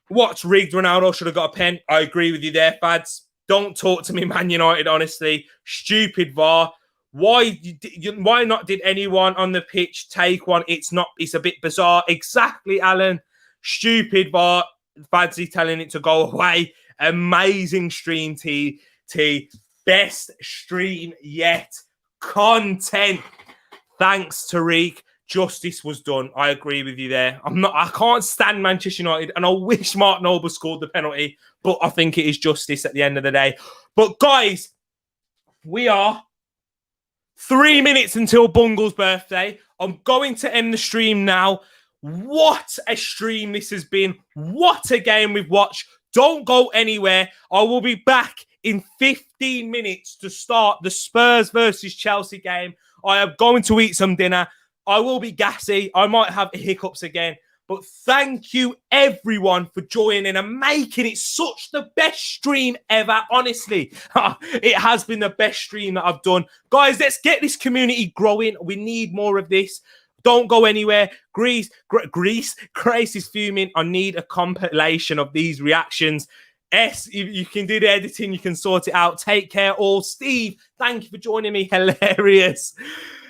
What's rigged? Ronaldo should have got a pen. I agree with you there, Fads. Don't talk to me, Man United, honestly. Stupid VAR. Why not did anyone on the pitch take one? It's a bit bizarre. Exactly, Alan. Stupid VAR. Fadsy telling it to go away. Amazing stream, T. Best stream yet. Content. Thanks, Tariq. Justice was done. I agree with you there. I can't stand Manchester United, and I wish Mark Noble scored the penalty, but I think it is justice at the end of the day. But guys, we are 3 minutes until Bungle's birthday. I'm going to end the stream now. What a stream this has been. What a game we've watched. Don't go anywhere. I will be back in 15 minutes to start the Spurs versus Chelsea game. I am going to eat some dinner. I will be gassy. I might have hiccups again. But thank you, everyone, for joining and making it such the best stream ever. Honestly, it has been the best stream that I've done. Guys, let's get this community growing. We need more of this. Don't go anywhere. Grace is fuming. I need a compilation of these reactions. You can do the editing. You can sort it out. Take care all. Steve, thank you for joining me. Hilarious.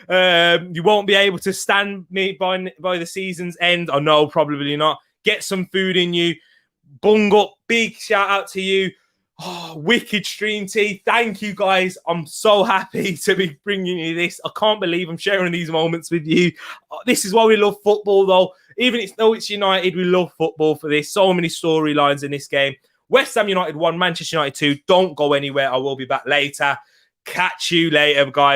You won't be able to stand me by the season's end. I know, probably not. Get some food in you. Bung up. Big shout out to you. Oh, wicked stream, T. Thank you, guys. I'm so happy to be bringing you this. I can't believe I'm sharing these moments with you. This is why we love football, though. Even though it's United, we love football for this. So many storylines in this game. West Ham United 1, Manchester United 2. Don't go anywhere. I will be back later. Catch you later, guys.